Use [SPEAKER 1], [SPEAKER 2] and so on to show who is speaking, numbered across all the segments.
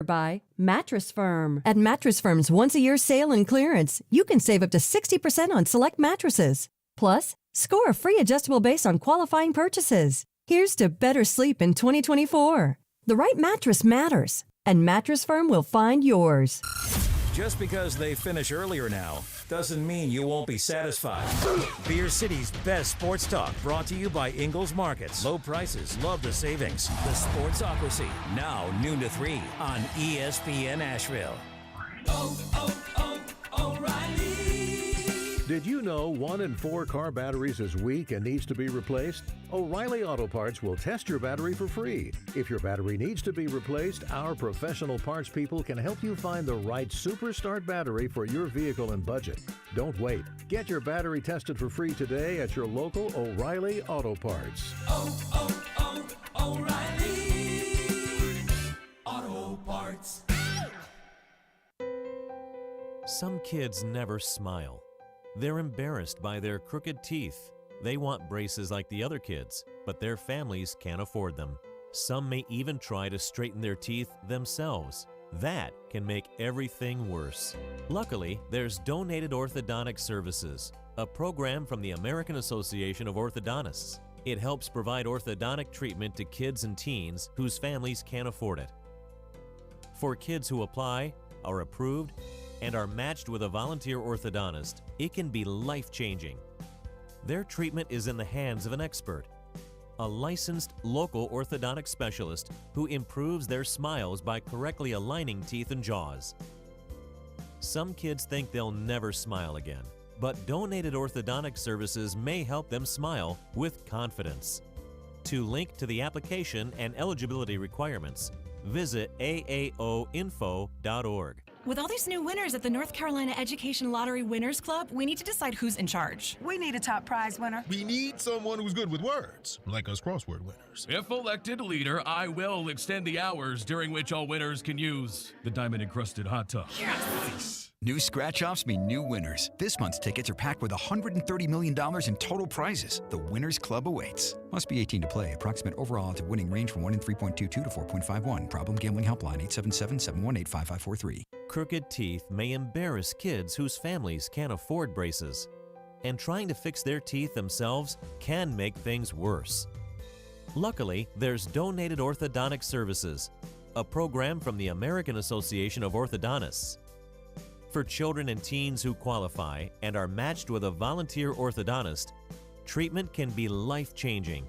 [SPEAKER 1] by Mattress Firm. At Mattress Firm's once-a-year sale and clearance, you can save up to 60% on select mattresses. Plus, score a free adjustable base on qualifying purchases. Here's to better sleep in 2024. The right mattress matters, and Mattress Firm will find yours.
[SPEAKER 2] Just because they finish earlier now doesn't mean you won't be satisfied. Beer City's best sports talk, brought to you by Ingles Markets. Low prices, love the savings. The Sportsocracy, now noon to 3 on ESPN Asheville.
[SPEAKER 3] O'Reilly.
[SPEAKER 4] Did you know 1 in 4 car batteries is weak and needs to be replaced? O'Reilly Auto Parts will test your battery for free. If your battery needs to be replaced, our professional parts people can help you find the right Super Start battery for your vehicle and budget. Don't wait. Get your battery tested for free today at your local O'Reilly Auto Parts.
[SPEAKER 3] O'Reilly Auto Parts.
[SPEAKER 5] Some kids never smile. They're embarrassed by their crooked teeth. They want braces like the other kids, but their families can't afford them. Some may even try to straighten their teeth themselves. That can make everything worse. Luckily, there's Donated Orthodontic Services, a program from the American Association of Orthodontists. It helps provide orthodontic treatment to kids and teens whose families can't afford it. For kids who apply, are approved, and are matched with a volunteer orthodontist, it can be life-changing. Their treatment is in the hands of an expert, a licensed local orthodontic specialist who improves their smiles by correctly aligning teeth and jaws. Some kids think they'll never smile again, but Donated Orthodontic Services may help them smile with confidence. To link to the application and eligibility requirements, visit aaoinfo.org.
[SPEAKER 6] With all these new winners at the North Carolina Education Lottery Winners Club, we need to decide who's in charge.
[SPEAKER 7] We need a top prize winner.
[SPEAKER 8] We need someone who's good with words, like us crossword winners.
[SPEAKER 9] If elected leader, I will extend the hours during which all winners can use the diamond-encrusted hot tub.
[SPEAKER 8] Yes!
[SPEAKER 10] New scratch-offs mean new winners. This month's tickets are packed with $130 million in total prizes. The Winners Club awaits. Must be 18 to play. Approximate overall odds of winning range from 1 in 3.22 to 4.51. Problem gambling helpline 877-718-5543.
[SPEAKER 5] Crooked teeth may embarrass kids whose families can't afford braces. And trying to fix their teeth themselves can make things worse. Luckily, there's Donated Orthodontic Services, a program from the American Association of Orthodontists. For children and teens who qualify and are matched with a volunteer orthodontist, treatment can be life-changing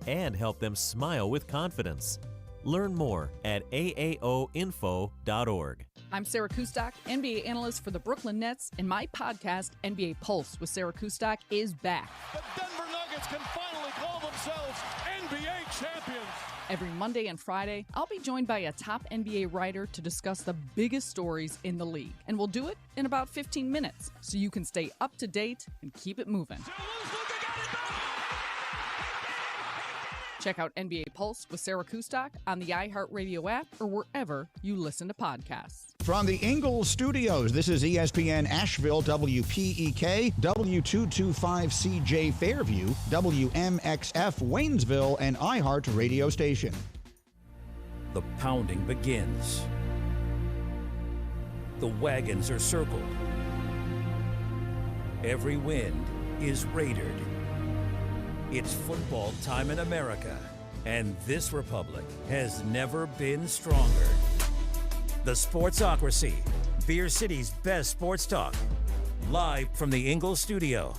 [SPEAKER 5] and help them smile with confidence. Learn more at aaoinfo.org.
[SPEAKER 11] I'm Sarah Kustok, NBA analyst for the Brooklyn Nets, and my podcast, NBA Pulse with Sarah Kustok, is back.
[SPEAKER 12] The Denver Nuggets can finally call themselves NBA champions.
[SPEAKER 11] Every Monday and Friday, I'll be joined by a top NBA writer to discuss the biggest stories in the league. And we'll do it in about 15 minutes, so you can stay up to date and keep it moving. Check out NBA Pulse with Sarah Kustok on the iHeartRadio app or wherever you listen to podcasts.
[SPEAKER 13] From the Ingles Studios, this is ESPN Asheville, WPEK, W225CJ Fairview, WMXF Waynesville, and iHeart Radio Station.
[SPEAKER 2] The pounding begins. The wagons are circled. Every wind is raided. It's football time in America, and this republic has never been stronger. The Sportsocracy, Beer City's best sports talk, live from the Ingles studio.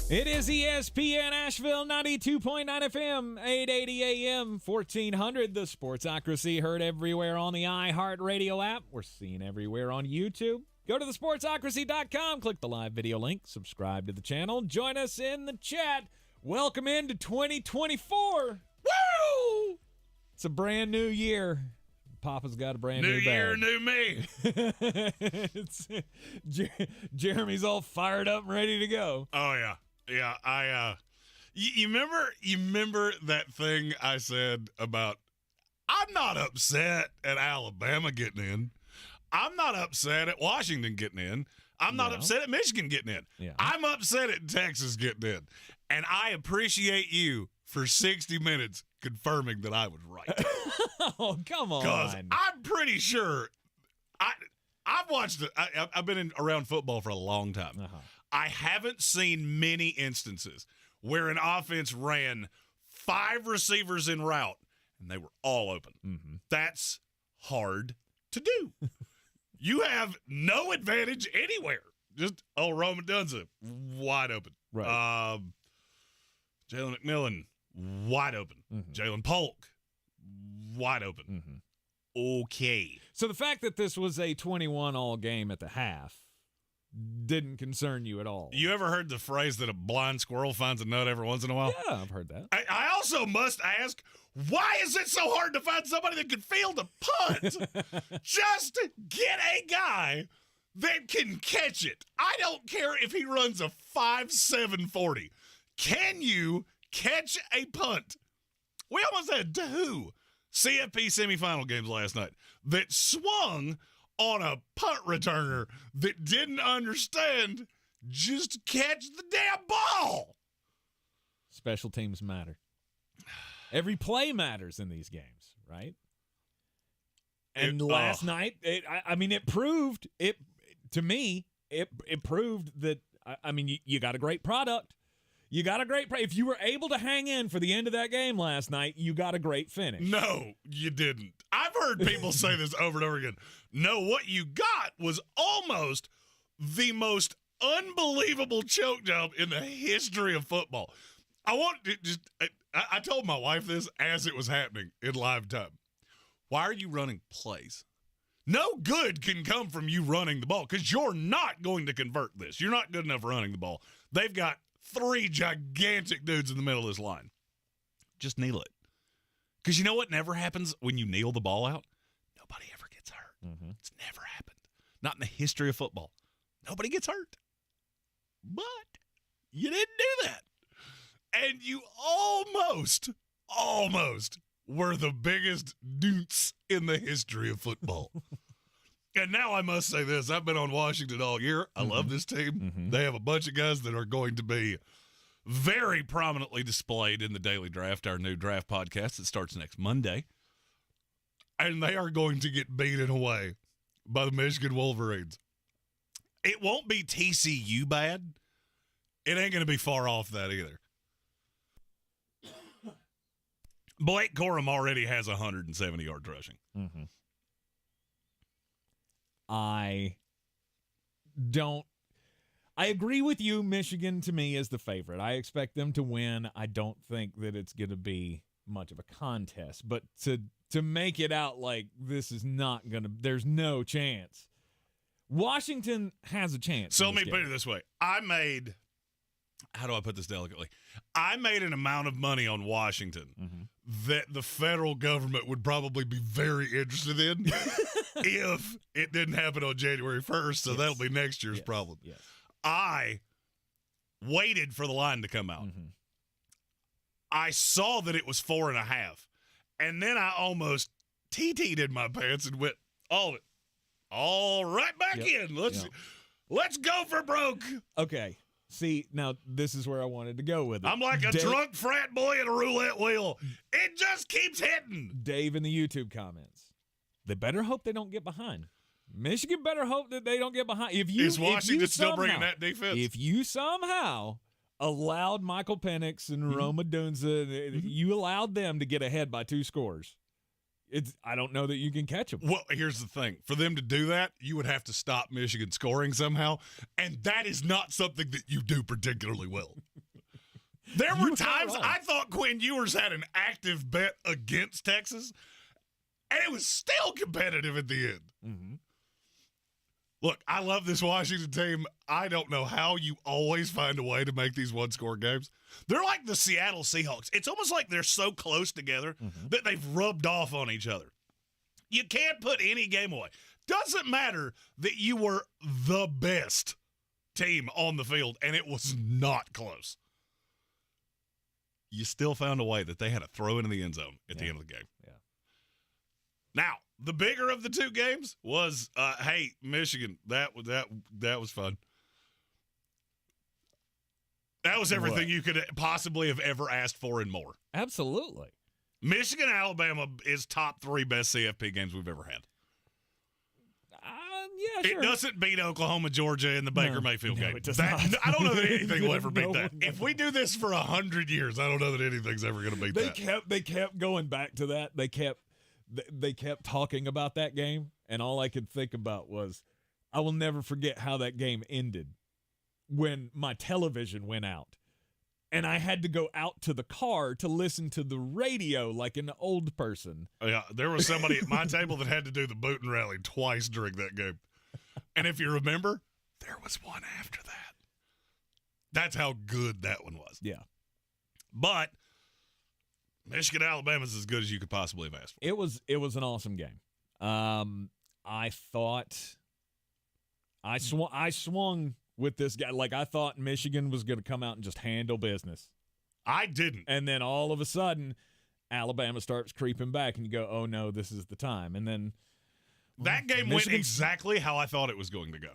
[SPEAKER 14] It is ESPN Asheville, 92.9 FM, 880 AM, 1400. The Sportsocracy, heard everywhere on the iHeartRadio app. We're seen everywhere on YouTube. Go to thesportsocracy.com, click the live video link, subscribe to the channel, join us in the chat. Welcome into 2024. Woo! It's a brand new year. Papa's got a brand new
[SPEAKER 8] year,
[SPEAKER 14] bag.
[SPEAKER 8] new me.
[SPEAKER 14] Jeremy's all fired up and ready to go.
[SPEAKER 8] Oh yeah. Yeah, you remember that thing I said about I'm not upset at Alabama getting in. I'm not upset at Washington getting in. I'm not upset at Michigan getting in.
[SPEAKER 14] Yeah.
[SPEAKER 8] I'm upset at Texas getting in. And I appreciate you for 60 minutes confirming that I was right.
[SPEAKER 14] Oh, come on.
[SPEAKER 8] Because I'm pretty sure I've watched it. I've been around football for a long time.
[SPEAKER 14] Uh-huh.
[SPEAKER 8] I haven't seen many instances where an offense ran 5 receivers in route and they were all open.
[SPEAKER 14] Mm-hmm.
[SPEAKER 8] That's hard to do. You have no advantage anywhere. Just, Roman Dunza, wide open.
[SPEAKER 14] Right.
[SPEAKER 8] Jalen McMillan, wide open.
[SPEAKER 14] Mm-hmm.
[SPEAKER 8] Jalen Polk, wide open.
[SPEAKER 14] Mm-hmm.
[SPEAKER 8] Okay.
[SPEAKER 14] So the fact that this was a 21-all game at the half didn't concern you at all.
[SPEAKER 8] You ever heard the phrase that a blind squirrel finds a nut every once in a while?
[SPEAKER 14] Yeah, I've heard that.
[SPEAKER 8] I also must ask, why is it so hard to find somebody that can field a punt? Just get a guy that can catch it. I don't care if he runs a 5.7 40. Can you catch a punt? We almost had 2 CFP semifinal games last night that swung on a punt returner that didn't understand just catch the damn ball.
[SPEAKER 14] Special teams matter. Every play matters in these games, right? And last night, it proved it to me. It proved that you got a great product. You got a great if you were able to hang in for the end of that game last night, you got a great finish.
[SPEAKER 8] No, you didn't. I've heard people say this over and over again. No, what you got was almost the most unbelievable choke job in the history of football. I told my wife this as it was happening in live time. Why are you running plays? No good can come from you running the ball because you're not going to convert this. You're not good enough running the ball. They've got 3 gigantic dudes in the middle of this line. Just kneel it. Because you know what never happens when you kneel the ball out? Nobody ever gets hurt.
[SPEAKER 14] Mm-hmm.
[SPEAKER 8] It's never happened. Not in the history of football. Nobody gets hurt. But you didn't do that. And you almost were the biggest dunce in the history of football. And now I must say this. I've been on Washington all year. I love this team.
[SPEAKER 14] Mm-hmm.
[SPEAKER 8] They have a bunch of guys that are going to be very prominently displayed in the Daily Draft, our new draft podcast that starts next Monday. And they are going to get beaten away by the Michigan Wolverines. It won't be TCU bad. It ain't going to be far off that either. Blake Corum already has 170 yards rushing.
[SPEAKER 14] Mm-hmm. I agree with you. Michigan, to me, is the favorite. I expect them to win. I don't think that it's going to be much of a contest. But to make it out like this is not going to – there's no chance. Washington has a chance.
[SPEAKER 8] So let me put it this way. How do I put this delicately? I made an amount of money on Washington that the federal government would probably be very interested in if it didn't happen on January 1st, so that'll be next year's problem.
[SPEAKER 14] Yes.
[SPEAKER 8] I waited for the line to come out. I saw that it was 4.5, and then I almost TT'd in my pants and went all of it. All right back in. Let's go for broke.
[SPEAKER 14] Okay. See, now this is where I wanted to go with it.
[SPEAKER 8] I'm like a drunk frat boy at a roulette wheel. It just keeps hitting.
[SPEAKER 14] Dave in the YouTube comments. They better hope they don't get behind. Michigan better hope that they don't get behind.
[SPEAKER 8] Is Washington still bringing that defense?
[SPEAKER 14] If you somehow allowed Michael Penix and Roma Dunza, you allowed them to get ahead by 2 scores. I don't know that you can catch them.
[SPEAKER 8] Well, here's the thing. For them to do that, you would have to stop Michigan scoring somehow, and that is not something that you do particularly well. There were times I thought Quinn Ewers had an active bet against Texas, and it was still competitive at the end. Look, I love this Washington team. I don't know how you always find a way to make these one-score games. They're like the Seattle Seahawks. It's almost like they're so close together that they've rubbed off on each other. You can't put any game away. Doesn't matter that you were the best team on the field, and it was not close. You still found a way that they had to throw into the end zone at the end of the game. Now, the bigger of the 2 games was, hey, Michigan, that was fun. That was everything you could possibly have ever asked for and more.
[SPEAKER 14] Absolutely.
[SPEAKER 8] Michigan-Alabama is top 3 best CFP games we've ever had.
[SPEAKER 14] Yeah, sure.
[SPEAKER 8] It doesn't beat Oklahoma-Georgia in the Baker Mayfield game.
[SPEAKER 14] It does not.
[SPEAKER 8] I don't know that anything will ever beat
[SPEAKER 14] No,
[SPEAKER 8] that.
[SPEAKER 14] no.
[SPEAKER 8] If we do this for 100 years, I don't know that anything's ever going to beat that.
[SPEAKER 14] They kept going back to that. They kept talking about that game, and all I could think about was, I will never forget how that game ended when my television went out. And I had to go out to the car to listen to the radio like an old person.
[SPEAKER 8] Yeah, there was somebody at my table that had to do the boot and rally twice during that game. And if you remember, there was one after that. That's how good that one was.
[SPEAKER 14] Yeah.
[SPEAKER 8] But Michigan-Alabama is as good as you could possibly have asked for.
[SPEAKER 14] It was an awesome game. I thought I swung with this guy. Like, I thought Michigan was going to come out and just handle business.
[SPEAKER 8] I didn't.
[SPEAKER 14] And then all of a sudden, Alabama starts creeping back, and you go, oh, no, this is the time. And then
[SPEAKER 8] that game went exactly how I thought it was going to go.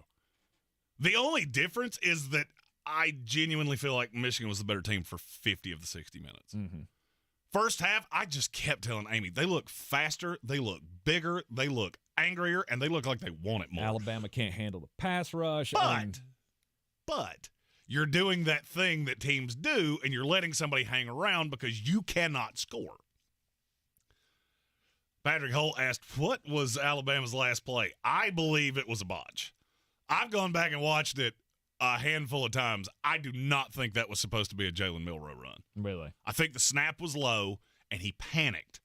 [SPEAKER 8] The only difference is that I genuinely feel like Michigan was the better team for 50 of the 60 minutes.
[SPEAKER 14] Mm-hmm.
[SPEAKER 8] First half, I just kept telling Amy, they look faster, they look bigger, they look angrier, and they look like they want it more.
[SPEAKER 14] Alabama can't handle the pass rush.
[SPEAKER 8] But you're doing that thing that teams do, and you're letting somebody hang around because you cannot score. Patrick Holt asked, what was Alabama's last play? I believe it was a botch. I've gone back and watched it a handful of times. I do not think that was supposed to be a Jalen Milroe run.
[SPEAKER 14] Really?
[SPEAKER 8] I think the snap was low, and he panicked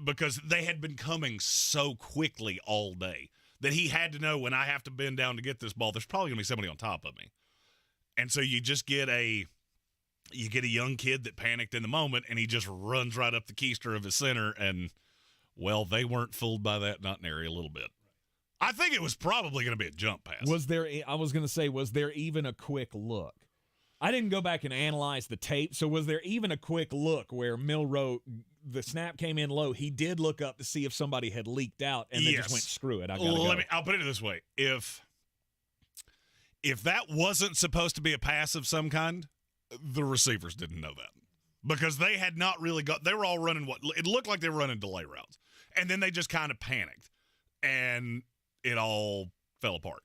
[SPEAKER 8] because they had been coming so quickly all day that he had to know, when I have to bend down to get this ball, there's probably going to be somebody on top of me. And so you just get a young kid that panicked in the moment, and he just runs right up the keister of his center, and, well, they weren't fooled by that, not nary a little bit. I think it was probably going to be a jump pass.
[SPEAKER 14] Was there even a quick look? I didn't go back and analyze the tape, so was there even a quick look where Milroe, the snap came in low, he did look up to see if somebody had leaked out, and they just went, screw it, I gotta go.
[SPEAKER 8] I'll put it this way. If that wasn't supposed to be a pass of some kind, the receivers didn't know that. Because they had not really they were all running it looked like they were running delay routes. And then they just kind of panicked. And it all fell apart.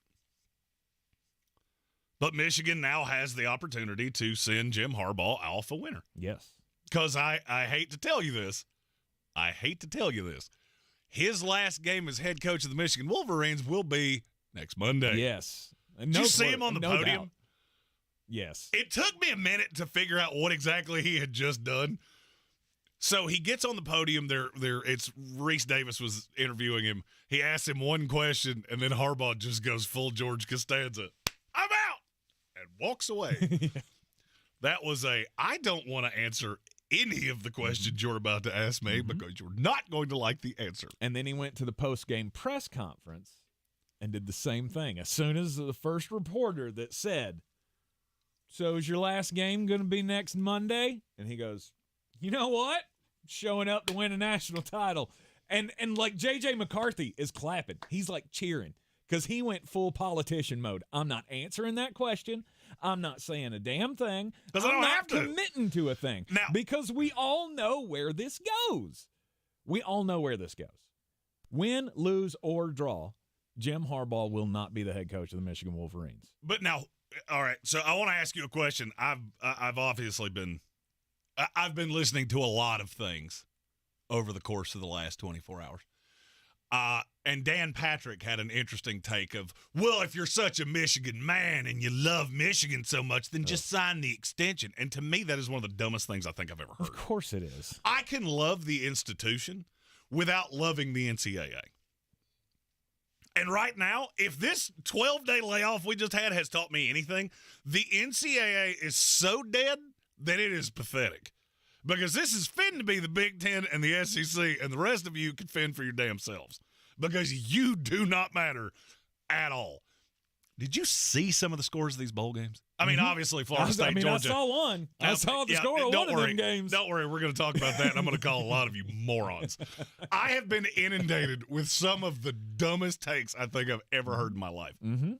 [SPEAKER 8] But Michigan now has the opportunity to send Jim Harbaugh off a winner.
[SPEAKER 14] Yes.
[SPEAKER 8] Because I hate to tell you this. His last game as head coach of the Michigan Wolverines will be next Monday.
[SPEAKER 14] Yes.
[SPEAKER 8] Did you see him on the podium?
[SPEAKER 14] Doubt. Yes.
[SPEAKER 8] It took me a minute to figure out what exactly he had just done. So he gets on the podium. It's Reese Davis was interviewing him. He asks him one question, and then Harbaugh just goes full George Costanza. I'm out! And walks away.
[SPEAKER 14] Yeah.
[SPEAKER 8] That was I don't want to answer any of the questions you're about to ask me because you're not going to like the answer.
[SPEAKER 14] And then he went to the post-game press conference and did the same thing. As soon as the first reporter that said, so is your last game going to be next Monday? And he goes, you know what? Showing up to win a national title. And like J.J. McCarthy is clapping. He's like cheering because he went full politician mode. I'm not answering that question. I'm not saying a damn thing.
[SPEAKER 8] Because I don't have to.
[SPEAKER 14] Committing to a thing.
[SPEAKER 8] Now,
[SPEAKER 14] because we all know where this goes. Win, lose, or draw, Jim Harbaugh will not be the head coach of the Michigan Wolverines.
[SPEAKER 8] But now, all right, so I want to ask you a question. I've obviously been listening to a lot of things over the course of the last 24 hours. And Dan Patrick had an interesting take of, well, if you're such a Michigan man and you love Michigan so much, then just sign the extension. And to me, that is one of the dumbest things I think I've ever heard.
[SPEAKER 14] Of course it is.
[SPEAKER 8] I can love the institution without loving the NCAA. And right now, if this 12-day layoff we just had has taught me anything, the NCAA is so dead that it is pathetic. Because this is fitting to be the Big Ten and the SEC, and the rest of you can fend for your damn selves. Because you do not matter at all. Did you see some of the scores of these bowl games? I mean, obviously, Florida State, Georgia.
[SPEAKER 14] I saw one. I saw the score of one of them games.
[SPEAKER 8] Don't worry. We're going to talk about that, and I'm going to call a lot of you morons. I have been inundated with some of the dumbest takes I think I've ever heard in my life.
[SPEAKER 14] Mm-hmm.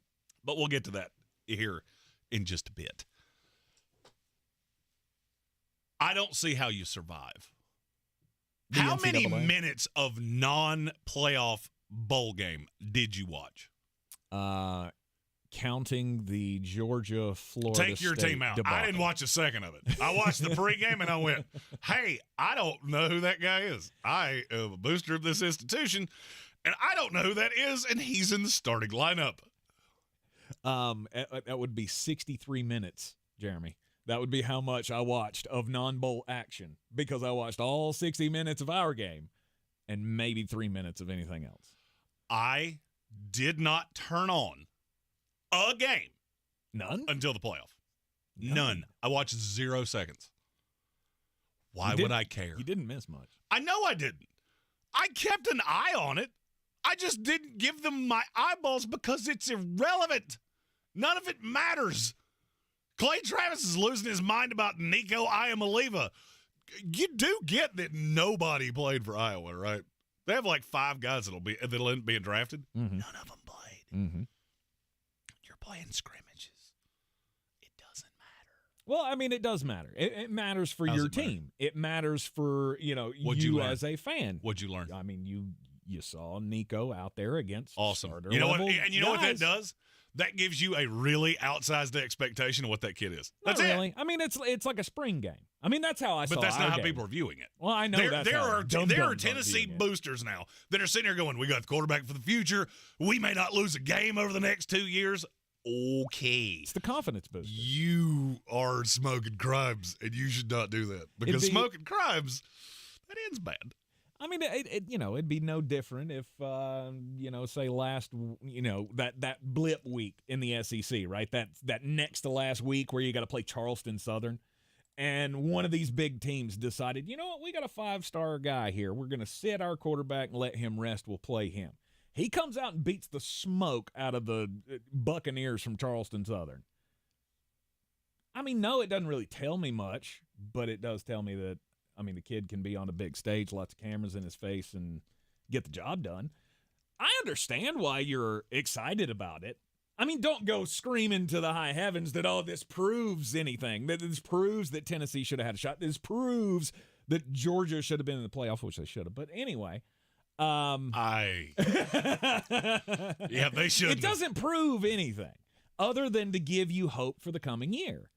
[SPEAKER 8] But we'll get to that here in just a bit. I don't see how you survive How many
[SPEAKER 14] NCAA.
[SPEAKER 8] minutes of non-playoff bowl game did you watch?
[SPEAKER 14] Counting the Georgia-Florida
[SPEAKER 8] Take your
[SPEAKER 14] State
[SPEAKER 8] team out.
[SPEAKER 14] debacle.
[SPEAKER 8] I didn't watch a second of it. I watched the pregame and I went, hey, I don't know who that guy is. I am a booster of this institution, and I don't know who that is, and he's in the starting lineup.
[SPEAKER 14] That would be 63 minutes, Jeremy. That would be how much I watched of non-bowl action, because I watched all 60 minutes of our game and maybe 3 minutes of anything else.
[SPEAKER 8] I did not turn on a game.
[SPEAKER 14] None?
[SPEAKER 8] Until the playoff. None. I watched 0 seconds. Why would I care?
[SPEAKER 14] You didn't miss much.
[SPEAKER 8] I know I didn't. I kept an eye on it. I just didn't give them my eyeballs because it's irrelevant. None of it matters. Clay Travis is losing his mind about Nico Iamaleava. You do get that nobody played for Iowa, right? They have like 5 guys that'll end up being drafted.
[SPEAKER 14] Mm-hmm.
[SPEAKER 8] None of them played.
[SPEAKER 14] Mm-hmm.
[SPEAKER 8] You're playing scrimmages. It doesn't matter.
[SPEAKER 14] Well, I mean, it does matter. It matters for your team. It matters for, you as a fan.
[SPEAKER 8] What'd you learn?
[SPEAKER 14] I mean, you saw Nico out there against
[SPEAKER 8] awesome.
[SPEAKER 14] starter
[SPEAKER 8] You know what?
[SPEAKER 14] level
[SPEAKER 8] And you know what that
[SPEAKER 14] guys.
[SPEAKER 8] does? That gives you a really outsized expectation of what that kid is.
[SPEAKER 14] Not
[SPEAKER 8] That's
[SPEAKER 14] really.
[SPEAKER 8] it.
[SPEAKER 14] I mean, it's like a spring game. I mean, that's how I saw it.
[SPEAKER 8] But that's not how
[SPEAKER 14] game.
[SPEAKER 8] people are viewing it.
[SPEAKER 14] Well, I know
[SPEAKER 8] There are
[SPEAKER 14] dum-dums
[SPEAKER 8] Tennessee
[SPEAKER 14] viewing it.
[SPEAKER 8] boosters now that are sitting here going, we got the quarterback for the future. We may not lose a game over the next 2 years. Okay.
[SPEAKER 14] It's the confidence booster.
[SPEAKER 8] You are smoking crimes, and you should not do that. Because smoking crimes, that ends bad.
[SPEAKER 14] I mean, it'd be no different if, say last, that blip week in the SEC, right? That next to last week where you got to play Charleston Southern, and one of these big teams decided, you know what, we got a 5-star guy here. We're going to sit our quarterback and let him rest. We'll play him. He comes out and beats the smoke out of the Buccaneers from Charleston Southern. I mean, no, it doesn't really tell me much, but it does tell me that, the kid can be on a big stage, lots of cameras in his face, and get the job done. I understand why you're excited about it. I mean, don't go screaming to the high heavens that, this proves anything. That this proves that Tennessee should have had a shot. This proves that Georgia should have been in the playoff, which they should have. But anyway.
[SPEAKER 8] Yeah, they should.
[SPEAKER 14] It doesn't prove anything other than to give you hope for the coming year.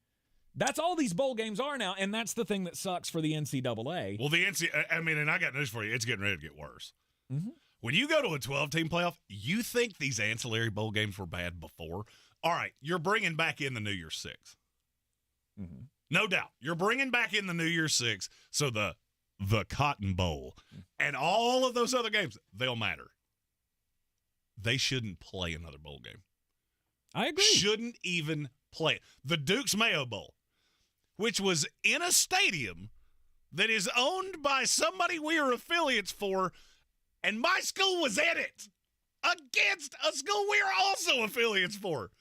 [SPEAKER 14] That's all these bowl games are now, and that's the thing that sucks for the NCAA.
[SPEAKER 8] Well, and I got news for you. It's getting ready to get worse.
[SPEAKER 14] Mm-hmm.
[SPEAKER 8] When you go to a 12-team playoff, you think these ancillary bowl games were bad before. All right, you're bringing back in the New Year's Six.
[SPEAKER 14] Mm-hmm.
[SPEAKER 8] No doubt. You're bringing back in the New Year's Six, so the Cotton Bowl and all of those other games, they'll matter. They shouldn't play another bowl game.
[SPEAKER 14] I agree.
[SPEAKER 8] Shouldn't even play it. The Duke's Mayo Bowl, which was in a stadium that is owned by somebody we are affiliates for, and my school was in it against a school we are also affiliates for.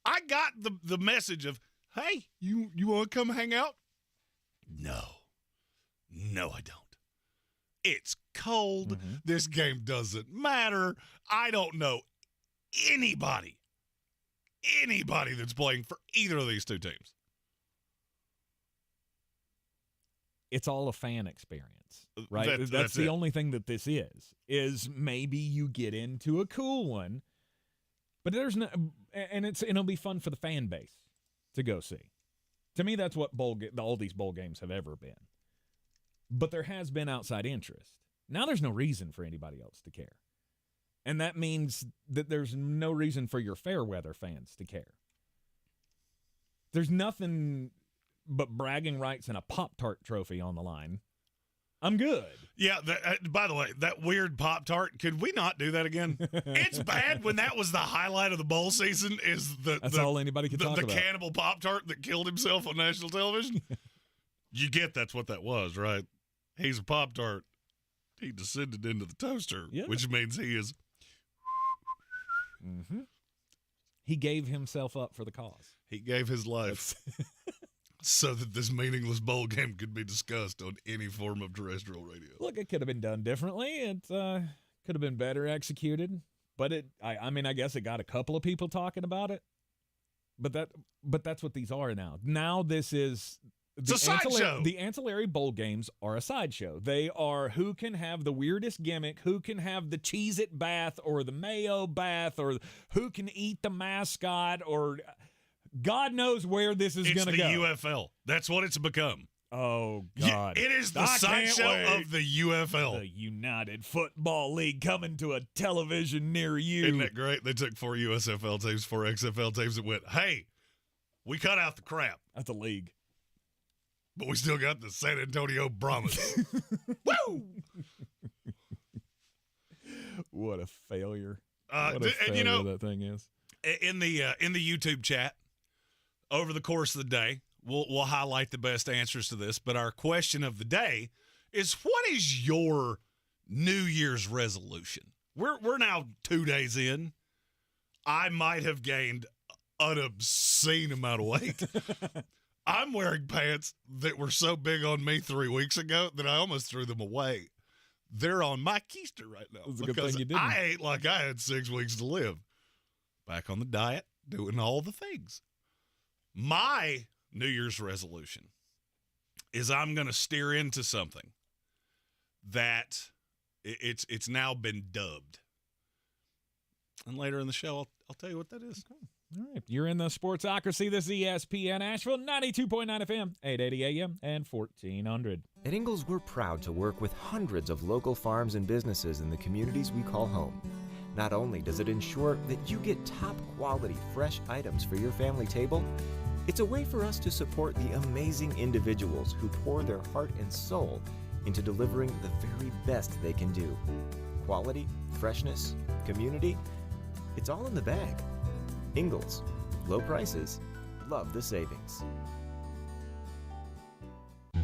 [SPEAKER 8] I got the message of, hey, you want to come hang out? No, I don't. It's cold.
[SPEAKER 14] Mm-hmm.
[SPEAKER 8] This game doesn't matter. I don't know anybody that's playing for either of these two teams.
[SPEAKER 14] It's all a fan experience, right? That's the only thing that this is maybe you get into a cool one, but there's no, and it'll be fun for the fan base to go see. To me, that's what all these bowl games have ever been. But there has been outside interest. Now there's no reason for anybody else to care. And that means that there's no reason for your fair weather fans to care. There's nothing but bragging rights and a Pop-Tart trophy on the line. I'm good.
[SPEAKER 8] Yeah, by the way, that weird Pop-Tart, could we not do that again? It's bad when that was the highlight of the bowl season is
[SPEAKER 14] That's all anybody can talk about.
[SPEAKER 8] The cannibal Pop-Tart that killed himself on national television. You get that's what that was, right? He's a Pop-Tart. He descended into the toaster, which means he is.
[SPEAKER 14] Mm-hmm. He gave himself up for the cause.
[SPEAKER 8] He gave his life so that this meaningless bowl game could be discussed on any form of terrestrial radio.
[SPEAKER 14] Look, it could have been done differently. It could have been better executed. But I guess it got a couple of people talking about it. But that's what these are now. Now this is
[SPEAKER 8] It's a sideshow.
[SPEAKER 14] The ancillary bowl games are a sideshow. They are who can have the weirdest gimmick, who can have the Cheez-It bath or the mayo bath, or who can eat the mascot, or God knows where this is going to go.
[SPEAKER 8] It's the UFL. That's what it's become.
[SPEAKER 14] Oh, God.
[SPEAKER 8] It is the sideshow of the UFL.
[SPEAKER 14] The United Football League coming to a television near you.
[SPEAKER 8] Isn't that great? They took 4 USFL teams, 4 XFL teams, and went, hey, we cut out the crap.
[SPEAKER 14] That's a league.
[SPEAKER 8] But we still got the San Antonio Brahmas. Woo!
[SPEAKER 14] What a failure.
[SPEAKER 8] What
[SPEAKER 14] a failure that thing is.
[SPEAKER 8] In the YouTube chat, over the course of the day, we'll highlight the best answers to this. But our question of the day is, what is your New Year's resolution? We're now 2 days in. I might have gained an obscene amount of weight. I'm wearing pants that were so big on me 3 weeks ago that I almost threw them away. They're on my keister right now.
[SPEAKER 14] It's a good thing you didn't.
[SPEAKER 8] I ate like I had 6 weeks to live. Back on the diet, doing all the things. My New Year's resolution is I'm going to steer into something that it's now been dubbed. And later in the show, I'll tell you what that is.
[SPEAKER 14] Okay. All right. You're in the Sportsocracy. This is ESPN Asheville, 92.9 FM, 880 AM, and 1400.
[SPEAKER 7] At Ingalls, we're proud to work with hundreds of local farms and businesses in the communities we call home. Not only does it ensure that you get top-quality, fresh items for your family table, it's a way for us to support the amazing individuals who pour their heart and soul into delivering the very best they can do. Quality, freshness, community, it's all in the bag. Ingalls, low prices, love the savings.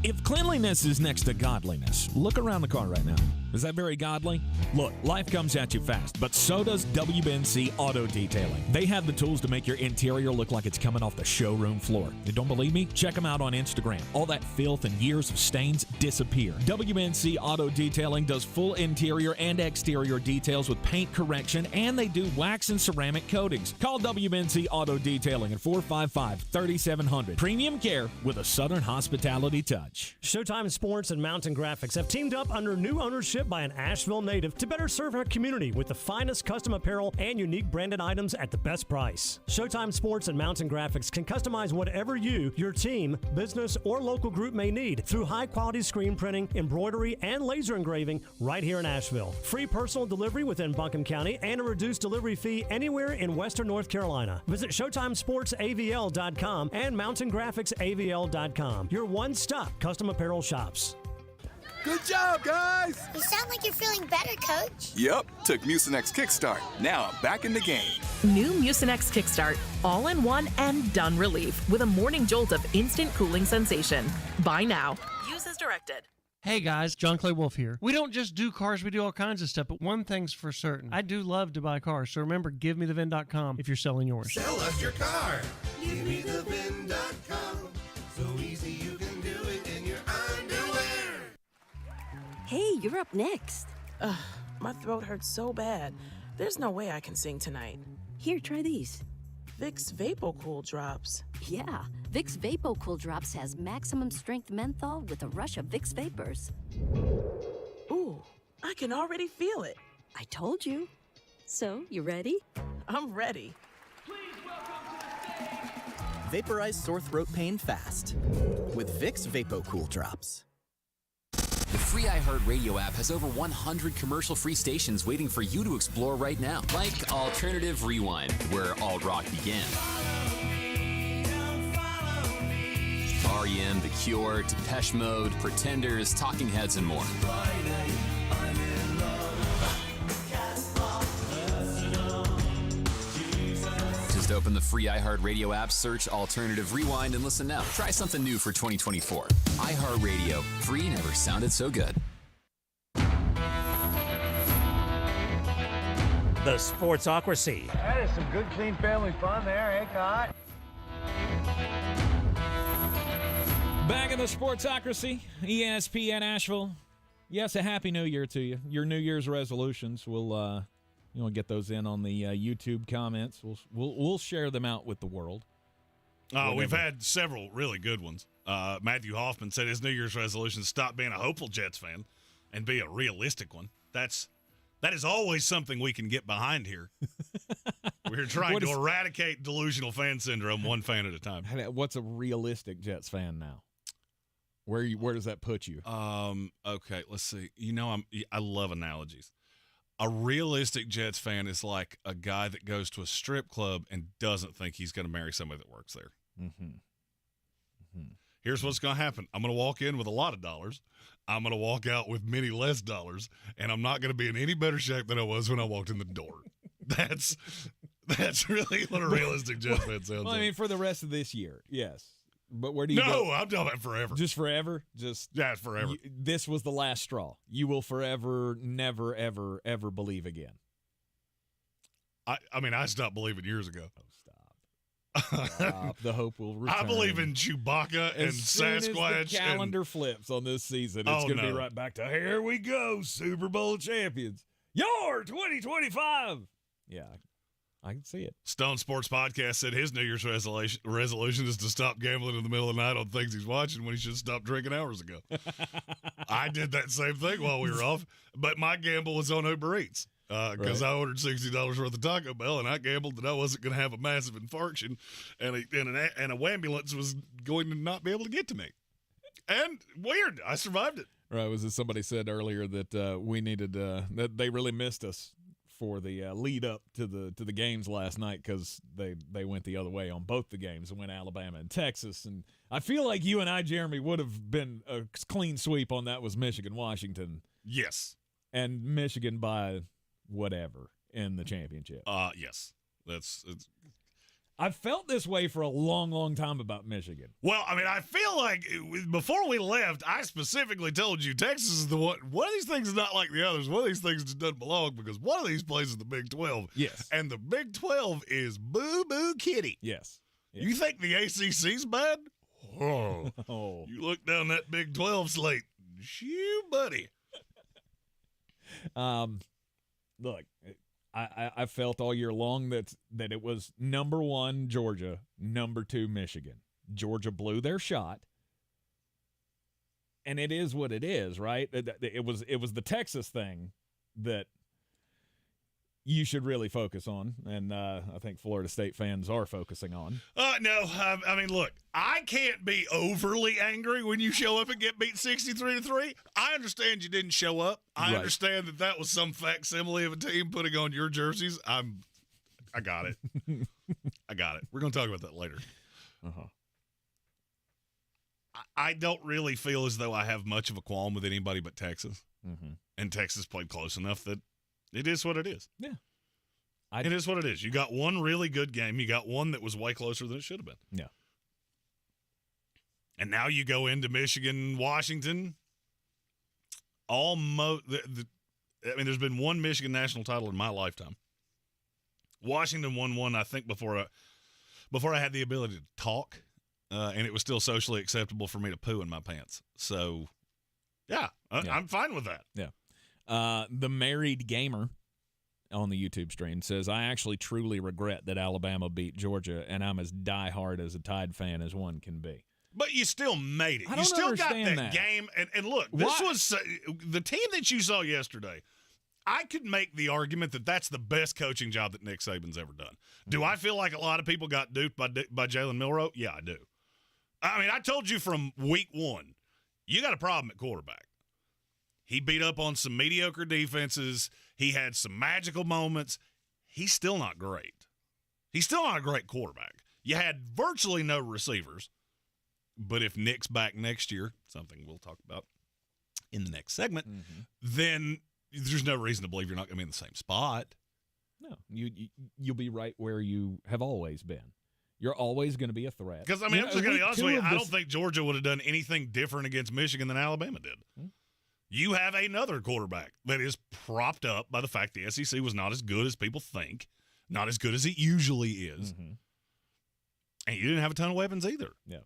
[SPEAKER 14] If cleanliness is next to godliness, look around the car right now. Is that very godly? Look, life comes at you fast, but so does WNC Auto Detailing. They have the tools to make your interior look like it's coming off the showroom floor. You don't believe me? Check them out on Instagram. All that filth and years of stains disappear. WNC Auto Detailing does full interior and exterior details with paint correction, and they do wax and ceramic coatings. Call WNC Auto Detailing at 455-3700. Premium care with a Southern hospitality touch.
[SPEAKER 15] Showtime Sports and Mountain Graphics have teamed up under new ownership by an Asheville native to better serve our community with the finest custom apparel and unique branded items at the best price. Showtime Sports and Mountain Graphics can customize whatever you, your team, business, or local group may need through high-quality screen printing, embroidery, and laser engraving right here in Asheville. Free personal delivery within Buncombe County and a reduced delivery fee anywhere in Western North Carolina. Visit ShowtimeSportsAVL.com and MountainGraphicsAVL.com. Your one-stop custom apparel shops.
[SPEAKER 16] Good job, guys!
[SPEAKER 17] You sound like you're feeling better, Coach.
[SPEAKER 16] Yep, took Mucinex Kickstart. Now I'm back in the game.
[SPEAKER 18] New Mucinex Kickstart, all-in-one and done relief with a morning jolt of instant cooling sensation. Buy now. Use as directed.
[SPEAKER 19] Hey guys, John Clay Wolf here. We don't just do cars, we do all kinds of stuff, but one thing's for certain. I do love to buy cars, so remember, GiveMeTheVin.com if you're selling yours.
[SPEAKER 3] Sell us your car. GiveMeTheVin.com. So easy you can do it in your underwear.
[SPEAKER 20] Hey, you're up next.
[SPEAKER 21] Ugh, my throat hurts so bad. There's no way I can sing tonight.
[SPEAKER 20] Here, try these.
[SPEAKER 21] Vicks VapoCool Drops.
[SPEAKER 20] Yeah, Vicks VapoCool Drops has maximum strength menthol with a rush of Vicks Vapors.
[SPEAKER 21] Ooh, I can already feel it.
[SPEAKER 20] I told you. So, you ready?
[SPEAKER 21] I'm ready.
[SPEAKER 22] Vaporize sore throat pain fast with Vicks VapoCool Drops.
[SPEAKER 23] The free iHeartRadio app has over 100 commercial-free stations waiting for you to explore right now. Like Alternative Rewind, where alt rock began. R.E.M., The Cure, Depeche Mode, Pretenders, Talking Heads, and more. Just open the free iHeartRadio app, search Alternative Rewind, and listen now. Try something new for 2024. iHeartRadio. Free never sounded so good.
[SPEAKER 2] The Sportsocracy.
[SPEAKER 24] That is some good, clean family fun there, eh, Cot?
[SPEAKER 14] Back in the Sportsocracy, ESPN Asheville. Yes, a Happy New Year to you. Your New Year's resolutions, we'll you want to get those in on the YouTube comments. We'll share them out with the world.
[SPEAKER 8] Oh, we've had several really good ones. Matthew Hoffman said his New Year's resolution is stop being a hopeful Jets fan and be a realistic one. That is always something we can get behind here. We're trying to eradicate delusional fan syndrome one fan at a time.
[SPEAKER 14] What's a realistic Jets fan now? Where does that put you?
[SPEAKER 8] Okay, let's see. I love analogies. A realistic Jets fan is like a guy that goes to a strip club and doesn't think he's going to marry somebody that works there.
[SPEAKER 14] Mm-hmm. Mm-hmm.
[SPEAKER 8] Here's what's going to happen. I'm going to walk in with a lot of dollars. I'm going to walk out with many less dollars, and I'm not going to be in any better shape than I was when I walked in the door. That's really what a realistic Jets fan sounds like.
[SPEAKER 14] I mean, for the rest of this year, yes. But where do you go?
[SPEAKER 8] No, I'm talking about forever.
[SPEAKER 14] Just forever?
[SPEAKER 8] Yeah, forever.
[SPEAKER 14] This was the last straw. You will forever, never, ever, ever believe again.
[SPEAKER 8] I mean, I stopped believing years ago.
[SPEAKER 14] Oh, stop. The hope will return.
[SPEAKER 8] I believe in Chewbacca and Sasquatch.
[SPEAKER 14] As soon as the calendar flips on this season, it's going to be right back to, here we go, Super Bowl champions. You're 2025. Yeah, I can see it.
[SPEAKER 8] Stone Sports Podcast said his New Year's resolution is to stop gambling in the middle of the night on things he's watching when he should stop drinking hours ago. I did that same thing while we were off, but my gamble was on Uber Eats because I ordered $60 worth of Taco Bell, and I gambled that I wasn't going to have a massive infarction, and a ambulance was going to not be able to get to me. And weird, I survived it.
[SPEAKER 14] Right, was it somebody said earlier that we needed that they really missed us for the lead up to the games last night because they went the other way on both the games and went Alabama and Texas. And I feel like you and I, Jeremy, would have been a clean sweep on that was Michigan-Washington.
[SPEAKER 8] Yes.
[SPEAKER 14] And Michigan by whatever in the championship.
[SPEAKER 8] Yes.
[SPEAKER 14] I've felt this way for a long, long time about Michigan.
[SPEAKER 8] Well, I mean, I feel like before we left, I specifically told you Texas is the one. One of these things is not like the others. One of these things just doesn't belong because one of these plays is the Big 12.
[SPEAKER 14] Yes.
[SPEAKER 8] And the Big 12 is boo-boo kitty.
[SPEAKER 14] Yes.
[SPEAKER 8] You think the ACC's bad? Oh. You look down that Big 12 slate. Shoo, buddy.
[SPEAKER 14] Look, I felt all year long that it was number 1 Georgia, number 2 Michigan. Georgia blew their shot, and it is what it is, right? It was the Texas thing that you should really focus on, and I think Florida State fans are focusing on.
[SPEAKER 8] No, I mean, look, I can't be overly angry when you show up and get beat 63-3. I understand you didn't show up. I understand that was some facsimile of a team putting on your jerseys. I got it. I got it. We're going to talk about that later.
[SPEAKER 14] Uh-huh.
[SPEAKER 8] I don't really feel as though I have much of a qualm with anybody but Texas.
[SPEAKER 14] Mm-hmm.
[SPEAKER 8] And Texas played close enough that it is what it is.
[SPEAKER 14] Yeah.
[SPEAKER 8] It is what it is. You got one really good game. You got one that was way closer than it should have been.
[SPEAKER 14] Yeah.
[SPEAKER 8] And now you go into Michigan, Washington. Almost. I mean, there's been one Michigan national title in my lifetime. Washington won one, I think, before I had the ability to talk, and it was still socially acceptable for me to poo in my pants. So, yeah. I'm fine with that.
[SPEAKER 14] Yeah. The Married Gamer on the YouTube stream says, I actually truly regret that Alabama beat Georgia, and I'm as diehard as a Tide fan as one can be.
[SPEAKER 8] But you still made it.
[SPEAKER 14] I don't
[SPEAKER 8] you still got
[SPEAKER 14] understand
[SPEAKER 8] that
[SPEAKER 14] that
[SPEAKER 8] game. And look, this was the team that you saw yesterday. I could make the argument that that's the best coaching job that Nick Saban's ever done. Do I feel like a lot of people got duped by Jalen Milroe? Yeah, I do. I mean, I told you from week 1, you got a problem at quarterback. He beat up on some mediocre defenses. He had some magical moments. He's still not great. He's still not a great quarterback. You had virtually no receivers. But if Nick's back next year, something we'll talk about in the next segment, then there's no reason to believe you're not going to be in the same spot.
[SPEAKER 14] No, you'll be right where you have always been. You're always going to be a threat.
[SPEAKER 8] Because, I mean, I'm just going to be honest with you, I don't think Georgia would have done anything different against Michigan than Alabama did. You have another quarterback that is propped up by the fact the SEC was not as good as people think, not as good as it usually is. And you didn't have a ton of weapons either.
[SPEAKER 14] Yeah.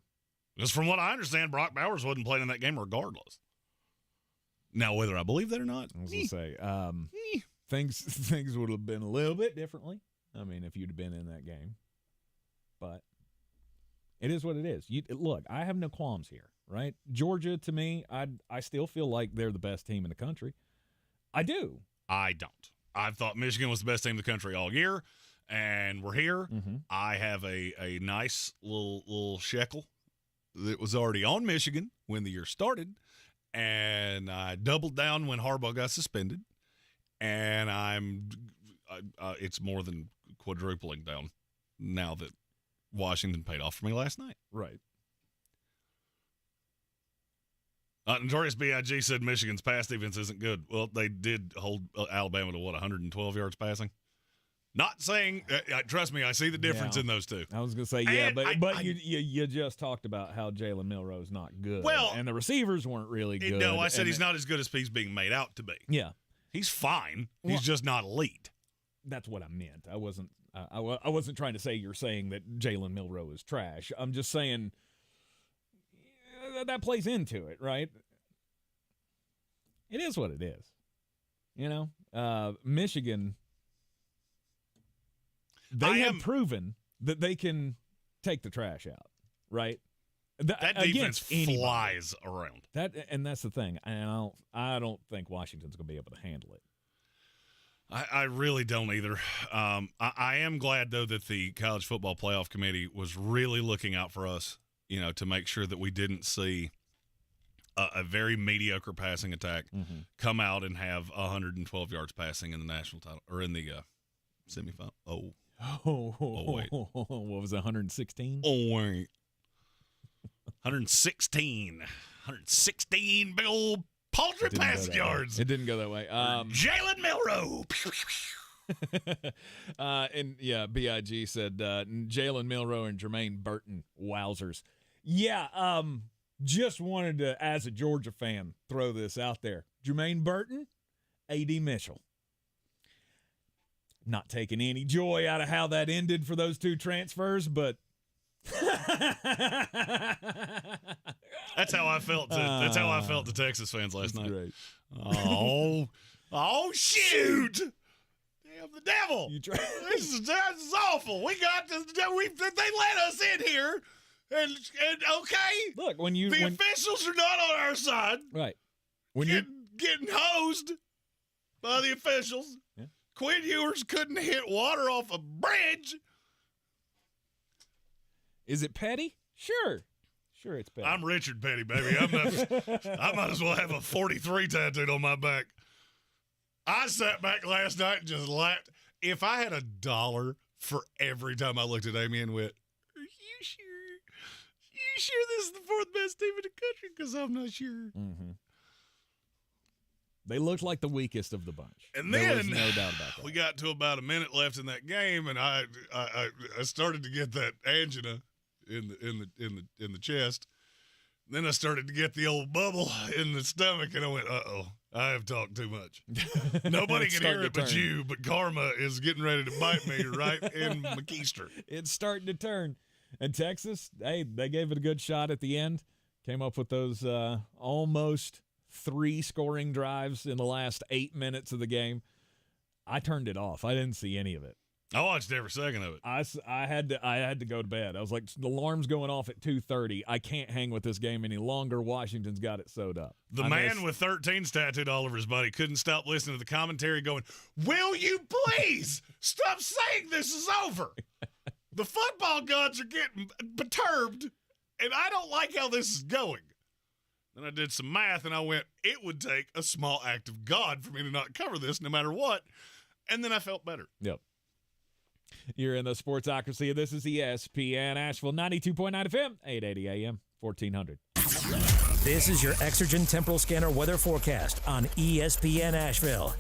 [SPEAKER 8] Because from what I understand, Brock Bowers wasn't playing in that game regardless. Now, whether I believe that or not,
[SPEAKER 14] I was going to say, things would have been a little bit differently. I mean, if you'd have been in that game. But It is what it is. Look, I have no qualms here, right? Georgia, to me, I still feel like they're the best team in the country. I do.
[SPEAKER 8] I don't. I've thought Michigan was the best team in the country all year, and we're here.
[SPEAKER 14] Mm-hmm.
[SPEAKER 8] I have a nice little shekel that was already on Michigan when the year started, and I doubled down when Harbaugh got suspended, and it's more than quadrupling down now that Washington paid off for me last night.
[SPEAKER 14] Right.
[SPEAKER 8] Notorious B.I.G. said Michigan's pass defense isn't good. Well, they did hold Alabama to, 112 yards passing? Not saying trust me, I see the difference in those two.
[SPEAKER 14] I was going to say, yeah, but you just talked about how Jalen Milroe's not good.
[SPEAKER 8] Well,
[SPEAKER 14] and the receivers weren't really good.
[SPEAKER 8] No, I said he's not as good as he's being made out to be.
[SPEAKER 14] Yeah.
[SPEAKER 8] He's fine. He's just not elite.
[SPEAKER 14] That's what I meant. I wasn't trying to say you're saying that Jalen Milroe is trash. I'm just saying that plays into it, right? It is what it is. Michigan, they have proven that they can take the trash out, right?
[SPEAKER 8] That defense flies around.
[SPEAKER 14] And that's the thing. And I don't think Washington's going to be able to handle it.
[SPEAKER 8] I really don't either. I am glad, though, that the College Football Playoff Committee was really looking out for us, to make sure that we didn't see a very mediocre passing attack come out and have 112 yards passing in the national title or in the semifinal. Oh, wait.
[SPEAKER 14] What was it, 116?
[SPEAKER 8] Oh, wait. 116. 116 big old paltry passing yards.
[SPEAKER 14] It didn't go that way.
[SPEAKER 8] Jalen Milroe.
[SPEAKER 14] And yeah, B.I.G. said Jalen Milroe and Jermaine Burton, wowzers. Yeah, just wanted to, as a Georgia fan, throw this out there. Jermaine Burton, A.D. Mitchell. Not taking any joy out of how that ended for those two transfers, but
[SPEAKER 8] that's how I felt. That's how I felt to Texas fans last night.
[SPEAKER 14] Great.
[SPEAKER 8] Oh, shoot! Damn the devil! This is awful. We got this. They let us in here, and okay.
[SPEAKER 14] Look,
[SPEAKER 8] the officials are not on our side,
[SPEAKER 14] right?
[SPEAKER 8] Getting hosed by the officials.
[SPEAKER 14] Yeah.
[SPEAKER 8] Quinn Ewers couldn't hit water off a bridge.
[SPEAKER 14] Is it petty? Sure, it's petty.
[SPEAKER 8] I'm Richard Petty, baby. I might as well have a 43 tattooed on my back. I sat back last night and just laughed. If I had $1 for every time I looked at Amy and went, "Are you sure? You sure this is the fourth best team in the country?" Because I'm not sure.
[SPEAKER 14] Mm-hmm. They looked like the weakest of the bunch.
[SPEAKER 8] And
[SPEAKER 14] there
[SPEAKER 8] then
[SPEAKER 14] was no doubt about that.
[SPEAKER 8] We got to about a minute left in that game, and I started to get that angina in the chest. Then I started to get the old bubble in the stomach, and I went, "Uh-oh, I have talked too much." Nobody can hear it but you, but karma is getting ready to bite me right in my keister.
[SPEAKER 14] It's starting to turn. And Texas, hey, they gave it a good shot at the end. Came up with those almost 3 scoring drives in the last 8 minutes of the game. I turned it off. I didn't see any of it.
[SPEAKER 8] I watched every second of it.
[SPEAKER 14] I had to go to bed. I was like, the alarm's going off at 2:30. I can't hang with this game any longer. Washington's got it sewed up.
[SPEAKER 8] The man with 13's tattooed all over his body couldn't stop listening to the commentary going, "Will you please stop saying this is over?" The football gods are getting perturbed, and I don't like how this is going. Then I did some math, and I went, it would take a small act of God for me to not cover this no matter what. And then I felt better.
[SPEAKER 14] Yep. You're in the Sportsocracy. This is ESPN Asheville, 92.9 FM, 880 AM, 1400.
[SPEAKER 2] This is your Exergen Temporal Scanner weather forecast on ESPN Asheville.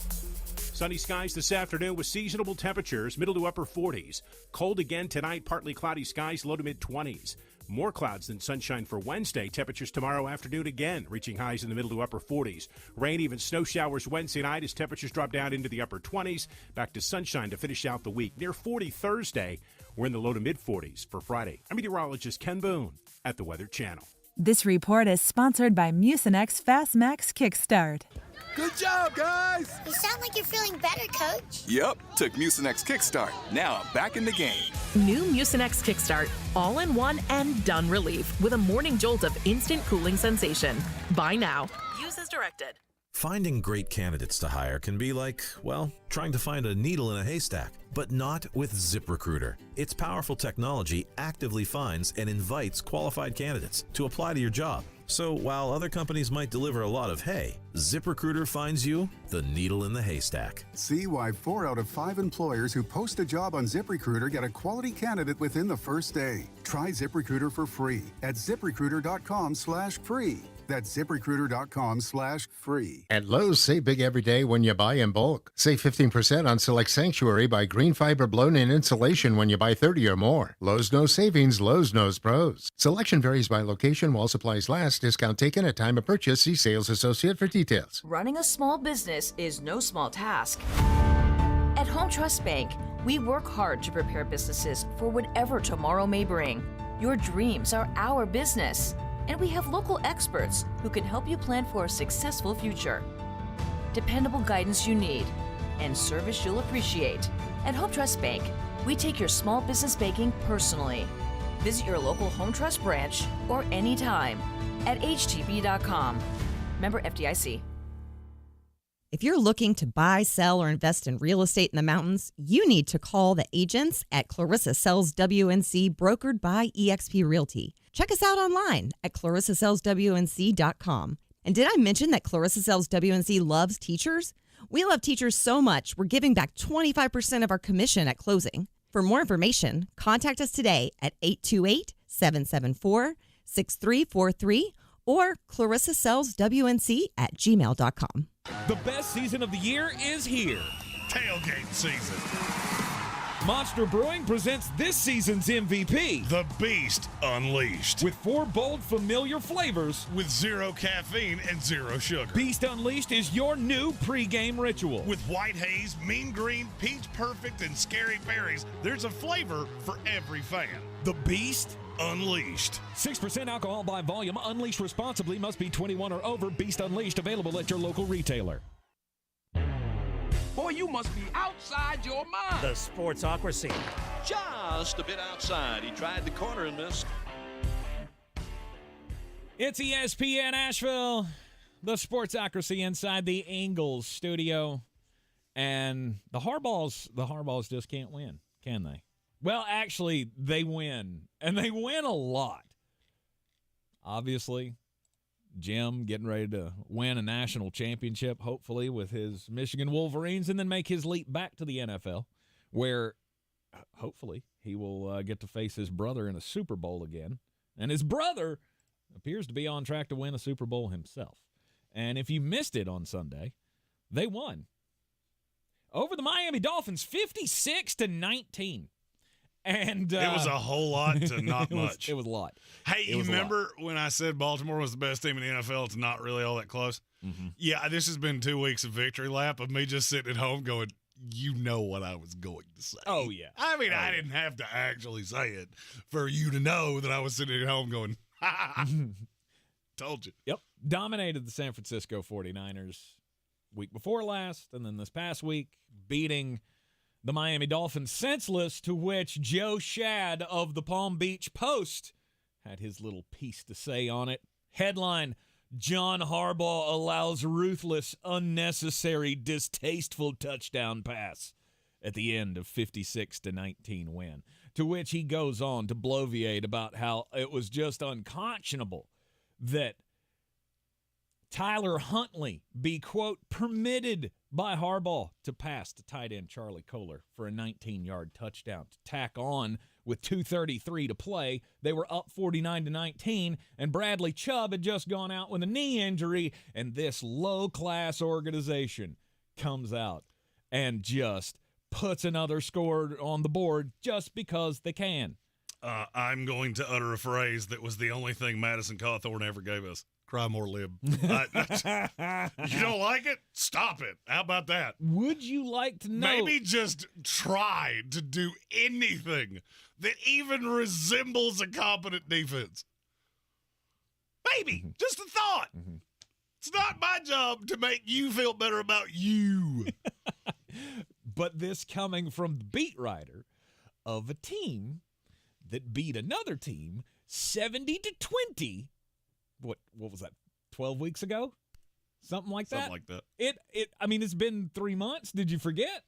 [SPEAKER 1] Sunny skies this afternoon with seasonable temperatures, middle to upper 40s. Cold again tonight, partly cloudy skies, low to mid-20s. More clouds than sunshine for Wednesday. Temperatures tomorrow afternoon again, reaching highs in the middle to upper 40s. Rain, even snow showers Wednesday night as temperatures drop down into the upper 20s. Back to sunshine to finish out the week. Near 40 Thursday. We're in the low to mid 40s for Friday. I'm meteorologist Ken Boone at the Weather Channel.
[SPEAKER 4] This report is sponsored by Mucinex Fast Max Kickstart.
[SPEAKER 16] Good job, guys!
[SPEAKER 17] You sound like you're feeling better, Coach.
[SPEAKER 16] Yep, took Mucinex Kickstart. Now back in the game.
[SPEAKER 18] New Mucinex Kickstart, all-in-one and done relief with a morning jolt of instant cooling sensation. Buy now. Use as directed.
[SPEAKER 4] Finding great candidates to hire can be like, well, trying to find a needle in a haystack, but not with ZipRecruiter. Its powerful technology actively finds and invites qualified candidates to apply to your job. So while other companies might deliver a lot of hay, ZipRecruiter finds you the needle in the haystack.
[SPEAKER 6] See why 4 out of 5 employers who post a job on ZipRecruiter get a quality candidate within the first day. Try ZipRecruiter for free at ZipRecruiter.com/free. That's ZipRecruiter.com/free.
[SPEAKER 9] At Lowe's, save big every day when you buy in bulk. Save 15% on select Sanctuary by green fiber blown-in insulation when you buy 30 or more. Lowe's knows savings, Lowe's knows pros. Selection varies by location while supplies last. Discount taken at time of purchase. See sales associate for details.
[SPEAKER 10] Running a small business is no small task. At Home Trust Bank, we work hard to prepare businesses for whatever tomorrow may bring. Your dreams are our business. And we have local experts who can help you plan for a successful future. Dependable guidance you need and service you'll appreciate. At Home Trust Bank, we take your small business banking personally. Visit your local Home Trust branch or anytime at htb.com. Member FDIC.
[SPEAKER 25] If you're looking to buy, sell, or invest in real estate in the mountains, you need to call the agents at Clarissa Sells WNC, brokered by eXp Realty. Check us out online at clarissasellswnc.com. And did I mention that Clarissa Sells WNC loves teachers? We love teachers so much, we're giving back 25% of our commission at closing. For more information, contact us today at 828-774-6343 or clarissasellswnc@gmail.com.
[SPEAKER 14] The best season of the year is here.
[SPEAKER 8] Tailgate season.
[SPEAKER 14] Monster Brewing presents this season's MVP.
[SPEAKER 8] The Beast Unleashed.
[SPEAKER 14] With 4 bold, familiar flavors.
[SPEAKER 8] With 0 caffeine and 0 sugar.
[SPEAKER 14] Beast Unleashed is your new pregame ritual.
[SPEAKER 8] With white haze, mean green, peach perfect, and scary berries, there's a flavor for every fan.
[SPEAKER 14] The Beast
[SPEAKER 8] Unleashed.
[SPEAKER 14] 6% alcohol by volume. Unleashed responsibly. Must be 21 or over. Beast Unleashed. Available at your local retailer.
[SPEAKER 12] Boy, you must be outside your mind.
[SPEAKER 2] The Sportsocracy.
[SPEAKER 12] Just a bit outside. He tried the corner and missed.
[SPEAKER 14] It's ESPN Asheville. The Sportsocracy inside the Ingles studio. And the Harbaughs just can't win, can they? Well, actually, they win. And they win a lot. Obviously, Jim getting ready to win a national championship, hopefully, with his Michigan Wolverines, and then make his leap back to the NFL, where hopefully he will get to face his brother in a Super Bowl again. And his brother appears to be on track to win a Super Bowl himself. And if you missed it on Sunday, they won over the Miami Dolphins 56-19. And
[SPEAKER 8] it was a whole lot to not much.
[SPEAKER 14] It was a lot.
[SPEAKER 8] Hey, you remember when I said Baltimore was the best team in the NFL? It's not really all that close.
[SPEAKER 14] Mm-hmm.
[SPEAKER 8] Yeah, this has been 2 weeks of victory lap of me just sitting at home going, you know what I was going to say.
[SPEAKER 14] Oh, yeah.
[SPEAKER 8] I mean, I didn't have to actually say it for you to know that I was sitting at home going, told you.
[SPEAKER 14] Yep. Dominated the San Francisco 49ers week before last, and then this past week beating the Miami Dolphins senseless, to which Joe Shad of the Palm Beach Post had his little piece to say on it. Headline, John Harbaugh allows ruthless, unnecessary, distasteful touchdown pass at the end of 56-19 win. To which he goes on to bloviate about how it was just unconscionable that Tyler Huntley be, quote, permitted by Harbaugh to pass to tight end Charlie Kohler for a 19-yard touchdown to tack on with 2:33 to play. They were up 49-19, and Bradley Chubb had just gone out with a knee injury, and this low-class organization comes out and just puts another score on the board just because they can.
[SPEAKER 8] I'm going to utter a phrase that was the only thing Madison Cawthorn ever gave us. Cry more lib. You don't like it? Stop it. How about that?
[SPEAKER 14] Would you like to know?
[SPEAKER 8] Maybe just try to do anything that even resembles a competent defense. Maybe. Just a thought. It's not my job to make you feel better about you.
[SPEAKER 14] But this coming from the beat writer of a team that beat another team 70-20. What was that? 12 weeks ago? Something like that. It's been 3 months. Did you forget?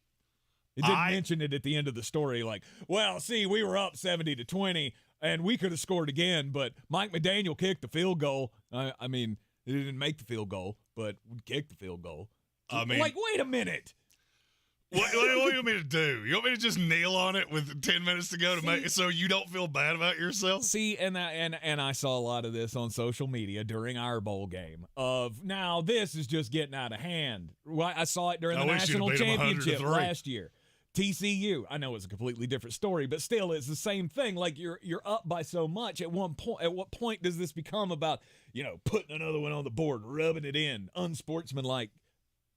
[SPEAKER 14] It didn't mention it at the end of the story. Like, well, see, we were up 70-20, and we could have scored again, but Mike McDaniel kicked the field goal. He didn't make the field goal, but we kicked the field goal. Wait a minute.
[SPEAKER 8] What do you want me to do? You want me to just kneel on it with 10 minutes to go to make it so you don't feel bad about yourself?
[SPEAKER 14] See, and I saw a lot of this on social media during our bowl game of, now this is just getting out of hand. Well, I saw it during the national championship last year. TCU, I know it's a completely different story, but still it's the same thing. Like you're up by so much. At what point does this become about, putting another one on the board, rubbing it in, unsportsmanlike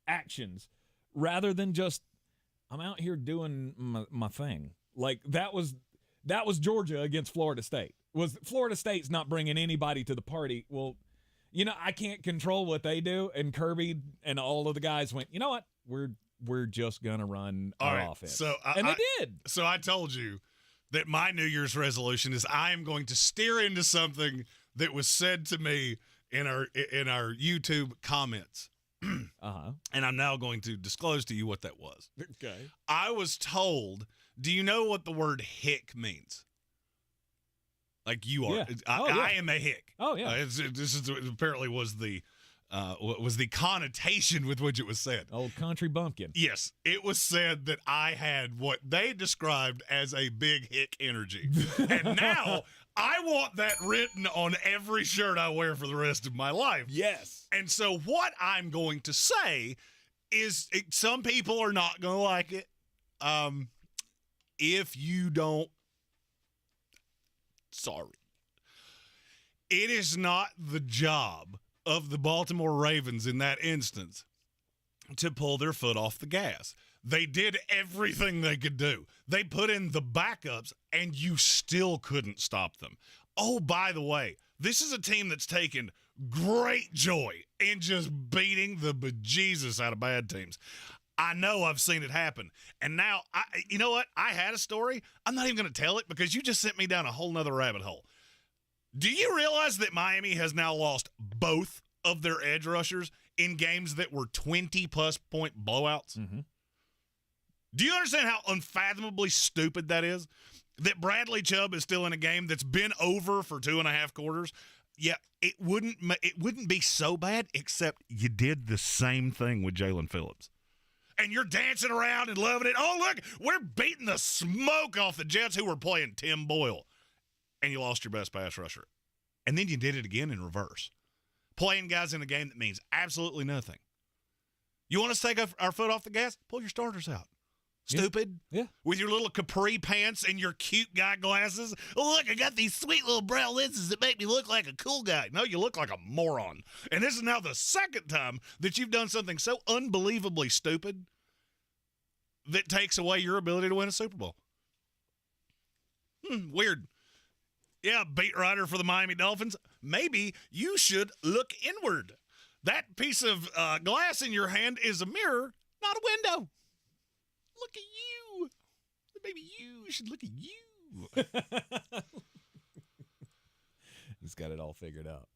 [SPEAKER 14] actions, rather than just, I'm out here doing my thing. Like that was Georgia against Florida State. Was Florida State's not bringing anybody to the party? Well, I can't control what they do. And Kirby and all of the guys went, you know what? We're just gonna run our offense.
[SPEAKER 8] So
[SPEAKER 14] they did.
[SPEAKER 8] So I told you that my New Year's resolution is I am going to steer into something that was said to me in our YouTube comments. And I'm now going to disclose to you what that was.
[SPEAKER 14] Okay.
[SPEAKER 8] I was told, do you know what the word hick means? Like you are.
[SPEAKER 14] Yeah.
[SPEAKER 8] I am a hick.
[SPEAKER 14] Oh, yeah.
[SPEAKER 8] This is apparently was the connotation with which it was said.
[SPEAKER 14] Old country bumpkin.
[SPEAKER 8] Yes. It was said that I had what they described as a big hick energy. And now I want that written on every shirt I wear for the rest of my life.
[SPEAKER 14] Yes.
[SPEAKER 8] And so what I'm going to say is some people are not going to like it. If you don't, sorry. It is not the job of the Baltimore Ravens in that instance to pull their foot off the gas. They did everything they could do. They put in the backups, and you still couldn't stop them. Oh, by the way, this is a team that's taken great joy in just beating the bejesus out of bad teams. I know I've seen it happen. And now, you know what? I had a story. I'm not even going to tell it because you just sent me down a whole nother rabbit hole. Do you realize that Miami has now lost both of their edge rushers in games that were 20-plus point blowouts?
[SPEAKER 14] Mm-hmm.
[SPEAKER 8] Do you understand how unfathomably stupid that is? That Bradley Chubb is still in a game that's been over for 2.5 quarters? Yeah, it wouldn't be so bad, except you did the same thing with Jalen Phillips. And you're dancing around and loving it. Oh, look, we're beating the smoke off the Jets who were playing Tim Boyle. And you lost your best pass rusher. And then you did it again in reverse. Playing guys in a game that means absolutely nothing. You want us to take our foot off the gas? Pull your starters out. Stupid.
[SPEAKER 14] Yeah.
[SPEAKER 8] With your little capri pants and your cute guy glasses. Oh, look, I got these sweet little brown lenses that make me look like a cool guy. No, you look like a moron. And this is now the second time that you've done something so unbelievably stupid that takes away your ability to win a Super Bowl. Weird. Yeah, beat writer for the Miami Dolphins. Maybe you should look inward. That piece of glass in your hand is a mirror, not a window. Look at you. Maybe you should look at you.
[SPEAKER 14] He's got it all figured out.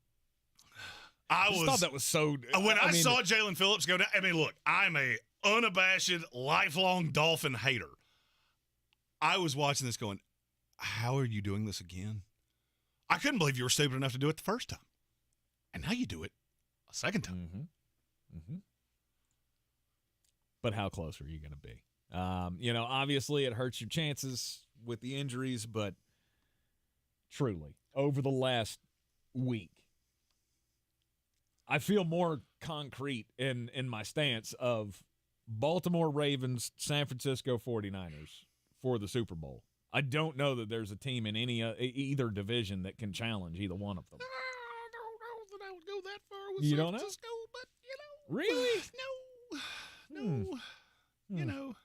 [SPEAKER 8] I
[SPEAKER 14] thought that was so.
[SPEAKER 8] When I saw Jalen Phillips go down, look, I'm a unabashed, lifelong Dolphin hater. I was watching this going, how are you doing this again? I couldn't believe you were stupid enough to do it the first time. And now you do it a second time.
[SPEAKER 14] Mm-hmm. Mm-hmm. But how close are you going to be? Obviously it hurts your chances with the injuries, but truly, over the last week, I feel more concrete in my stance of Baltimore Ravens, San Francisco 49ers for the Super Bowl. I don't know that there's a team in either division that can challenge either one of them.
[SPEAKER 8] I don't know that I would go that far with
[SPEAKER 14] you
[SPEAKER 8] San
[SPEAKER 14] don't
[SPEAKER 8] Francisco,
[SPEAKER 14] know?
[SPEAKER 8] but,
[SPEAKER 14] Really?
[SPEAKER 8] No.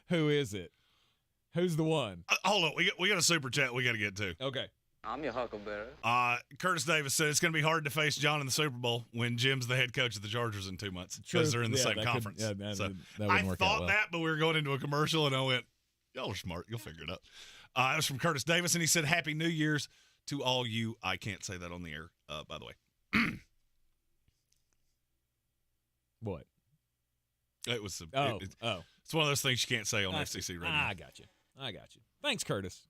[SPEAKER 14] Who is it? Who's the one?
[SPEAKER 8] Hold on. We got a super chat we got to get to.
[SPEAKER 14] Okay.
[SPEAKER 24] I'm your huckleberry.
[SPEAKER 8] Curtis Davis said it's going to be hard to face John in the Super Bowl when Jim's the head coach of the Chargers in 2 months because they're in the same conference. I thought that, but we were going into a commercial, and I went, y'all are smart. You'll figure it out. It was from Curtis Davis, and he said, Happy New Year's to all you. I can't say that on the air, by the way.
[SPEAKER 14] What?
[SPEAKER 8] It was.
[SPEAKER 14] It's
[SPEAKER 8] one of those things you can't say on FCC radio.
[SPEAKER 14] I got you. Thanks, Curtis.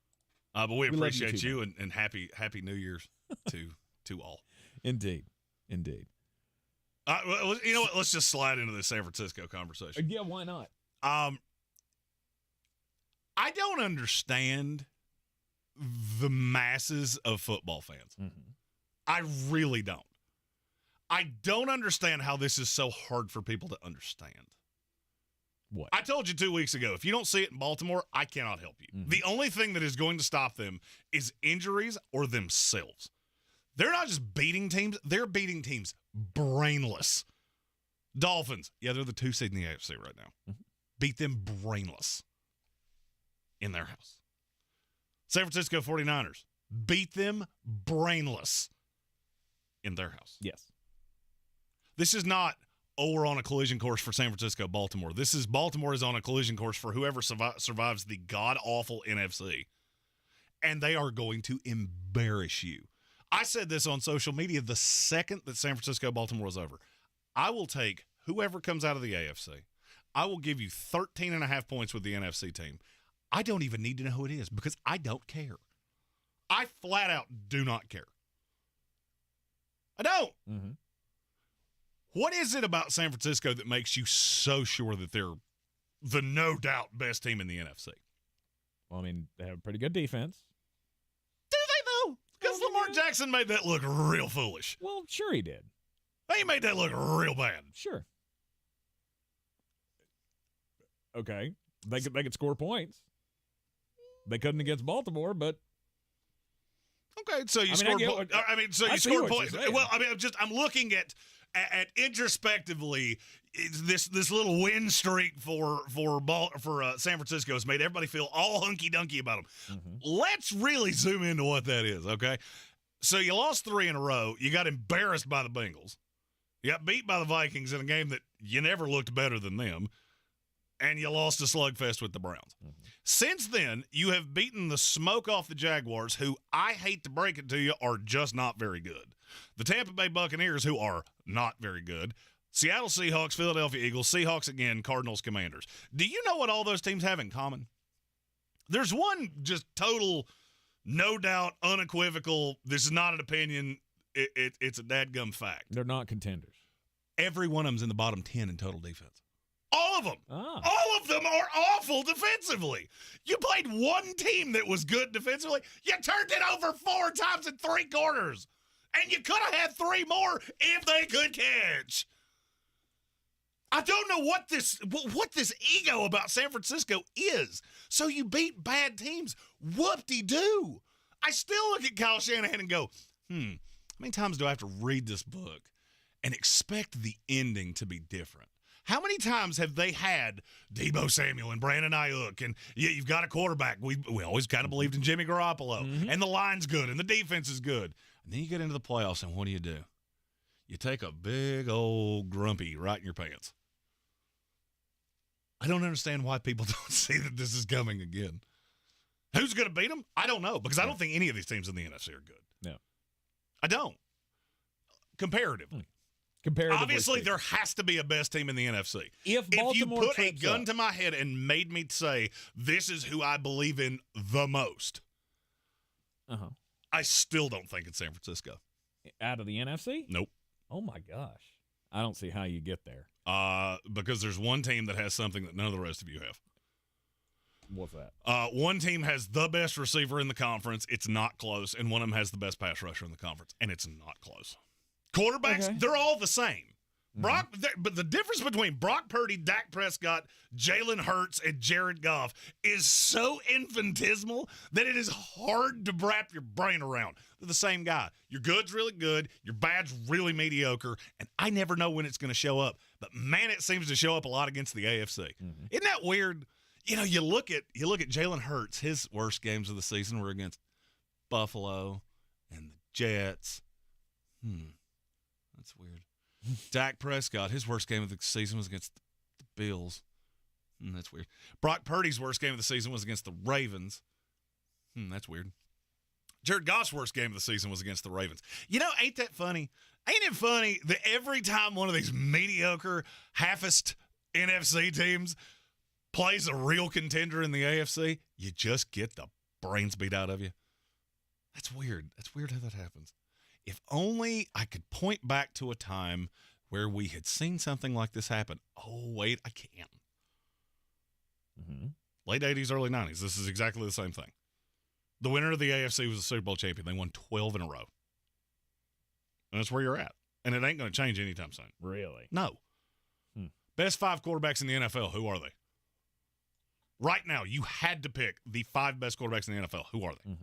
[SPEAKER 8] But we appreciate you and happy New Year's to all.
[SPEAKER 14] Indeed.
[SPEAKER 8] Well, you know what? Let's just slide into the San Francisco conversation.
[SPEAKER 14] Yeah, why not?
[SPEAKER 8] I don't understand the masses of football fans.
[SPEAKER 14] Mm-hmm.
[SPEAKER 8] I really don't. I don't understand how this is so hard for people to understand.
[SPEAKER 14] What?
[SPEAKER 8] I told you 2 weeks ago, if you don't see it in Baltimore, I cannot help you.
[SPEAKER 14] Mm-hmm.
[SPEAKER 8] The only thing that is going to stop them is injuries or themselves. They're not just beating teams, they're beating teams brainless. Dolphins, yeah, they're the 2 seed in the AFC right now.
[SPEAKER 14] Mm-hmm.
[SPEAKER 8] Beat them brainless in their house. San Francisco 49ers, beat them brainless in their house.
[SPEAKER 14] Yes.
[SPEAKER 8] This is not, we're on a collision course for San Francisco, Baltimore. This is Baltimore is on a collision course for whoever survives the god-awful NFC. And they are going to embarrass you. I said this on social media the second that San Francisco-Baltimore was over. I will take whoever comes out of the AFC. I will give you 13.5 points with the NFC team. I don't even need to know who it is because I don't care. I flat out do not care. I don't.
[SPEAKER 14] Mm-hmm.
[SPEAKER 8] What is it about San Francisco that makes you so sure that they're the no doubt best team in the NFC?
[SPEAKER 14] Well, I mean, they have a pretty good defense.
[SPEAKER 8] Do they, though? Because Lamar Jackson made that look real foolish.
[SPEAKER 14] Well, sure he did.
[SPEAKER 8] He made that look real bad.
[SPEAKER 14] Sure. Okay. They could score points. They couldn't against Baltimore, but
[SPEAKER 8] okay. So you score points. You score points. Well, I'm looking at introspectively this little win streak for San Francisco has made everybody feel all hunky dunky about them.
[SPEAKER 14] Mm-hmm.
[SPEAKER 8] Let's really zoom into what that is. Okay. So you lost 3 in a row. You got embarrassed by the Bengals. You got beat by the Vikings in a game that you never looked better than them. And you lost a slugfest with the Browns.
[SPEAKER 14] Mm-hmm.
[SPEAKER 8] Since then, you have beaten the smoke off the Jaguars, who, I hate to break it to you, are just not very good. The Tampa Bay Buccaneers, who are not very good. Seattle Seahawks, Philadelphia Eagles, Seahawks again, Cardinals, Commanders. Do you know what all those teams have in common? There's one just total, no doubt, unequivocal, this is not an opinion, it's a dadgum fact.
[SPEAKER 14] They're not contenders.
[SPEAKER 8] Every one of them's in the bottom 10 in total defense. All of them.
[SPEAKER 14] Ah.
[SPEAKER 8] All of them are awful defensively. You played one team that was good defensively. You turned it over 4 times in 3 quarters. And you could have had 3 more if they could catch. I don't know what this ego about San Francisco is. So you beat bad teams. Whoop-de-doo. I still look at Kyle Shanahan and go, how many times do I have to read this book and expect the ending to be different? How many times have they had Deebo Samuel and Brandon Ayuk, and you've got a quarterback? We always kind of believed in Jimmy Garoppolo, and the line's good, and the defense is good. And then you get into the playoffs, and what do? You take a big old grumpy right in your pants. I don't understand why people don't see that this is coming again. Who's going to beat them? I don't know, because I don't think any of these teams in the NFC are good.
[SPEAKER 14] No.
[SPEAKER 8] I don't. Comparatively. Obviously, there has to be a best team in the NFC.
[SPEAKER 14] If
[SPEAKER 8] you put a gun to my head and made me say, this is who I believe in the most, I still don't think it's San Francisco.
[SPEAKER 14] Out of the NFC?
[SPEAKER 8] Nope.
[SPEAKER 14] Oh, my gosh. I don't see how you get there.
[SPEAKER 8] Because there's one team that has something that none of the rest of you have.
[SPEAKER 14] What's that?
[SPEAKER 8] One team has the best receiver in the conference. It's not close. And one of them has the best pass rusher in the conference. And it's not close. Quarterbacks, they're all the same. But the difference between Brock Purdy, Dak Prescott, Jalen Hurts, and Jared Goff is so infinitesimal that it is hard to wrap your brain around. They're the same guy. Your good's really good, your bad's really mediocre, and I never know when it's going to show up. But, man, it seems to show up a lot against the AFC. Isn't that weird? You know, you look at Jalen Hurts, his worst games of the season were against Buffalo, Jets. That's weird. Dak Prescott, his worst game of the season was against the Bills. That's weird. Brock Purdy's worst game of the season was against the Ravens. That's weird. Jared Goff's worst game of the season was against the Ravens. You know, ain't that funny? Ain't it funny that every time one of these mediocre, halfest NFC teams plays a real contender in the AFC, you just get the brains beat out of you? That's weird. That's weird how that happens. If only I could point back to a time where we had seen something like this happen. Oh, wait, I can't. Late 80s, early 90s. This is exactly the same thing. The winner of the AFC was the Super Bowl champion. They won 12 in a row. And that's where you're at. And it ain't going to change anytime soon.
[SPEAKER 14] Really?
[SPEAKER 8] No. Best 5 quarterbacks in the NFL, who are they? Right now, you had to pick the 5 best quarterbacks in the NFL. Who are they?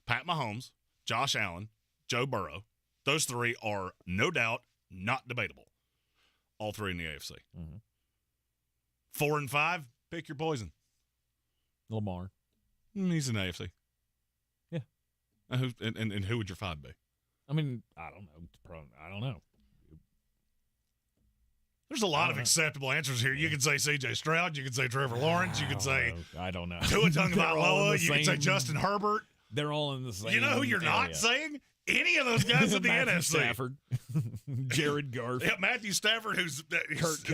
[SPEAKER 8] Pat Mahomes, Josh Allen, Joe Burrow. Those 3 are, no doubt, not debatable. All 3 in the AFC. 4 and 5, pick your poison.
[SPEAKER 14] Lamar.
[SPEAKER 8] He's in the AFC.
[SPEAKER 14] Yeah.
[SPEAKER 8] And who would your 5 be?
[SPEAKER 14] I mean, I don't know. I don't know.
[SPEAKER 8] There's a lot of acceptable answers here. You could say C.J. Stroud. You could say Trevor Lawrence. You could say
[SPEAKER 14] I don't know.
[SPEAKER 8] Tua Tagovailoa. You could say Justin Herbert.
[SPEAKER 14] They're all in the same.
[SPEAKER 8] You know who you're not saying? Any of those guys in the NFC.
[SPEAKER 14] Stafford. Jared Goff.
[SPEAKER 8] Yeah, Matthew Stafford, who's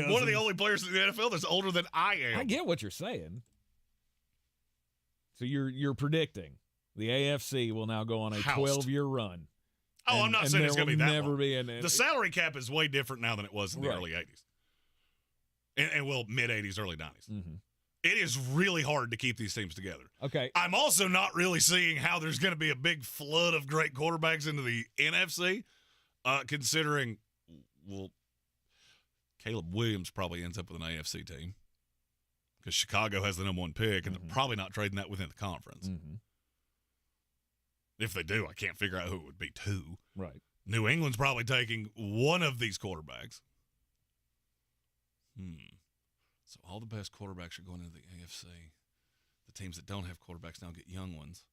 [SPEAKER 8] one of the only players in the NFL that's older than I am.
[SPEAKER 14] I get what you're saying. So you're predicting the AFC will now go on a 12-year run.
[SPEAKER 8] Oh, I'm not saying it's going to be that
[SPEAKER 14] never
[SPEAKER 8] long.
[SPEAKER 14] Be
[SPEAKER 8] the salary cap is way different now than it was in the early 80s. And mid-80s, early 90s. It is really hard to keep these teams together.
[SPEAKER 14] Okay.
[SPEAKER 8] I'm also not really seeing how there's going to be a big flood of great quarterbacks into the NFC, considering, Caleb Williams probably ends up with an AFC team because Chicago has the number 1 pick, and they're probably not trading that within the conference. If they do, I can't figure out who it would be 2.
[SPEAKER 14] Right.
[SPEAKER 8] New England's probably taking one of these quarterbacks. So all the best quarterbacks are going into the AFC. The teams that don't have quarterbacks now get young ones.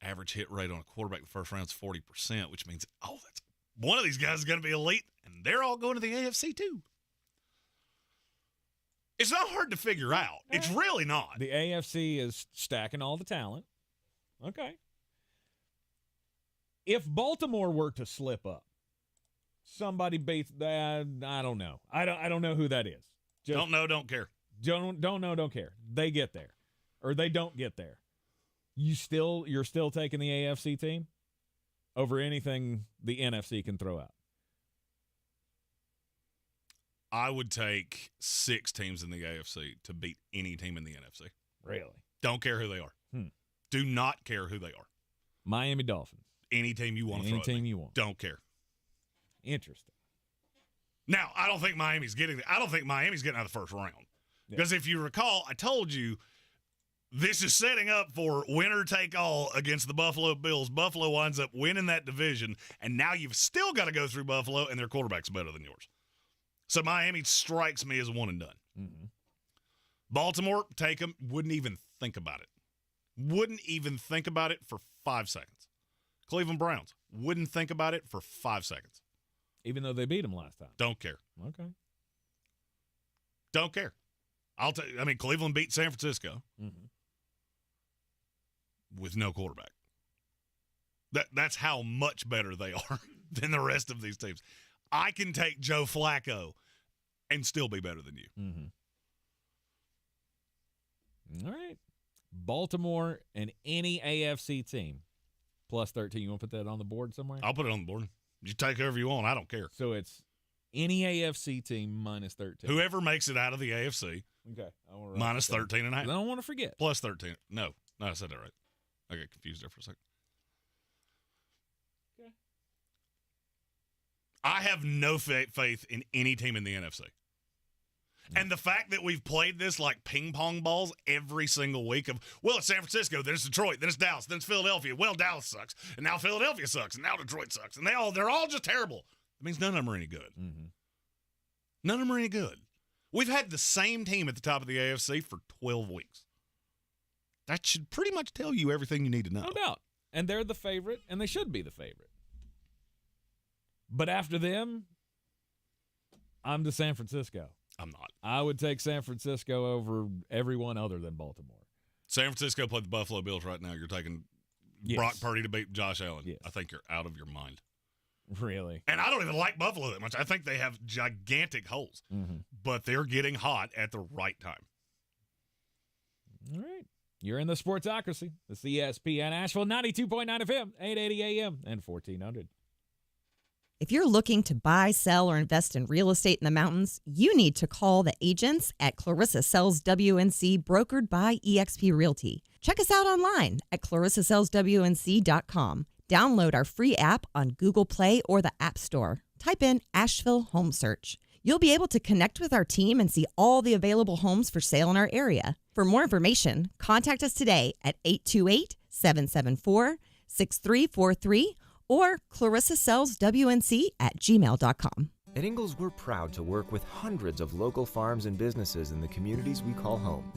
[SPEAKER 8] Average hit rate on a quarterback in the first round is 40%, which means, that's one of these guys is going to be elite, and they're all going to the AFC too. It's not hard to figure out. It's really not.
[SPEAKER 14] The AFC is stacking all the talent. Okay. If Baltimore were to slip up, somebody beats that, I don't know. I don't know who that is. Just
[SPEAKER 8] don't know, don't care.
[SPEAKER 14] Don't know, don't care. They get there, or they don't get there. You're still taking the AFC team over anything the NFC can throw out.
[SPEAKER 8] I would take 6 teams in the AFC to beat any team in the NFC.
[SPEAKER 14] Really?
[SPEAKER 8] Don't care who they are. Do not care who they are.
[SPEAKER 14] Miami Dolphins.
[SPEAKER 8] Any team you want to throw at me.
[SPEAKER 14] Any team you want.
[SPEAKER 8] Don't care.
[SPEAKER 14] Interesting.
[SPEAKER 8] Now, I don't think Miami's getting out of the first round. Because if you recall, I told you this is setting up for winner take all against the Buffalo Bills. Buffalo winds up winning that division, and now you've still got to go through Buffalo, and their quarterback's better than yours. So Miami strikes me as a one and done. Baltimore, take them. Wouldn't even think about it. Wouldn't even think about it for 5 seconds. Cleveland Browns, wouldn't think about it for 5 seconds.
[SPEAKER 14] Even though they beat them last time.
[SPEAKER 8] Don't care.
[SPEAKER 14] Okay.
[SPEAKER 8] Don't care. Cleveland beat San Francisco with no quarterback. That's how much better they are than the rest of these teams. I can take Joe Flacco and still be better than you.
[SPEAKER 14] All right. Baltimore and any AFC team plus 13. You want to put that on the board somewhere?
[SPEAKER 8] I'll put it on the board. You take whoever you want. I don't care.
[SPEAKER 14] So it's any AFC team minus 13.
[SPEAKER 8] Whoever makes it out of the AFC.
[SPEAKER 14] Okay.
[SPEAKER 8] Minus 13 and a half.
[SPEAKER 14] I don't want to forget.
[SPEAKER 8] Plus 13. No, I said that right. I got confused there for a second.
[SPEAKER 14] Okay.
[SPEAKER 8] I have no faith in any team in the NFC. And the fact that we've played this like ping pong balls every single week of, it's San Francisco, then it's Detroit, then it's Dallas, then it's Philadelphia. Well, Dallas sucks. And now Philadelphia sucks. And now Detroit sucks. And they're all just terrible. It means none of them are any good. None of them are any good. We've had the same team at the top of the AFC for 12 weeks. That should pretty much tell you everything you need to know.
[SPEAKER 14] No doubt. And they're the favorite, and they should be the favorite. But after them, I'm to San Francisco.
[SPEAKER 8] I'm not.
[SPEAKER 14] I would take San Francisco over everyone other than Baltimore.
[SPEAKER 8] San Francisco played the Buffalo Bills right now. You're taking Brock Purdy to beat Josh Allen.
[SPEAKER 14] Yes.
[SPEAKER 8] I think you're out of your mind.
[SPEAKER 14] Really?
[SPEAKER 8] And I don't even like Buffalo that much. I think they have gigantic holes. But they're getting hot at the right time.
[SPEAKER 14] All right. You're in the Sportsocracy. The ESPN Asheville 92.9 FM, 880 AM, and 1400.
[SPEAKER 25] If you're looking to buy, sell, or invest in real estate in the mountains, you need to call the agents at Clarissa Sells WNC, brokered by eXp Realty. Check us out online at clarissasellswnc.com. Download our free app on Google Play or the App Store. Type in Asheville Home Search. You'll be able to connect with our team and see all the available homes for sale in our area. For more information, contact us today at 828-774-6343 or clarissasellswnc@gmail.com.
[SPEAKER 5] At Ingalls, we're proud to work with hundreds of local farms and businesses in the communities we call home.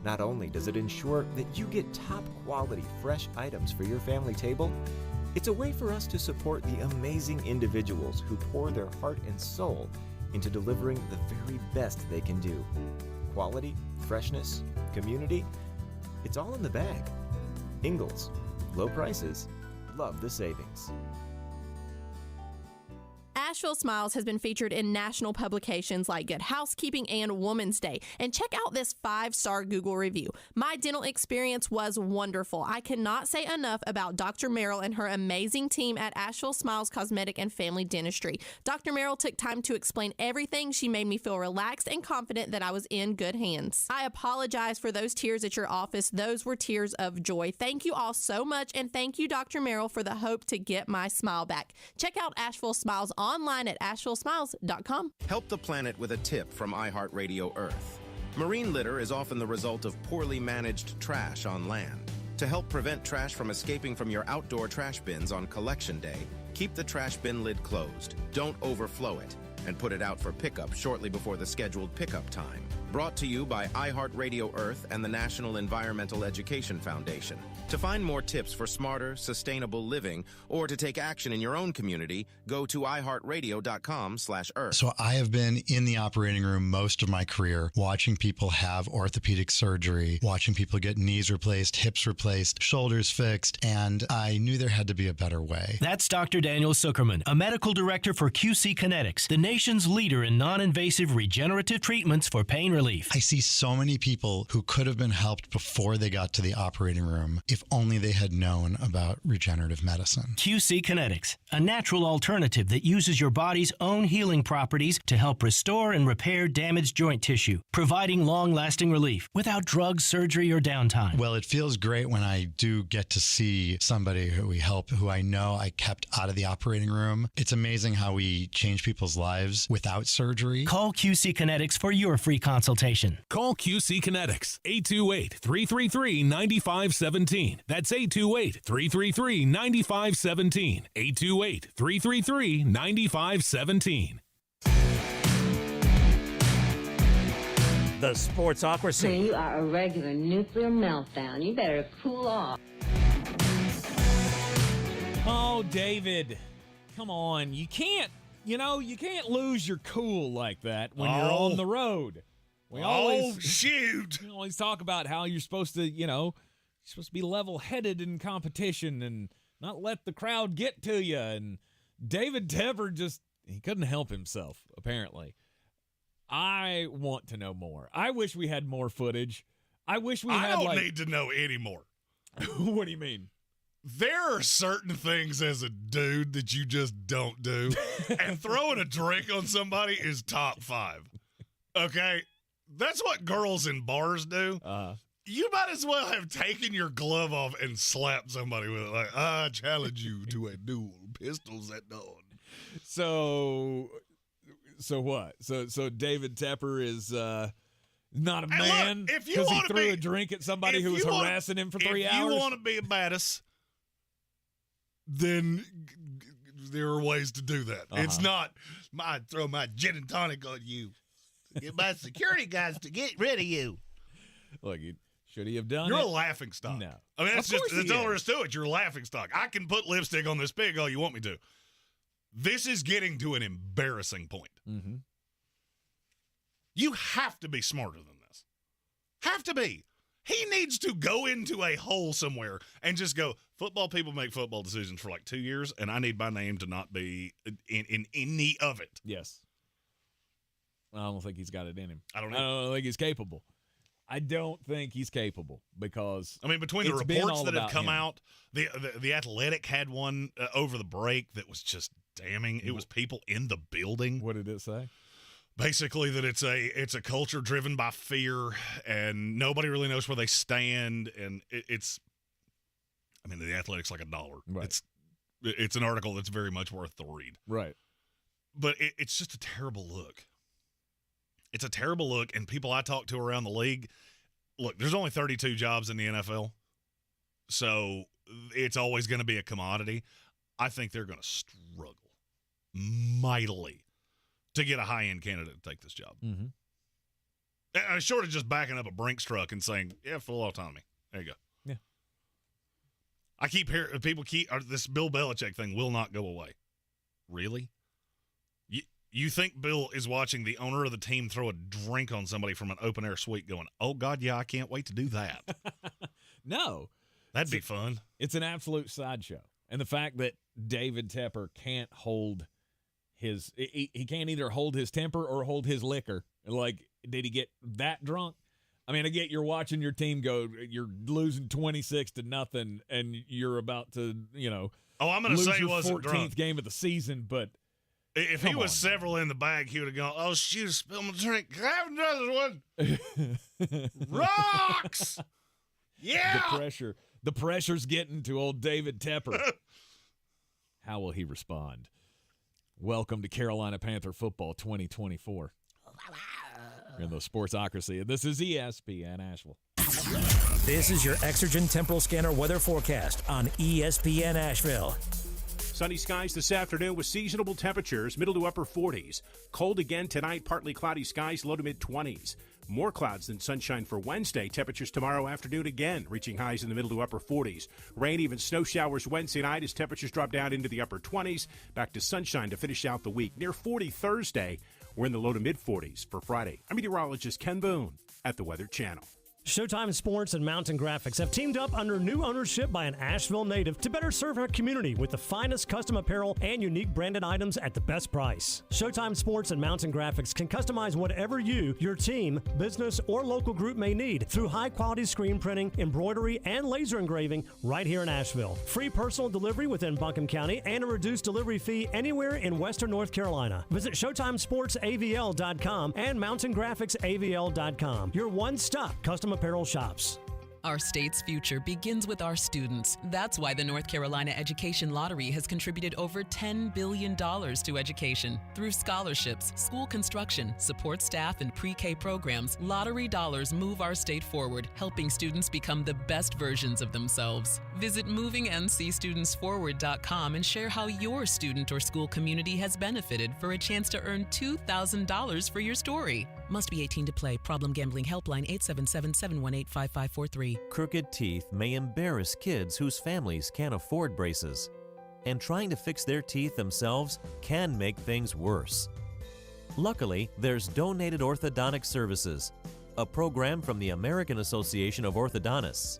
[SPEAKER 5] Not only does it ensure that you get top-quality, fresh items for your family table, it's a way for us to support the amazing individuals who pour their heart and soul into delivering the very best they can do. Quality, freshness, community, it's all in the bag. Ingalls, low prices, love the savings.
[SPEAKER 7] Asheville Smiles has been featured in national publications like Good Housekeeping and Woman's Day. And check out this 5-star Google review. My dental experience was wonderful. I cannot say enough about Dr. Merrill and her amazing team at Asheville Smiles Cosmetic and Family Dentistry. Dr. Merrill took time to explain everything. She made me feel relaxed and confident that I was in good hands. I apologize for those tears at your office. Those were tears of joy. Thank you all so much, and thank you, Dr. Merrill, for the hope to get my smile back. Check out Asheville Smiles online at AshevilleSmiles.com.
[SPEAKER 11] Help the planet with a tip from iHeartRadio Earth. Marine litter is often the result of poorly managed trash on land. To help prevent trash from escaping from your outdoor trash bins on collection day, keep the trash bin lid closed. Don't overflow it, and put it out for pickup shortly before the scheduled pickup time. Brought to you by iHeartRadio Earth and the National Environmental Education Foundation. To find more tips for smarter, sustainable living, or to take action in your own community, go to iHeartRadio.com/Earth.
[SPEAKER 13] So I have been in the operating room most of my career, watching people have orthopedic surgery, watching people get knees replaced, hips replaced, shoulders fixed, and I knew there had to be a better way.
[SPEAKER 15] That's Dr. Daniel Zuckerman, a medical director for QC Kinetics, the nation's leader in non-invasive regenerative treatments for pain relief.
[SPEAKER 13] I see so many people who could have been helped before they got to the operating room if only they had known about regenerative medicine.
[SPEAKER 15] QC Kinetics, a natural alternative that uses your body's own healing properties to help restore and repair damaged joint tissue, providing long-lasting relief without drugs, surgery, or downtime.
[SPEAKER 13] Well, it feels great when I do get to see somebody who we help, who I know I kept out of the operating room. It's amazing how we change people's lives without surgery.
[SPEAKER 15] Call QC Kinetics for your free consultation.
[SPEAKER 26] Call QC Kinetics, 828-333-9517. That's 828-333-9517. 828-333-9517.
[SPEAKER 2] The Sportsocracy.
[SPEAKER 27] You are a regular nuclear meltdown. You better cool off.
[SPEAKER 14] Oh, David, come on. You can't lose your cool like that when you're on the road. We always talk about how you're supposed to, you're supposed to be level-headed in competition and not let the crowd get to you. And David Tepper he couldn't help himself, apparently. I want to know more. I wish we had more footage. I wish we had,
[SPEAKER 8] I don't need to know any more.
[SPEAKER 14] What do you mean?
[SPEAKER 8] There are certain things as a dude that you just don't do. And throwing a drink on somebody is top 5. Okay? That's what girls in bars do. You might as well have taken your glove off and slapped somebody with it. Like, I challenge you to a duel. Pistols at dawn.
[SPEAKER 14] So what? So David Tepper is not a man because he threw a drink at somebody who was harassing him for 3 hours?
[SPEAKER 8] If you want to be a badass, then there are ways to do that. It's not, I throw my gin and tonic on you. Get my security guys to get rid of you.
[SPEAKER 14] Look, should he have done
[SPEAKER 8] You're
[SPEAKER 14] it?
[SPEAKER 8] a laughing stock.
[SPEAKER 14] No.
[SPEAKER 8] I mean, that's all there is to it. You're a laughing stock. I can put lipstick on this pig all you want me to. This is getting to an embarrassing point.
[SPEAKER 14] Mm-hmm.
[SPEAKER 8] You have to be smarter than this. Have to be. He needs to go into a hole somewhere and just go, football people make football decisions for like 2 years, and I need my name to not be in any of it.
[SPEAKER 14] Yes. I don't think he's got it in him.
[SPEAKER 8] I don't
[SPEAKER 14] think he's capable. I don't think he's capable because
[SPEAKER 8] I mean, between the reports that have come out, the Athletic had one over the break that was just damning. It was people in the building.
[SPEAKER 14] What did it say?
[SPEAKER 8] Basically, that it's a culture driven by fear, and nobody really knows where they stand. And it's, I mean, the Athletic's like $1.
[SPEAKER 14] Right.
[SPEAKER 8] It's an article that's very much worth the read.
[SPEAKER 14] Right.
[SPEAKER 8] But it's just a terrible look. It's a terrible look, and people I talk to around the league, look, there's only 32 jobs in the NFL, so it's always going to be a commodity. I think they're going to struggle mightily to get a high-end candidate to take this job.
[SPEAKER 14] Mm-hmm.
[SPEAKER 8] Short of just backing up a Brinks truck and saying, yeah, full autonomy. There you go.
[SPEAKER 14] Yeah.
[SPEAKER 8] I keep hearing people this Bill Belichick thing will not go away. Really? You think Bill is watching the owner of the team throw a drink on somebody from an open-air suite going, oh, God, yeah, I can't wait to do that.
[SPEAKER 14] No.
[SPEAKER 8] That'd be fun.
[SPEAKER 14] It's an absolute sideshow. And the fact that David Tepper can't hold he can't either hold his temper or hold his liquor. Like, did he get that drunk? I mean, I get you're watching your team go, you're losing 26-0, and you're about to,
[SPEAKER 8] I'm going to say he
[SPEAKER 14] your
[SPEAKER 8] wasn't
[SPEAKER 14] 14th
[SPEAKER 8] drunk.
[SPEAKER 14] game of the season, but
[SPEAKER 8] if he was several in the bag, he would have gone, oh, shoot, spill my drink. Can I have another one? Rocks! Yeah!
[SPEAKER 14] The pressure's getting to old David Tepper. How will he respond? Welcome to Carolina Panther Football 2024. You're in the Sportsocracy, and this is ESPN Asheville.
[SPEAKER 2] This is your Exergen Temporal Scanner weather forecast on ESPN Asheville.
[SPEAKER 1] Sunny skies this afternoon with seasonable temperatures, middle to upper 40s. Cold again tonight, partly cloudy skies, low to mid 20s. More clouds than sunshine for Wednesday. Temperatures tomorrow afternoon again, reaching highs in the middle to upper 40s. Rain, even snow showers Wednesday night as temperatures drop down into the upper 20s. Back to sunshine to finish out the week. Near 40 Thursday. We're in the low to mid 40s for Friday. I'm meteorologist Ken Boone at the Weather Channel.
[SPEAKER 3] Showtime Sports and Mountain Graphics have teamed up under new ownership by an Asheville native to better serve our community with the finest custom apparel and unique branded items at the best price. Showtime Sports and Mountain Graphics can customize whatever you, your team, business, or local group may need through high-quality screen printing, embroidery, and laser engraving right here in Asheville. Free personal delivery within Buncombe County and a reduced delivery fee anywhere in western North Carolina. Visit ShowtimeSportsAVL.com and MountainGraphicsAVL.com. Your one-stop custom apparel shops.
[SPEAKER 19] Our state's future begins with our students. That's why the North Carolina Education Lottery has contributed over $10 billion to education. Through scholarships, school construction, support staff, and pre-K programs, lottery dollars move our state forward, helping students become the best versions of themselves. Visit movingncstudentsforward.com and share how your student or school community has benefited for a chance to earn $2,000 for your story. Must be 18 to play. Problem Gambling Helpline 877-718-5543.
[SPEAKER 20] Crooked teeth may embarrass kids whose families can't afford braces. And trying to fix their teeth themselves can make things worse. Luckily, there's Donated Orthodontic Services, a program from the American Association of Orthodontists.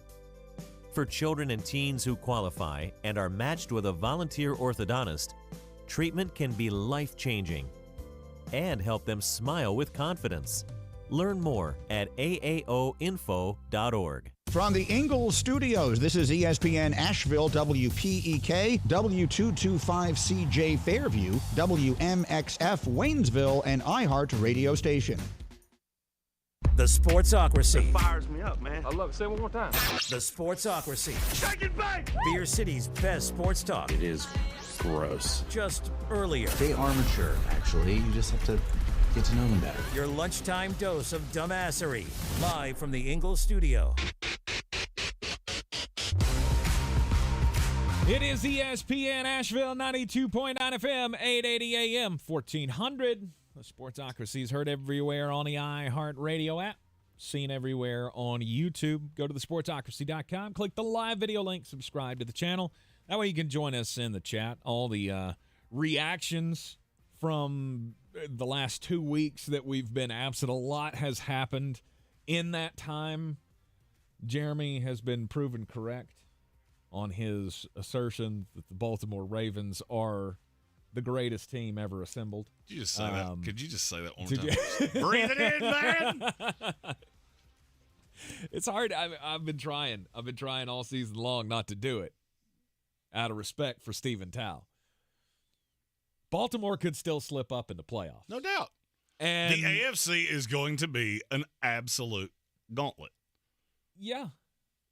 [SPEAKER 20] For children and teens who qualify and are matched with a volunteer orthodontist, treatment can be life-changing and help them smile with confidence. Learn more at aaoinfo.org.
[SPEAKER 21] From the Ingalls Studios, this is ESPN Asheville, WPEK, W225CJ Fairview, WMXF Waynesville, and iHeart Radio Station.
[SPEAKER 2] The Sportsocracy.
[SPEAKER 24] It fires me up, man. I love it. Say it one more time.
[SPEAKER 2] The Sportsocracy.
[SPEAKER 24] Shake it back!
[SPEAKER 2] Beer City's best sports talk.
[SPEAKER 22] It is gross.
[SPEAKER 2] Just earlier.
[SPEAKER 22] They are mature, actually. You just have to get to know them better.
[SPEAKER 2] Your lunchtime dose of dumbassery. Live from the Ingalls studio.
[SPEAKER 14] It is ESPN Asheville 92.9 FM, 880 AM, 1400. The Sportsocracy is heard everywhere on the iHeart Radio app. Seen everywhere on YouTube. Go to thesportsocracy.com. Click the live video link. Subscribe to the channel. That way you can join us in the chat. All the reactions from the last 2 weeks that we've been absent. A lot has happened in that time. Jeremy has been proven correct on his assertion that the Baltimore Ravens are the greatest team ever assembled.
[SPEAKER 8] Did you just say that? Could you just say that one more time? Breathe it in, man.
[SPEAKER 14] It's hard. I've been trying. I've been trying all season long not to do it out of respect for Stephen Tao. Baltimore could still slip up in the playoffs.
[SPEAKER 8] No doubt.
[SPEAKER 14] And
[SPEAKER 8] the AFC is going to be an absolute gauntlet.
[SPEAKER 14] Yeah,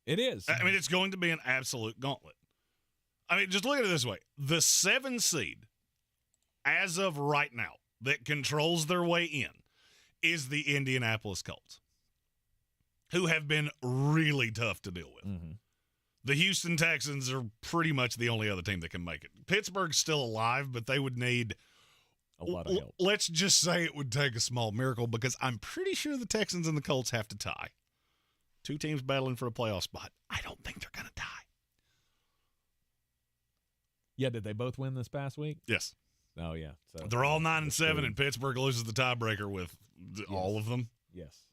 [SPEAKER 14] it is.
[SPEAKER 8] I mean, it's going to be an absolute gauntlet. I mean, just look at it this way. The 7 seed, as of right now, that controls their way in is the Indianapolis Colts, who have been really tough to deal with.
[SPEAKER 14] Mm-hmm.
[SPEAKER 8] The Houston Texans are pretty much the only other team that can make it. Pittsburgh's still alive, but they would need
[SPEAKER 14] a lot of help.
[SPEAKER 8] Let's just say it would take a small miracle, because I'm pretty sure the Texans and the Colts have to tie. 2 teams battling for a playoff spot. I don't think they're going to tie.
[SPEAKER 14] Yeah, did they both win this past week?
[SPEAKER 8] Yes.
[SPEAKER 14] Oh, yeah. So
[SPEAKER 8] they're all 9-7, and Pittsburgh loses the tiebreaker with all of them.
[SPEAKER 14] Yes.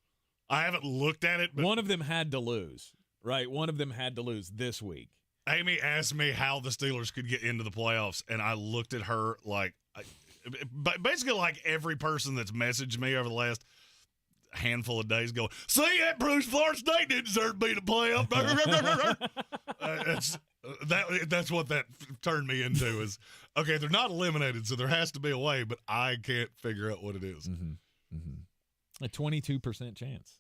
[SPEAKER 8] I haven't looked at it, but
[SPEAKER 14] one of them had to lose, right? One of them had to lose this week.
[SPEAKER 8] Amy asked me how the Steelers could get into the playoffs, and I looked at her like, basically like every person that's messaged me over the last handful of days going, see, that proves Florida State didn't deserve to be in the playoff. That's what that turned me into is, okay, they're not eliminated, so there has to be a way, but I can't figure out what it is.
[SPEAKER 14] Mm-hmm. Mm-hmm. A 22% chance,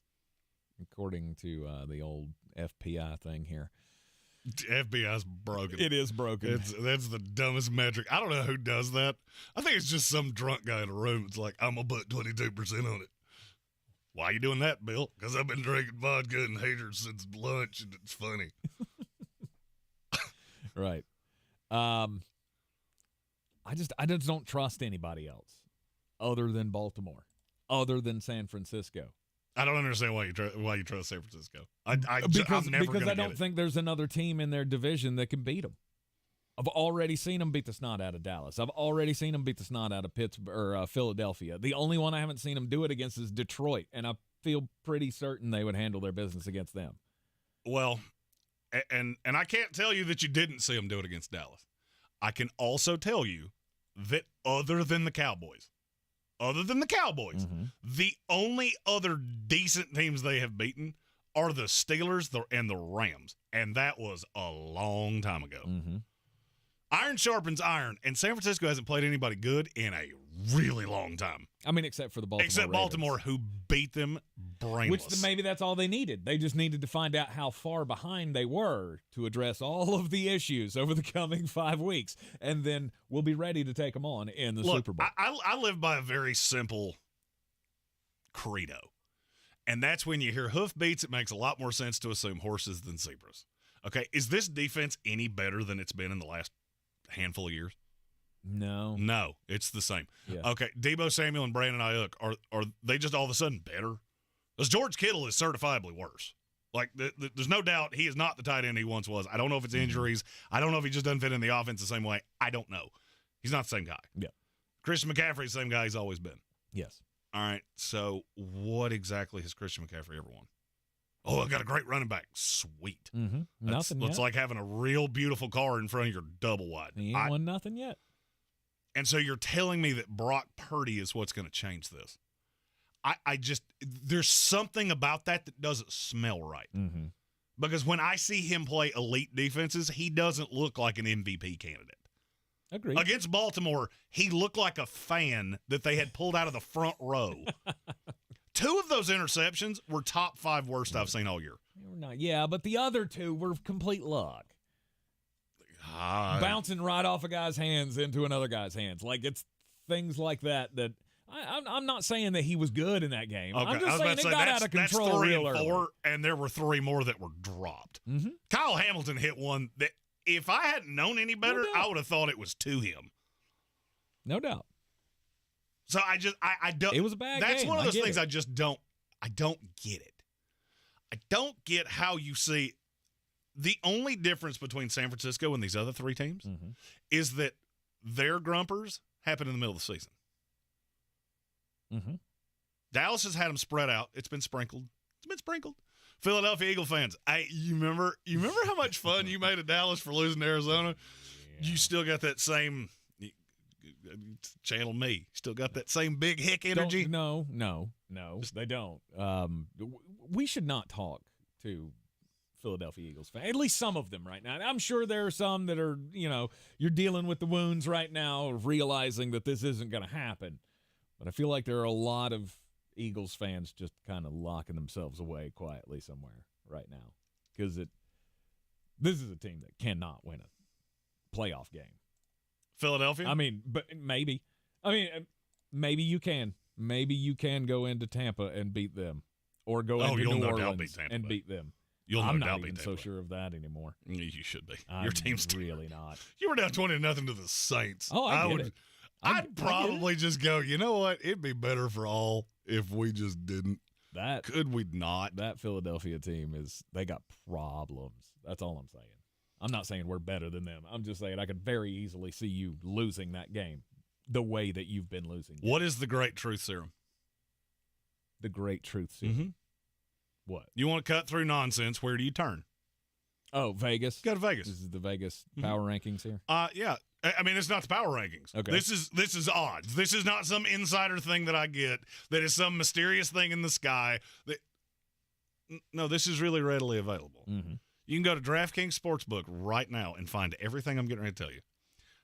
[SPEAKER 14] according to the old FPI thing here.
[SPEAKER 8] FBI's broken.
[SPEAKER 14] It is broken.
[SPEAKER 8] That's the dumbest metric. I don't know who does that. I think it's just some drunk guy in a room. It's like, I'm going to put 22% on it. Why are you doing that, Bill? Because I've been drinking vodka and haters since lunch, and it's funny.
[SPEAKER 14] Right. I just don't trust anybody else other than Baltimore, other than San Francisco.
[SPEAKER 8] I don't understand why you trust San Francisco.
[SPEAKER 14] Because I don't think there's another team in their division that can beat them. I've already seen them beat the snot out of Dallas. I've already seen them beat the snot out of Pittsburgh or Philadelphia. The only one I haven't seen them do it against is Detroit, and I feel pretty certain they would handle their business against them.
[SPEAKER 8] Well, and I can't tell you that you didn't see them do it against Dallas. I can also tell you that other than the Cowboys, the only other decent teams they have beaten are the Steelers and the Rams, and that was a long time ago.
[SPEAKER 14] Mm-hmm.
[SPEAKER 8] Iron sharpens iron, and San Francisco hasn't played anybody good in a really long time.
[SPEAKER 14] I mean, except for the Baltimore Ravens.
[SPEAKER 8] Baltimore, who beat them brainless.
[SPEAKER 14] Which maybe that's all they needed. They just needed to find out how far behind they were to address all of the issues over the coming 5 weeks, and then we'll be ready to take them on in the Super Bowl.
[SPEAKER 8] I live by a very simple credo, and that's when you hear hoofbeats, it makes a lot more sense to assume horses than zebras. Okay, is this defense any better than it's been in the last handful of years? No, it's the same.
[SPEAKER 14] Yeah.
[SPEAKER 8] Okay, Deebo Samuel and Brandon Ayuk, are they just all of a sudden better? Because George Kittle is certifiably worse. Like, there's no doubt he is not the tight end he once was. I don't know if it's injuries. I don't know if he just doesn't fit in the offense the same way. I don't know. He's not the same guy.
[SPEAKER 14] Yeah.
[SPEAKER 8] Christian McCaffrey's the same guy he's always been.
[SPEAKER 14] Yes.
[SPEAKER 8] All right, so what exactly has Christian McCaffrey ever won? Oh, I got a great running back. Sweet.
[SPEAKER 14] Mm-hmm. Nothing yet.
[SPEAKER 8] It's like having a real beautiful car in front of your double wide.
[SPEAKER 14] He ain't won nothing yet.
[SPEAKER 8] And so you're telling me that Brock Purdy is what's going to change this. I just, there's something about that doesn't smell right.
[SPEAKER 14] Mm-hmm.
[SPEAKER 8] Because when I see him play elite defenses, he doesn't look like an MVP candidate.
[SPEAKER 14] Agreed.
[SPEAKER 8] Against Baltimore, he looked like a fan that they had pulled out of the front row. 2 of those interceptions were top 5 worst I've seen all year.
[SPEAKER 14] Yeah, but the other 2 were complete luck. Bouncing right off a guy's hands into another guy's hands. Like, it's things like that I'm not saying that he was good in that game.
[SPEAKER 8] Okay.
[SPEAKER 14] I'm just saying it got out of control.
[SPEAKER 8] That's 3
[SPEAKER 14] real
[SPEAKER 8] and 4,
[SPEAKER 14] early.
[SPEAKER 8] and there were 3 more that were dropped.
[SPEAKER 14] Mm-hmm.
[SPEAKER 8] Kyle Hamilton hit one that if I hadn't known any better, I would have thought it was to him.
[SPEAKER 14] No doubt.
[SPEAKER 8] So I don't.
[SPEAKER 14] It was a bad game.
[SPEAKER 8] That's one of those things I don't get it. I don't get how you see the only difference between San Francisco and these other 3 teams is that their grumpers happen in the middle of the season.
[SPEAKER 14] Mm-hmm.
[SPEAKER 8] Dallas has had them spread out. It's been sprinkled. Philadelphia Eagle fans, you remember how much fun you made at Dallas for losing to Arizona? Yeah. You still got that same channel me. Still got that same big hick energy?
[SPEAKER 14] No, they don't. We should not talk to Philadelphia Eagles fans. At least some of them right now. I'm sure there are some that are, you're dealing with the wounds right now of realizing that this isn't going to happen. But I feel like there are a lot of Eagles fans just kind of locking themselves away quietly somewhere right now because this is a team that cannot win a playoff game.
[SPEAKER 8] Philadelphia?
[SPEAKER 14] I mean, but maybe. Maybe you can. Maybe you can go into Tampa and beat them or go into New Orleans and beat them. I'm not even so sure of that anymore.
[SPEAKER 8] You should be. Your team's
[SPEAKER 14] really not.
[SPEAKER 8] You were down 20-0 to the Saints.
[SPEAKER 14] Oh, I get it.
[SPEAKER 8] I'd probably just go, you know what? It'd be better for all if we just didn't. Could we not?
[SPEAKER 14] That Philadelphia team they got problems. That's all I'm saying. I'm not saying we're better than them. I'm just saying I could very easily see you losing that game the way that you've been losing.
[SPEAKER 8] What is the Great Truth Serum?
[SPEAKER 14] The Great Truth Serum.
[SPEAKER 8] Mm-hmm.
[SPEAKER 14] What?
[SPEAKER 8] You want to cut through nonsense, where do you turn?
[SPEAKER 14] Oh, Vegas.
[SPEAKER 8] Go to Vegas.
[SPEAKER 14] This is the Vegas power rankings here?
[SPEAKER 8] Yeah. I mean, it's not the power rankings.
[SPEAKER 14] Okay.
[SPEAKER 8] This is odds. This is not some insider thing that I get that is some mysterious thing in the sky. No, this is really readily available.
[SPEAKER 14] Mm-hmm.
[SPEAKER 8] You can go to DraftKings Sportsbook right now and find everything I'm getting ready to tell you.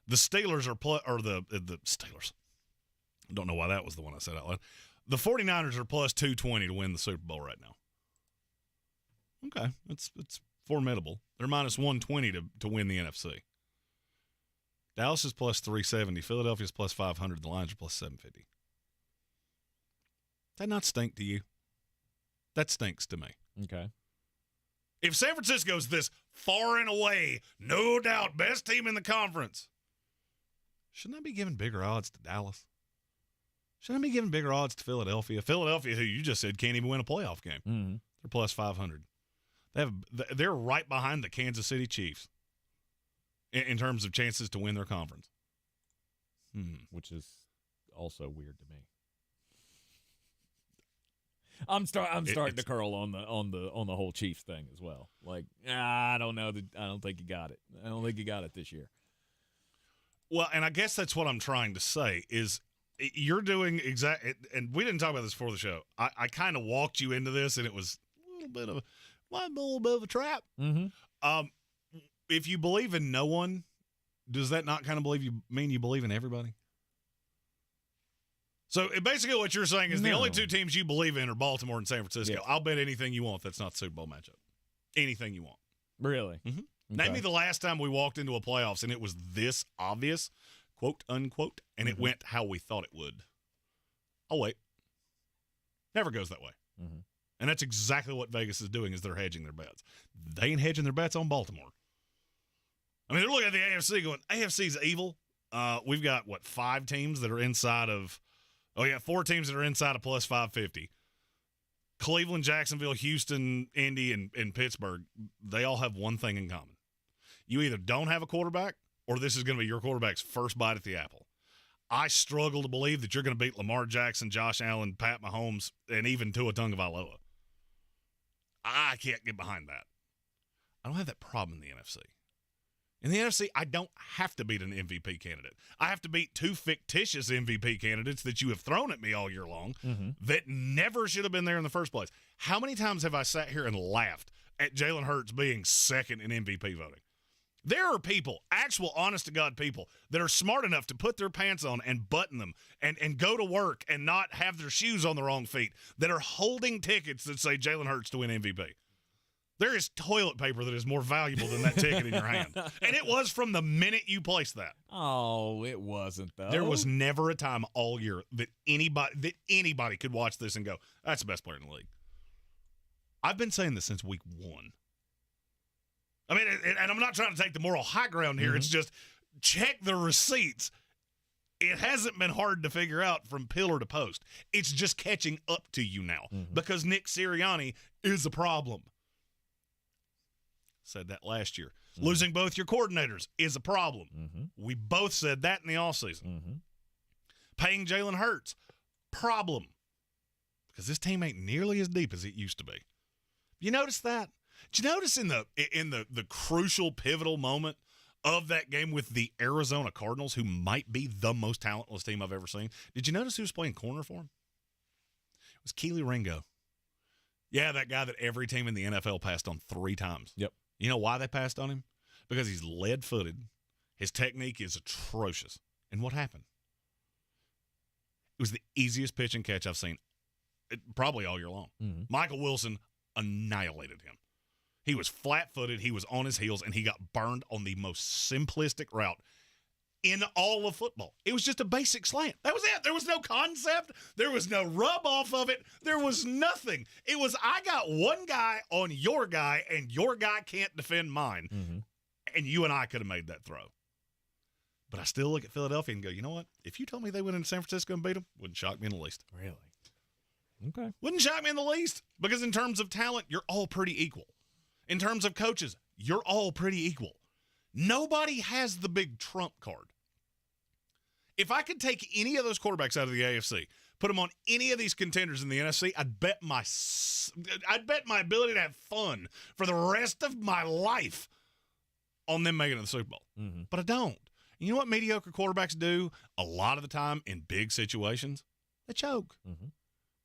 [SPEAKER 8] The Steelers are the Steelers. I don't know why that was the one I said out loud. The 49ers are plus 220 to win the Super Bowl right now. Okay, it's formidable. They're minus 120 to win the NFC. Dallas is plus 370. Philadelphia is plus 500. The Lions are plus 750. Does that not stink to you? That stinks to me.
[SPEAKER 14] Okay.
[SPEAKER 8] If San Francisco's this far and away, no doubt, best team in the conference, shouldn't I be giving bigger odds to Dallas? Shouldn't I be giving bigger odds to Philadelphia? Philadelphia, who you just said can't even win a playoff game.
[SPEAKER 14] Mm-hmm.
[SPEAKER 8] They're plus 500. They're right behind the Kansas City Chiefs in terms of chances to win their conference.
[SPEAKER 14] Which is also weird to me. I'm starting to curl on the whole Chiefs thing as well. Like, I don't know. I don't think you got it. I don't think you got it this year.
[SPEAKER 8] Well, and I guess that's what I'm trying to say is you're doing and we didn't talk about this before the show. I kind of walked you into this, and it was a little bit of a trap.
[SPEAKER 14] Mm-hmm.
[SPEAKER 8] If you believe in no one, does that not kind of mean you believe in everybody? So basically what you're saying is the only two teams you believe in are Baltimore and San Francisco.
[SPEAKER 14] Yes.
[SPEAKER 8] I'll bet anything you want that's not the Super Bowl matchup. Anything you want.
[SPEAKER 14] Really?
[SPEAKER 8] Mm-hmm.
[SPEAKER 14] Okay.
[SPEAKER 8] Name me the last time we walked into a playoffs and it was this obvious, quote, unquote, and it went how we thought it would. Oh, wait. Never goes that way.
[SPEAKER 14] Mm-hmm.
[SPEAKER 8] And that's exactly what Vegas is doing is they're hedging their bets. They ain't hedging their bets on Baltimore. I mean, they're looking at the AFC going, AFC's evil. We've got, 5 teams that are inside of – 4 teams that are inside of plus 550. Cleveland, Jacksonville, Houston, Indy, and Pittsburgh, they all have one thing in common. You either don't have a quarterback or this is going to be your quarterback's first bite at the apple. I struggle to believe that you're going to beat Lamar Jackson, Josh Allen, Pat Mahomes, and even Tua Tagovailoa. I can't get behind that. I don't have that problem in the NFC. In the NFC, I don't have to beat an MVP candidate. I have to beat 2 fictitious MVP candidates that you have thrown at me all year long that never should have been there in the first place. How many times have I sat here and laughed at Jalen Hurts being second in MVP voting? There are people, actual honest-to-God people, that are smart enough to put their pants on and button them and go to work and not have their shoes on the wrong feet that are holding tickets that say Jalen Hurts to win MVP. There is toilet paper that is more valuable than that ticket in your hand. And it was from the minute you placed that.
[SPEAKER 14] Oh, it wasn't, though.
[SPEAKER 8] There was never a time all year that anybody could watch this and go, that's the best player in the league. I've been saying this since week 1. I mean, and I'm not trying to take the moral high ground here. It's just check the receipts. It hasn't been hard to figure out from pillar to post. It's just catching up to you now because Nick Sirianni is a problem. Said that last year. Mm-hmm. Losing both your coordinators is a problem. Mm-hmm. We both said that in the offseason. Mm-hmm. Paying Jalen Hurts, problem. Because this team ain't nearly as deep as it used to be. You notice that? Did you notice in the crucial, pivotal moment of that game with the Arizona Cardinals, who might be the most talentless team I've ever seen, did you notice who was playing corner for him? It was Keely Ringo. Yeah, that guy that every team in the NFL passed on 3 times.
[SPEAKER 14] Yep.
[SPEAKER 8] You know why they passed on him? Because he's lead-footed. His technique is atrocious. And what happened? It was the easiest pitch and catch I've seen probably all year long. Mm-hmm. Michael Wilson annihilated him. He was flat-footed, he was on his heels, and he got burned on the most simplistic route in all of football. It was just a basic slant. That was it. There was no concept. There was no rub off of it. There was nothing. It was, I got one guy on your guy, and your guy can't defend mine. Mm-hmm. And you and I could have made that throw. But I still look at Philadelphia and go, you know what? If you told me they went into San Francisco and beat them, wouldn't shock me in the least.
[SPEAKER 14] Really? Okay.
[SPEAKER 8] Wouldn't shock me in the least. Because in terms of talent, you're all pretty equal. In terms of coaches, you're all pretty equal. Nobody has the big trump card. If I could take any of those quarterbacks out of the AFC, put them on any of these contenders in the NFC, I'd bet my ability to have fun for the rest of my life on them making it to the Super Bowl. Mm-hmm. But I don't. You know what mediocre quarterbacks do a lot of the time in big situations? They choke. Mm-hmm.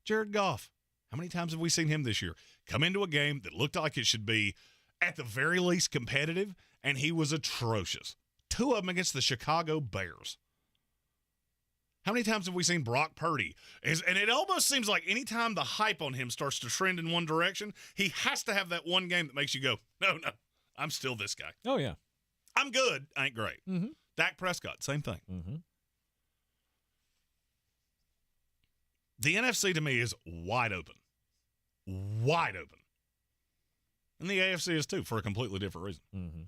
[SPEAKER 8] Jared Goff. How many times have we seen him this year come into a game that looked like it should be at the very least competitive, and he was atrocious? 2 of them against the Chicago Bears. How many times have we seen Brock Purdy? And it almost seems like anytime the hype on him starts to trend in one direction, he has to have that one game that makes you go, no, I'm still this guy.
[SPEAKER 14] Oh, yeah.
[SPEAKER 8] I'm good. I ain't great.
[SPEAKER 14] Mm-hmm.
[SPEAKER 8] Dak Prescott, same thing.
[SPEAKER 14] Mm-hmm.
[SPEAKER 8] The NFC to me is wide open. Wide open. And the AFC is too, for a completely different reason.
[SPEAKER 14] Mm-hmm.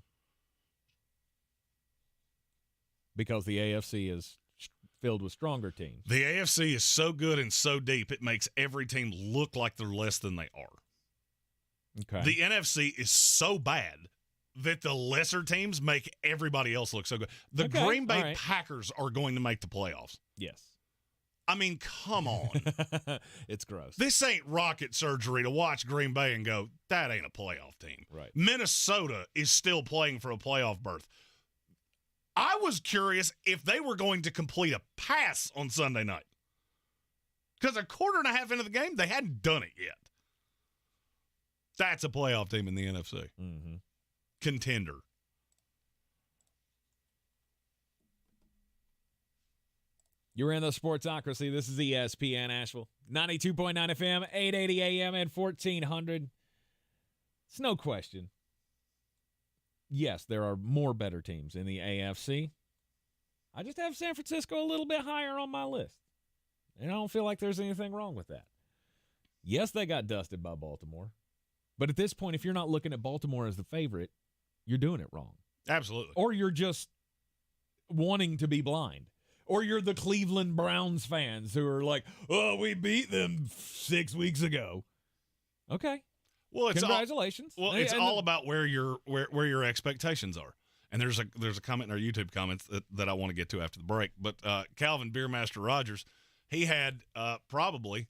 [SPEAKER 14] Because the AFC is filled with stronger teams.
[SPEAKER 8] The AFC is so good and so deep, it makes every team look like they're less than they are.
[SPEAKER 14] Okay.
[SPEAKER 8] The NFC is so bad that the lesser teams make everybody else look so good. The Green Bay Packers are going to make the playoffs.
[SPEAKER 14] Yes.
[SPEAKER 8] I mean, come on.
[SPEAKER 14] It's gross.
[SPEAKER 8] This ain't rocket surgery to watch Green Bay and go, that ain't a playoff team.
[SPEAKER 14] Right.
[SPEAKER 8] Minnesota is still playing for a playoff berth. I was curious if they were going to complete a pass on Sunday night. Because a quarter and a half into the game, they hadn't done it yet. That's a playoff team in the NFC.
[SPEAKER 14] Mm-hmm.
[SPEAKER 8] Contender.
[SPEAKER 14] You're in the Sportsocracy. This is ESPN Asheville. 92.9 FM, 880 AM, and 1400. It's no question. Yes, there are more better teams in the AFC. I just have San Francisco a little bit higher on my list. And I don't feel like there's anything wrong with that. Yes, they got dusted by Baltimore. But at this point, if you're not looking at Baltimore as the favorite, you're doing it wrong.
[SPEAKER 8] Absolutely.
[SPEAKER 14] Or you're just wanting to be blind. Or you're the Cleveland Browns fans who are like, oh, we beat them 6 weeks ago. Okay.
[SPEAKER 8] Well,
[SPEAKER 14] congratulations.
[SPEAKER 8] It's all about where your expectations are. And there's a comment in our YouTube comments that I want to get to after the break. But Calvin Beermaster Rogers, he had probably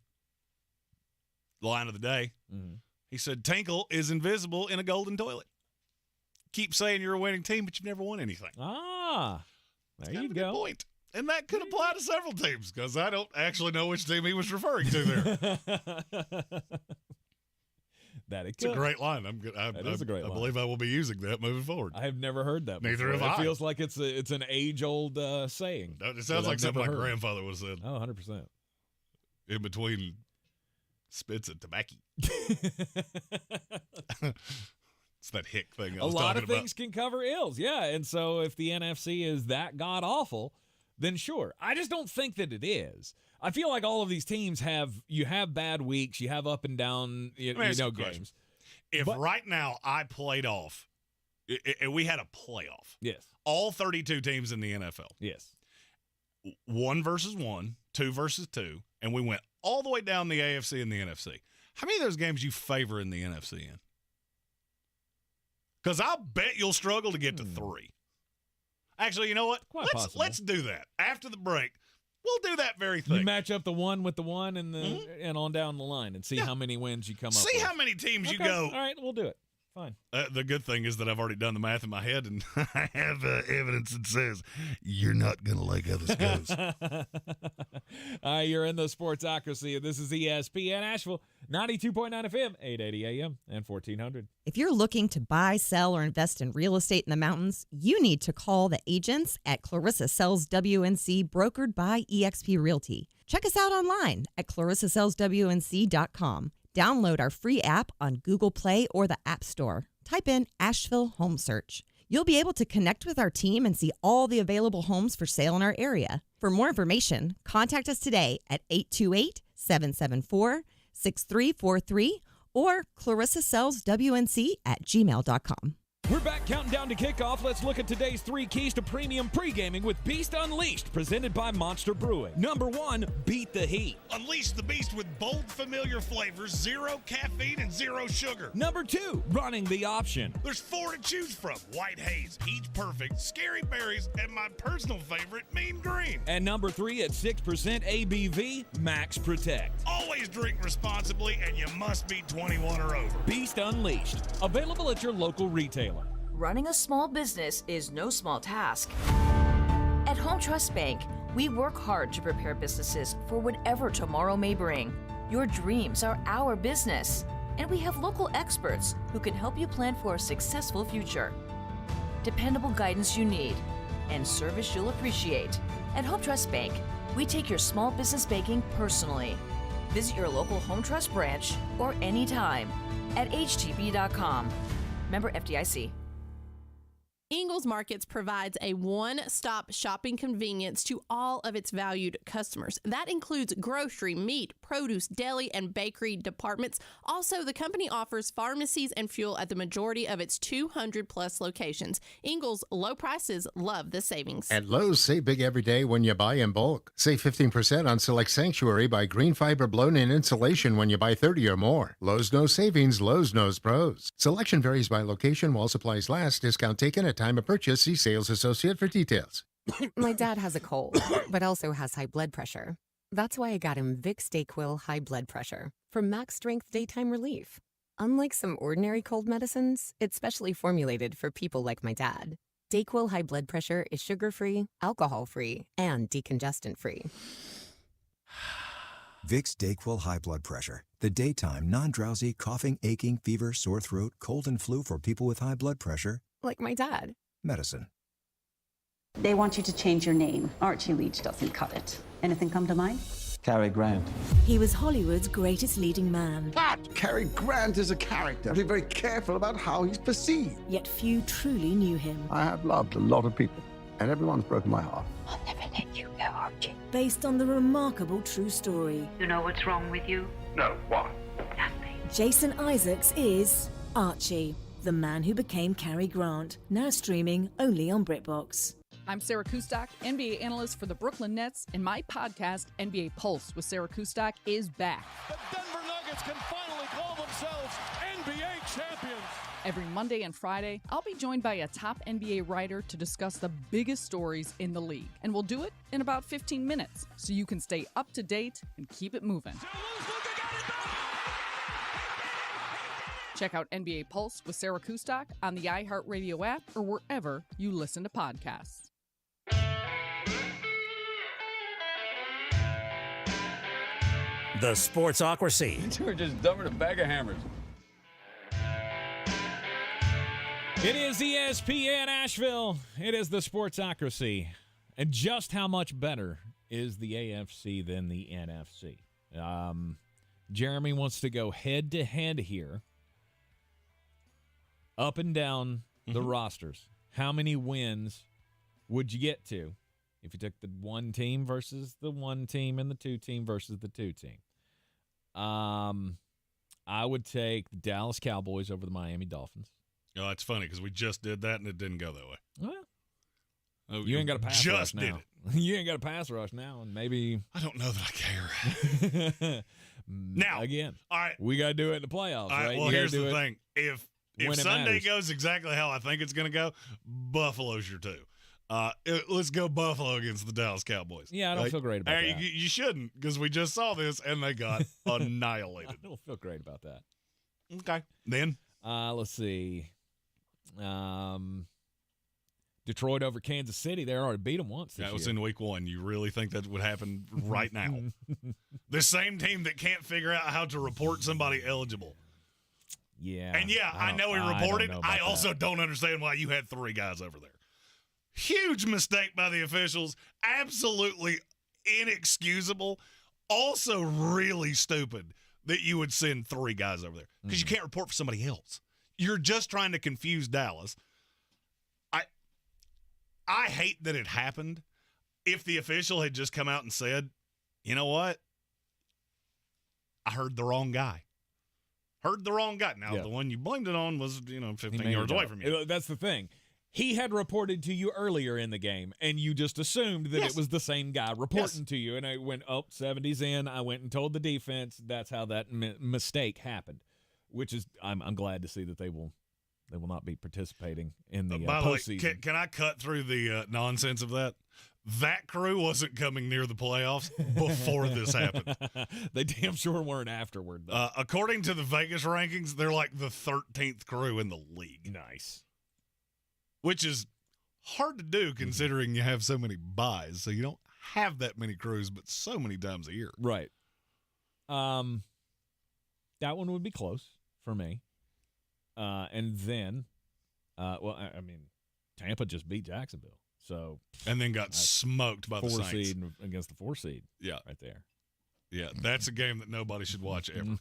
[SPEAKER 8] the line of the day.
[SPEAKER 14] Mm-hmm.
[SPEAKER 8] He said, Tinkle is invisible in a golden toilet. Keep saying you're a winning team, but you've never won anything.
[SPEAKER 14] Ah, there you go.
[SPEAKER 8] Good point. And that could apply to several teams because I don't actually know which team he was referring to there. It's a great line.
[SPEAKER 14] That is a great line.
[SPEAKER 8] I believe I will be using that moving forward.
[SPEAKER 14] I have never heard that before.
[SPEAKER 8] Neither have I.
[SPEAKER 14] It feels like it's an age-old saying.
[SPEAKER 8] It sounds like something my grandfather would have said.
[SPEAKER 14] Oh, 100%.
[SPEAKER 8] In between spits and tobacco. It's that hick thing I was talking about.
[SPEAKER 14] A lot of things can cover ills, yeah. And so if the NFC is that god-awful, then sure. I just don't think that it is. I feel like all of these teams have bad weeks, you have up and down games.
[SPEAKER 8] If right now I played off, and we had a playoff.
[SPEAKER 14] Yes.
[SPEAKER 8] All 32 teams in the NFL.
[SPEAKER 14] Yes.
[SPEAKER 8] 1 versus 1, 2 versus 2, and we went all the way down the AFC and the NFC. How many of those games you favor in the NFC in? Because I'll bet you'll struggle to get to 3. Actually, you know what? Let's do that. After the break, we'll do that very thing.
[SPEAKER 14] You match up the 1 with the 1 and on down the line and see how many wins you come up with.
[SPEAKER 8] See how many teams you go.
[SPEAKER 14] All right, we'll do it. Fine.
[SPEAKER 8] The good thing is that I've already done the math in my head, and I have evidence that says you're not going to like how this goes.
[SPEAKER 14] All right, you're in the Sportsocracy. This is ESPN Asheville, 92.9 FM, 880 AM, and 1400.
[SPEAKER 25] If you're looking to buy, sell, or invest in real estate in the mountains, you need to call the agents at Clarissa Sells WNC, brokered by eXp Realty. Check us out online at clarissasellswnc.com. Download our free app on Google Play or the App Store. Type in Asheville Home Search. You'll be able to connect with our team and see all the available homes for sale in our area. For more information, contact us today at 828-774-6343 or clarissasellswnc@gmail.com.
[SPEAKER 14] We're back counting down to kickoff. Let's look at today's 3 keys to premium pre-gaming with Beast Unleashed, presented by Monster Brewing. Number 1, beat the heat.
[SPEAKER 8] Unleash the beast with bold, familiar flavors, 0 caffeine, and 0 sugar.
[SPEAKER 14] Number 2, running the option.
[SPEAKER 8] There's 4 to choose from: White Haze, Peach Perfect, Scary Berries, and my personal favorite, Mean Green.
[SPEAKER 14] And number 3, at 6% ABV, Max Protect.
[SPEAKER 8] Always drink responsibly, and you must be 21 or over.
[SPEAKER 14] Beast Unleashed, available at your local retailer.
[SPEAKER 10] Running a small business is no small task. At Home Trust Bank, we work hard to prepare businesses for whatever tomorrow may bring. Your dreams are our business, and we have local experts who can help you plan for a successful future. Dependable guidance you need and service you'll appreciate. At Home Trust Bank, we take your small business banking personally. Visit your local Home Trust branch or anytime at htb.com. Member FDIC.
[SPEAKER 7] Ingles Markets provides a one-stop shopping convenience to all of its valued customers. That includes grocery, meat, produce, deli, and bakery departments. Also, the company offers pharmacies and fuel at the majority of its 200-plus locations. Ingles' low prices love the savings.
[SPEAKER 4] At Lowe's, save big every day when you buy in bulk. Save 15% on select Sanctuary by green fiber blown-in insulation when you buy 30 or more. Lowe's knows savings. Lowe's knows pros. Selection varies by location while supplies last. Discount taken at time of purchase. See sales associate for details.
[SPEAKER 6] My dad has a cold, but also has high blood pressure. That's why I got him Vicks DayQuil High Blood Pressure for max strength daytime relief. Unlike some ordinary cold medicines, it's specially formulated for people like my dad. DayQuil High Blood Pressure is sugar-free, alcohol-free, and decongestant-free.
[SPEAKER 9] Vicks DayQuil High Blood Pressure. The daytime, non-drowsy, coughing, aching, fever, sore throat, cold and flu for people with high blood pressure.
[SPEAKER 6] Like my dad.
[SPEAKER 9] Medicine.
[SPEAKER 16] They want you to change your name. Archie Leach doesn't cut it. Anything come to mind?
[SPEAKER 17] Cary Grant.
[SPEAKER 18] He was Hollywood's greatest leading man.
[SPEAKER 23] But Cary Grant is a character. Be very careful about how he's perceived.
[SPEAKER 18] Yet few truly knew him.
[SPEAKER 23] I have loved a lot of people, and everyone's broken my heart.
[SPEAKER 18] I'll never let you go, Archie. Based on the remarkable true story.
[SPEAKER 16] You know what's wrong with you?
[SPEAKER 23] No, what?
[SPEAKER 16] Nothing.
[SPEAKER 18] Jason Isaacs is Archie, the man who became Cary Grant, now streaming only on BritBox.
[SPEAKER 28] I'm Sarah Kustok, NBA analyst for the Brooklyn Nets, and my podcast, NBA Pulse with Sarah Kustok, is back.
[SPEAKER 12] The Denver Nuggets can finally call themselves NBA champions.
[SPEAKER 28] Every Monday and Friday, I'll be joined by a top NBA writer to discuss the biggest stories in the league. And we'll do it in about 15 minutes, so you can stay up to date and keep it moving. Check out NBA Pulse with Sarah Kustok on the iHeartRadio app or wherever you listen to podcasts.
[SPEAKER 2] The Sportsocracy.
[SPEAKER 29] You were just dumber than a bag of hammers.
[SPEAKER 14] It is ESPN Asheville. It is the Sportsocracy. And just how much better is the AFC than the NFC? Jeremy wants to go head-to-head here. Up and down the rosters. How many wins would you get to if you took the one team versus the one team and the two team versus the two team? I would take the Dallas Cowboys over the Miami Dolphins.
[SPEAKER 8] You know, that's funny because we just did that and it didn't go that way.
[SPEAKER 14] Well, you ain't got a pass rush now. You ain't got a pass rush now, and maybe
[SPEAKER 8] I don't know that I care. Now,
[SPEAKER 14] again,
[SPEAKER 8] all right,
[SPEAKER 14] we got to do it in the playoffs,
[SPEAKER 8] all right?
[SPEAKER 14] right?
[SPEAKER 8] Well, here's the thing: if If
[SPEAKER 14] when it
[SPEAKER 8] Sunday
[SPEAKER 14] matters.
[SPEAKER 8] goes exactly how I think it's going to go, Buffalo's your 2. Let's go Buffalo against the Dallas Cowboys.
[SPEAKER 14] Yeah, I don't feel great about that.
[SPEAKER 8] You shouldn't, because we just saw this, and they got annihilated.
[SPEAKER 14] I don't feel great about that.
[SPEAKER 8] Okay. Then?
[SPEAKER 14] Let's see. Detroit over Kansas City. They already beat them once this
[SPEAKER 8] That was
[SPEAKER 14] year.
[SPEAKER 8] in week 1. You really think that would happen right now? The same team that can't figure out how to report somebody eligible.
[SPEAKER 14] Yeah.
[SPEAKER 8] And I know he reported. I also don't understand why you had 3 guys over there. Huge mistake by the officials. Absolutely inexcusable. Also really stupid that you would send 3 guys over there because you can't report for somebody else. You're just trying to confuse Dallas. I hate that it happened. If the official had just come out and said, you know what? I heard the wrong guy. Now, the one you blamed it on was, 15 yards away from you.
[SPEAKER 14] That's the thing. He had reported to you earlier in the game, and you just assumed that it was the same guy reporting to you. And I went, 70's in. I went and told the defense. That's how that mistake happened, which is I'm glad to see that they will not be participating in the
[SPEAKER 8] by the way,
[SPEAKER 14] postseason.
[SPEAKER 8] can I cut through the nonsense of that? That crew wasn't coming near the playoffs before this happened.
[SPEAKER 14] They damn sure weren't afterward, though.
[SPEAKER 8] According to the Vegas rankings, they're like the 13th crew in the league.
[SPEAKER 14] Nice.
[SPEAKER 8] Which is hard to do considering you have so many buys. So you don't have that many crews, but so many times a year.
[SPEAKER 14] Right. That one would be close for me. And then, Tampa just beat Jacksonville. So
[SPEAKER 8] and then got smoked by the Saints.
[SPEAKER 14] 4 seed against the 4 seed.
[SPEAKER 8] Yeah.
[SPEAKER 14] Right there.
[SPEAKER 8] Yeah, that's a game that nobody should watch ever.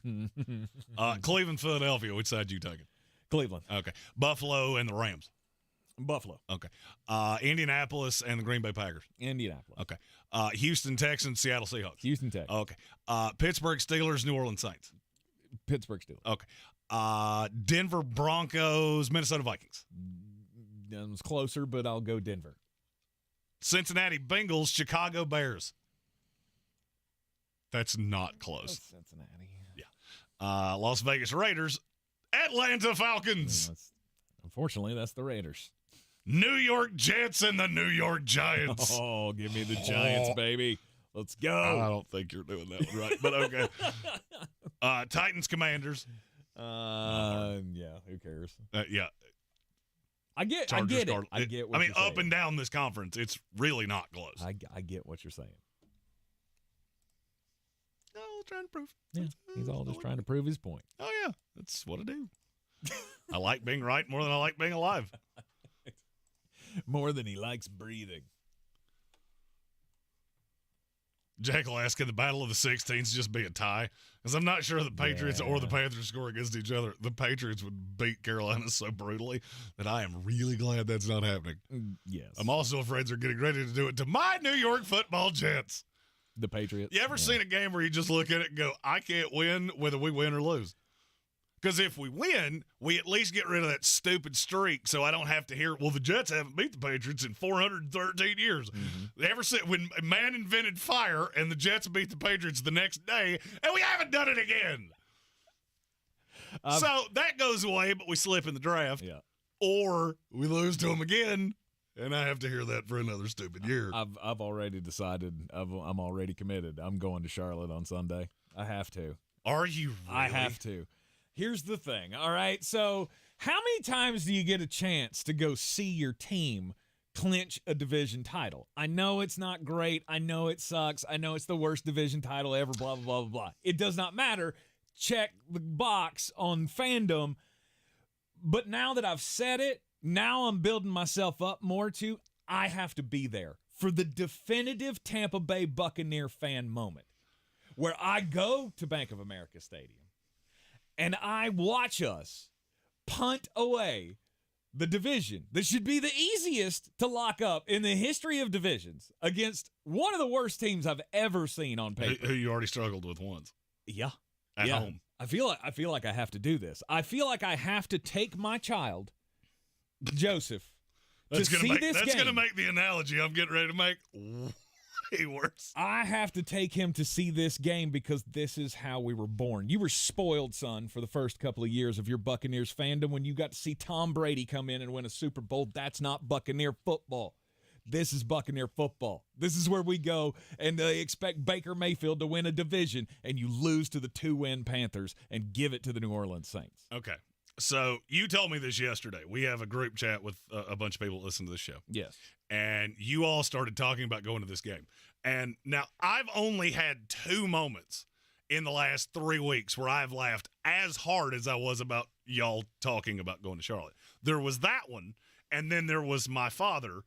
[SPEAKER 8] Cleveland, Philadelphia, which side you taking?
[SPEAKER 14] Cleveland.
[SPEAKER 8] Okay. Buffalo and the Rams.
[SPEAKER 14] Buffalo.
[SPEAKER 8] Okay. Indianapolis and the Green Bay Packers.
[SPEAKER 14] Indianapolis.
[SPEAKER 8] Okay. Houston Texans, Seattle Seahawks.
[SPEAKER 14] Houston Texans.
[SPEAKER 8] Okay. Pittsburgh Steelers, New Orleans Saints.
[SPEAKER 14] Pittsburgh Steelers.
[SPEAKER 8] Okay. Denver Broncos, Minnesota Vikings.
[SPEAKER 14] That was closer, but I'll go Denver.
[SPEAKER 8] Cincinnati Bengals, Chicago Bears. That's not close.
[SPEAKER 14] That's Cincinnati.
[SPEAKER 8] Yeah. Las Vegas Raiders, Atlanta Falcons.
[SPEAKER 14] Unfortunately, that's the Raiders.
[SPEAKER 8] New York Jets and the New York Giants.
[SPEAKER 14] Oh, give me the Giants, baby. Let's go.
[SPEAKER 8] I don't think you're doing that right, but okay. Titans Commanders.
[SPEAKER 14] Yeah, who cares?
[SPEAKER 8] Yeah.
[SPEAKER 14] I get
[SPEAKER 8] Chargers,
[SPEAKER 14] it. I get what
[SPEAKER 8] I mean,
[SPEAKER 14] you're saying.
[SPEAKER 8] up and down this conference, it's really not close.
[SPEAKER 14] I get what you're saying.
[SPEAKER 8] No, trying to prove.
[SPEAKER 14] Yeah, he's all just trying to prove his point.
[SPEAKER 8] Oh, yeah. That's what I do. I like being right more than I like being alive.
[SPEAKER 14] More than he likes breathing.
[SPEAKER 8] Jack will ask, can the Battle of the 16s just be a tie? Because I'm not sure the Patriots or the Panthers score against each other. The Patriots would beat Carolina so brutally that I am really glad that's not happening.
[SPEAKER 14] Yes.
[SPEAKER 8] I'm also afraid they're getting ready to do it to my New York football Jets.
[SPEAKER 14] The Patriots.
[SPEAKER 8] You ever seen a game where you just look at it and go, I can't win whether we win or lose? Because if we win, we at least get rid of that stupid streak so I don't have to hear, well, the Jets haven't beat the Patriots in 413 years. Ever since when man invented fire and the Jets beat the Patriots the next day, and we haven't done it again. So that goes away, but we slip in the draft.
[SPEAKER 14] Yeah.
[SPEAKER 8] Or we lose to them again, and I have to hear that for another stupid year.
[SPEAKER 14] I've already decided. I'm already committed. I'm going to Charlotte on Sunday. I have to.
[SPEAKER 8] Are you really?
[SPEAKER 14] I have to. Here's the thing, all right? So how many times do you get a chance to go see your team clinch a division title? I know it's not great. I know it sucks. I know it's the worst division title ever, blah, blah, blah, blah, blah. It does not matter. Check the box on fandom. But now that I've said it, now I'm building myself up more to, I have to be there for the definitive Tampa Bay Buccaneer fan moment where I go to Bank of America Stadium. And I watch us punt away the division that should be the easiest to lock up in the history of divisions against one of the worst teams I've ever seen on paper.
[SPEAKER 8] Who you already struggled with once.
[SPEAKER 14] Yeah.
[SPEAKER 8] At home.
[SPEAKER 14] I feel like I have to do this. I feel like I have to take my child, Joseph,
[SPEAKER 8] That's
[SPEAKER 14] to see this game.
[SPEAKER 8] That's going to make the analogy I'm getting ready to make be worse.
[SPEAKER 14] I have to take him to see this game because this is how we were born. You were spoiled, son, for the first couple of years of your Buccaneers fandom when you got to see Tom Brady come in and win a Super Bowl. That's not Buccaneer football. This is Buccaneer football. This is where we go, and they expect Baker Mayfield to win a division, and you lose to the 2-win Panthers and give it to the New Orleans Saints.
[SPEAKER 8] Okay. So you told me this yesterday. We have a group chat with a bunch of people that listen to this show.
[SPEAKER 14] Yes.
[SPEAKER 8] And you all started talking about going to this game. And now I've only had 2 moments in the last 3 weeks where I've laughed as hard as I was about y'all talking about going to Charlotte. There was that one, and then there was my father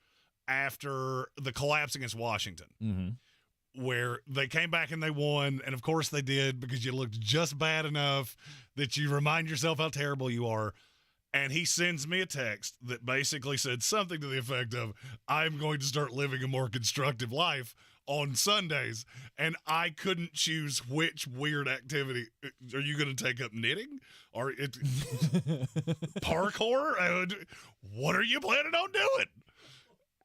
[SPEAKER 8] after the collapse against Washington, where they came back and they won, and of course they did because you looked just bad enough that you remind yourself how terrible you are. And he sends me a text that basically said something to the effect of, I'm going to start living a more constructive life on Sundays, and I couldn't choose which weird activity. Are you going to take up knitting? Or parkour? What are you planning on doing?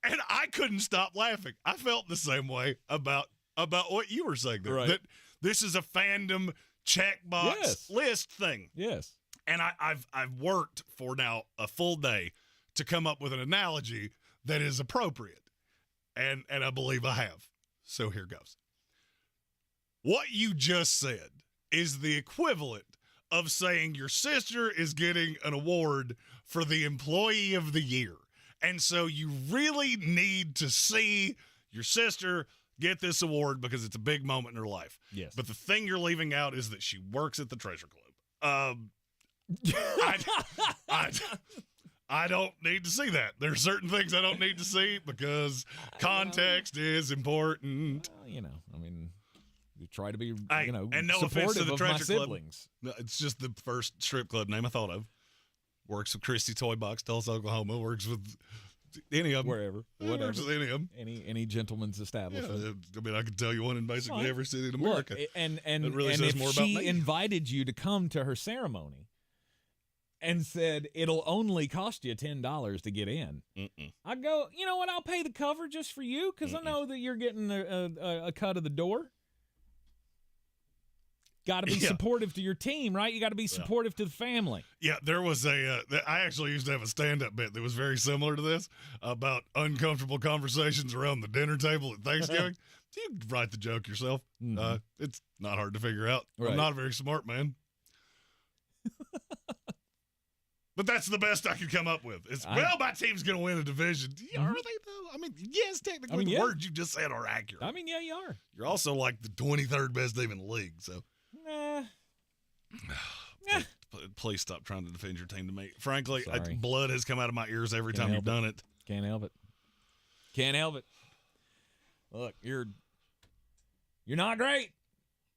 [SPEAKER 8] And I couldn't stop laughing. I felt the same way about what you were saying there.
[SPEAKER 14] Right.
[SPEAKER 8] That this is a fandom checkbox list thing.
[SPEAKER 14] Yes.
[SPEAKER 8] And I've worked for now a full day to come up with an analogy that is appropriate. And I believe I have. So here goes. What you just said is the equivalent of saying your sister is getting an award for the Employee of the Year. And so you really need to see your sister get this award because it's a big moment in her life.
[SPEAKER 14] Yes.
[SPEAKER 8] But the thing you're leaving out is that she works at the Treasure Club. I don't need to see that. There are certain things I don't need to see because context is important.
[SPEAKER 14] You try to be,
[SPEAKER 8] and no offense
[SPEAKER 14] supportive
[SPEAKER 8] to the
[SPEAKER 14] of my
[SPEAKER 8] Treasure Club.
[SPEAKER 14] siblings.
[SPEAKER 8] No, it's just the first strip club name I thought of. Works with Christie Toy Box, Tulsa, Oklahoma. Works with any of them.
[SPEAKER 14] Wherever. Whatever.
[SPEAKER 8] Works with any of them.
[SPEAKER 14] Any gentleman's establishment.
[SPEAKER 8] Yeah, I could tell you one in basically every city in America.
[SPEAKER 14] Look, and
[SPEAKER 8] that really says
[SPEAKER 14] if
[SPEAKER 8] more about
[SPEAKER 14] she
[SPEAKER 8] me.
[SPEAKER 14] invited you to come to her ceremony and said it'll only cost you $10 to get in, I'd go, you know what, I'll pay the cover just for you because I know that you're getting a cut of the door. Got to be supportive to your team, right? You got to be supportive to the family.
[SPEAKER 8] Yeah, there was I actually used to have a stand-up bit that was very similar to this about uncomfortable conversations around the dinner table at Thanksgiving. You write the joke yourself. It's not hard to figure out.
[SPEAKER 14] Right.
[SPEAKER 8] I'm not a very smart man. But that's the best I could come up with. My team's going to win a division. Are they, though? I mean, yes, technically the words you just said are accurate.
[SPEAKER 14] I mean, yeah, you are.
[SPEAKER 8] You're also like the 23rd best team in the league, so. Please stop trying to defend your team to me. Frankly, blood has come out of my ears every time you've done it.
[SPEAKER 14] Can't help it. Can't help it. Look, you're not great.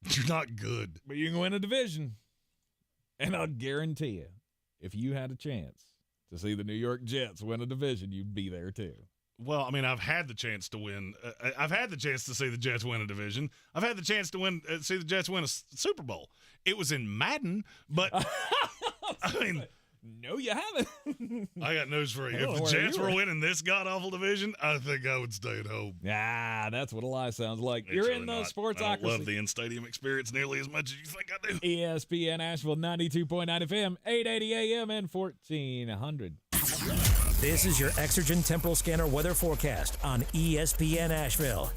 [SPEAKER 8] You're not good.
[SPEAKER 14] But you can win a division. And I'll guarantee you, if you had a chance to see the New York Jets win a division, you'd be there too.
[SPEAKER 8] Well, I mean, I've had the chance to win. I've had the chance to see the Jets win a division. I've had the chance to see the Jets win a Super Bowl. It was in Madden, but I mean,
[SPEAKER 14] no, you haven't.
[SPEAKER 8] I got news for you. If the Jets were winning this god-awful division, I think I would stay at home.
[SPEAKER 14] Ah, that's what a lie sounds like. You're in the Sportsocracy.
[SPEAKER 8] I don't love the in-stadium experience nearly as much as you think I do.
[SPEAKER 14] ESPN Asheville 92.9 FM, 880 AM, and 1400.
[SPEAKER 2] This is your Exergen Temporal Scanner weather forecast on ESPN Asheville.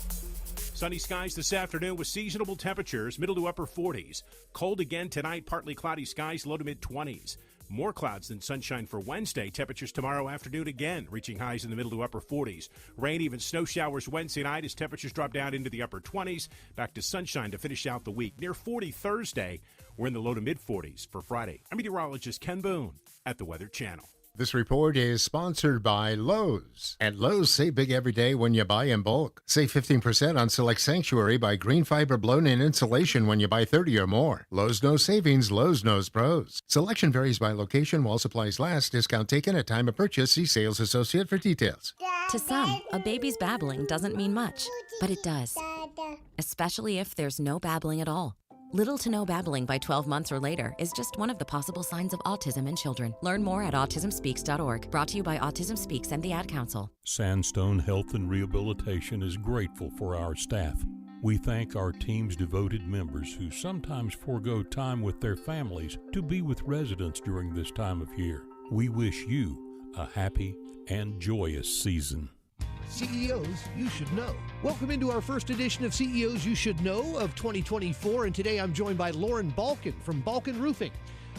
[SPEAKER 1] Sunny skies this afternoon with seasonable temperatures, middle to upper 40s. Cold again tonight, partly cloudy skies, low to mid 20s. More clouds than sunshine for Wednesday. Temperatures tomorrow afternoon again, reaching highs in the middle to upper 40s. Rain, even snow showers Wednesday night as temperatures drop down into the upper 20s. Back to sunshine to finish out the week. Near 40 Thursday. We're in the low to mid 40s for Friday. I'm meteorologist Ken Boone at the Weather Channel.
[SPEAKER 4] This report is sponsored by Lowe's. At Lowe's, save big every day when you buy in bulk. Save 15% on select Sanctuary by green fiber blown-in insulation when you buy 30 or more. Lowe's knows savings, Lowe's knows pros. Selection varies by location while supplies last. Discount taken at time of purchase. See sales associate for details.
[SPEAKER 5] To some, a baby's babbling doesn't mean much, but it does. Especially if there's no babbling at all.
[SPEAKER 3] Little to no babbling by 12 months or later is just one of the possible signs of autism in children. Learn more at autismspeaks.org. Brought to you by Autism Speaks and the Ad Council.
[SPEAKER 5] Sandstone Health and Rehabilitation is grateful for our staff. We thank our team's devoted members who sometimes forego time with their families to be with residents during this time of year. We wish you a happy and joyous season.
[SPEAKER 11] CEOs You Should Know. Welcome into our first edition of CEOs You Should Know of 2024, and today I'm joined by Lauren Balkin from Balkin Roofing.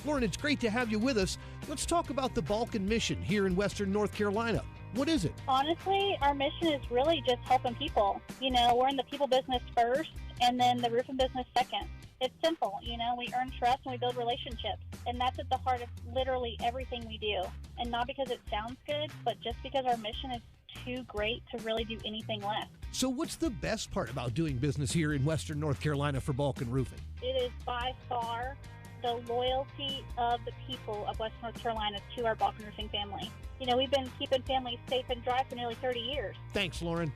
[SPEAKER 11] Lauren, it's great to have you with us. Let's talk about the Balkin mission here in Western North Carolina. What is it?
[SPEAKER 13] Honestly, our mission is really just helping people. You know, we're in the people business first, and then the roofing business second. It's simple, you know, we earn trust and we build relationships, and that's at the heart of literally everything we do. And not because it sounds good, but just because our mission is too great to really do anything less.
[SPEAKER 11] So what's the best part about doing business here in Western North Carolina for Balkin Roofing?
[SPEAKER 13] It is by far the loyalty of the people of Western North Carolina to our Balkin Roofing family. You know, we've been keeping families safe and dry for nearly 30 years.
[SPEAKER 11] Thanks, Lauren.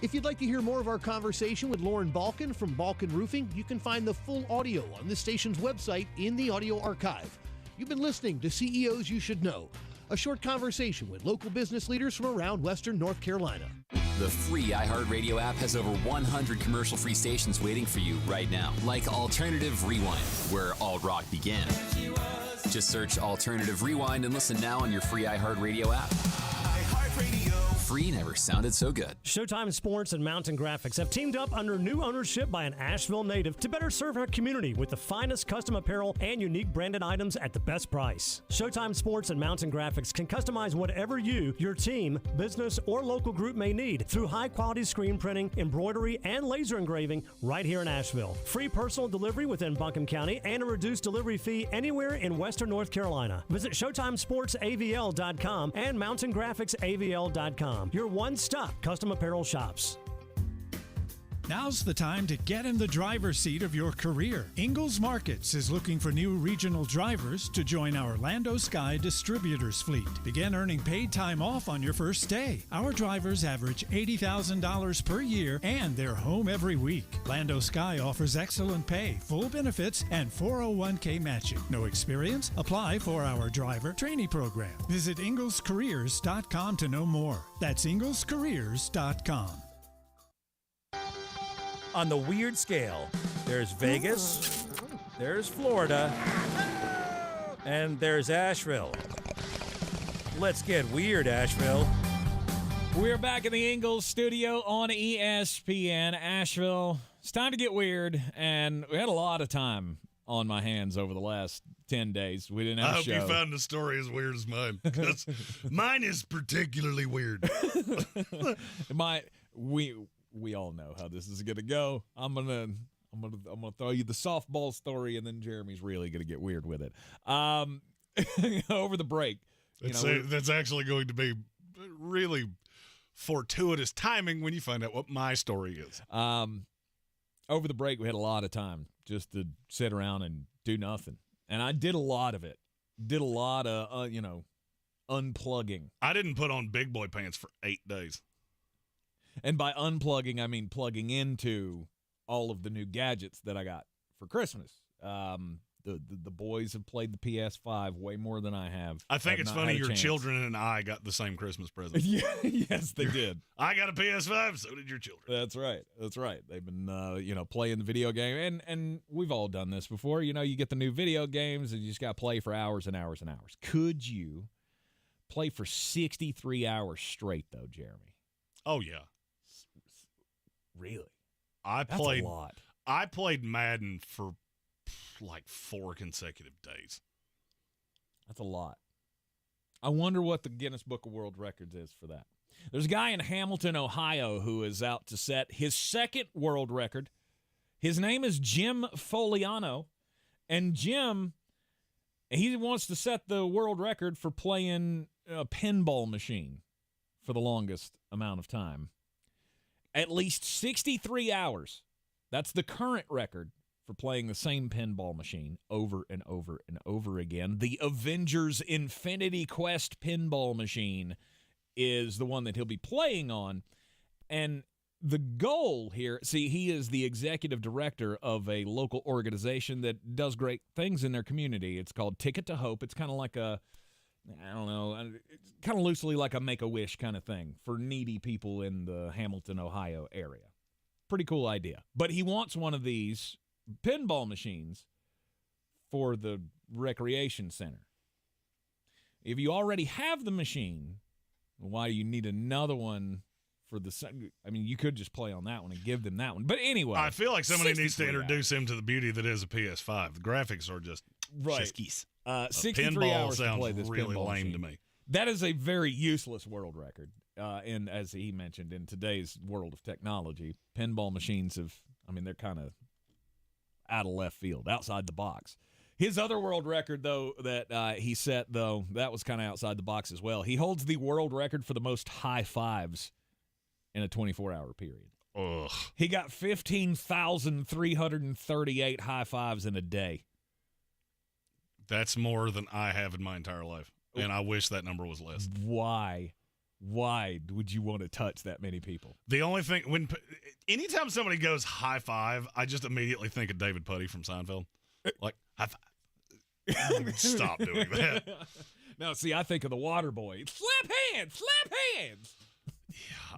[SPEAKER 11] If you'd like to hear more of our conversation with Lauren Balkin from Balkin Roofing, you can find the full audio on this station's website in the audio archive. You've been listening to CEOs You Should Know, a short conversation with local business leaders from around Western North Carolina.
[SPEAKER 15] The free iHeartRadio app has over 100 commercial-free stations waiting for you right now, like Alternative Rewind, where alt rock began. Just search Alternative Rewind and listen now on your free iHeartRadio app. Free never sounded so good.
[SPEAKER 17] Showtime Sports and Mountain Graphics have teamed up under new ownership by an Asheville native to better serve our community with the finest custom apparel and unique branded items at the best price. Showtime Sports and Mountain Graphics can customize whatever you, your team, business, or local group may need through high-quality screen printing, embroidery, and laser engraving right here in Asheville. Free personal delivery within Buncombe County and a reduced delivery fee anywhere in Western North Carolina. Visit ShowtimeSportsAVL.com and MountainGraphicsAVL.com. Your one-stop custom apparel shops.
[SPEAKER 26] Now's the time to get in the driver's seat of your career. Ingalls Markets is looking for new regional drivers to join our Lando Sky Distributors fleet. Begin earning paid time off on your first day. Our drivers average $80,000 per year, and they're home every week. Lando Sky offers excellent pay, full benefits, and 401k matching. No experience? Apply for our driver trainee program. Visit inglescareers.com to know more. That's inglescareers.com.
[SPEAKER 2] On the weird scale, there's Vegas, there's Florida, and there's Asheville. Let's get weird, Asheville.
[SPEAKER 14] We're back in the Ingalls studio on ESPN Asheville. It's time to get weird, and we had a lot of time on my hands over the last 10 days. We didn't have a show.
[SPEAKER 8] I hope you found the story as weird as mine, because mine is particularly weird.
[SPEAKER 14] We all know how this is gonna go. I'm gonna throw you the softball story, and then Jeremy's really gonna get weird with it. Over the break,
[SPEAKER 8] that's actually going to be really fortuitous timing when you find out what my story is.
[SPEAKER 14] Over the break, we had a lot of time just to sit around and do nothing, and I did a lot of it. Did a lot of unplugging.
[SPEAKER 8] I didn't put on big boy pants for 8 days.
[SPEAKER 14] And by unplugging, I mean plugging into all of the new gadgets that I got for Christmas. The boys have played the PS5 way more than I have.
[SPEAKER 8] I think it's funny your children and I got the same Christmas present.
[SPEAKER 14] Yes, they did.
[SPEAKER 8] I got a PS5, so did your children.
[SPEAKER 14] That's right. They've been playing the video game, and we've all done this before. You get the new video games, and you just got to play for hours and hours and hours. Could you play for 63 hours straight, though, Jeremy?
[SPEAKER 8] Oh, yeah.
[SPEAKER 14] Really?
[SPEAKER 8] That's
[SPEAKER 14] a lot.
[SPEAKER 8] I played Madden for like 4 consecutive days.
[SPEAKER 14] That's a lot. I wonder what the Guinness Book of World Records is for that. There's a guy in Hamilton, Ohio, who is out to set his second world record. His name is Jim Foliano. And Jim, he wants to set the world record for playing a pinball machine for the longest amount of time. At least 63 hours. That's the current record for playing the same pinball machine over and over and over again. The Avengers Infinity Quest pinball machine is the one that he'll be playing on. And the goal here, see, he is the executive director of a local organization that does great things in their community. It's called Ticket to Hope. It's kind of like a, I don't know, it's kind of loosely like a Make-A-Wish kind of thing for needy people in the Hamilton, Ohio area. Pretty cool idea. But he wants one of these pinball machines for the recreation center. If you already have the machine, why do you need another one for the – I mean, you could just play on that one and give them that one. But anyway.
[SPEAKER 8] I feel like somebody needs to introduce him to the beauty that is a PS5. The graphics are just skis.
[SPEAKER 14] 63 hours to play this
[SPEAKER 8] really
[SPEAKER 14] pinball
[SPEAKER 8] lame
[SPEAKER 14] machine.
[SPEAKER 8] to me.
[SPEAKER 14] That is a very useless world record. And as he mentioned, in today's world of technology, pinball machines they're kind of out of left field, outside the box. His other world record, though, that he set, though, that was kind of outside the box as well. He holds the world record for the most high fives in a 24-hour period.
[SPEAKER 8] Ugh.
[SPEAKER 14] He got 15,338 high fives in a day.
[SPEAKER 8] That's more than I have in my entire life, and I wish that number was less.
[SPEAKER 14] Why would you want to touch that many people?
[SPEAKER 8] The only thing, anytime somebody goes high five, I just immediately think of David Puddy from Seinfeld. Like, high five. Stop doing that.
[SPEAKER 14] No, see, I think of the water boy. Slap hands!
[SPEAKER 8] Yeah,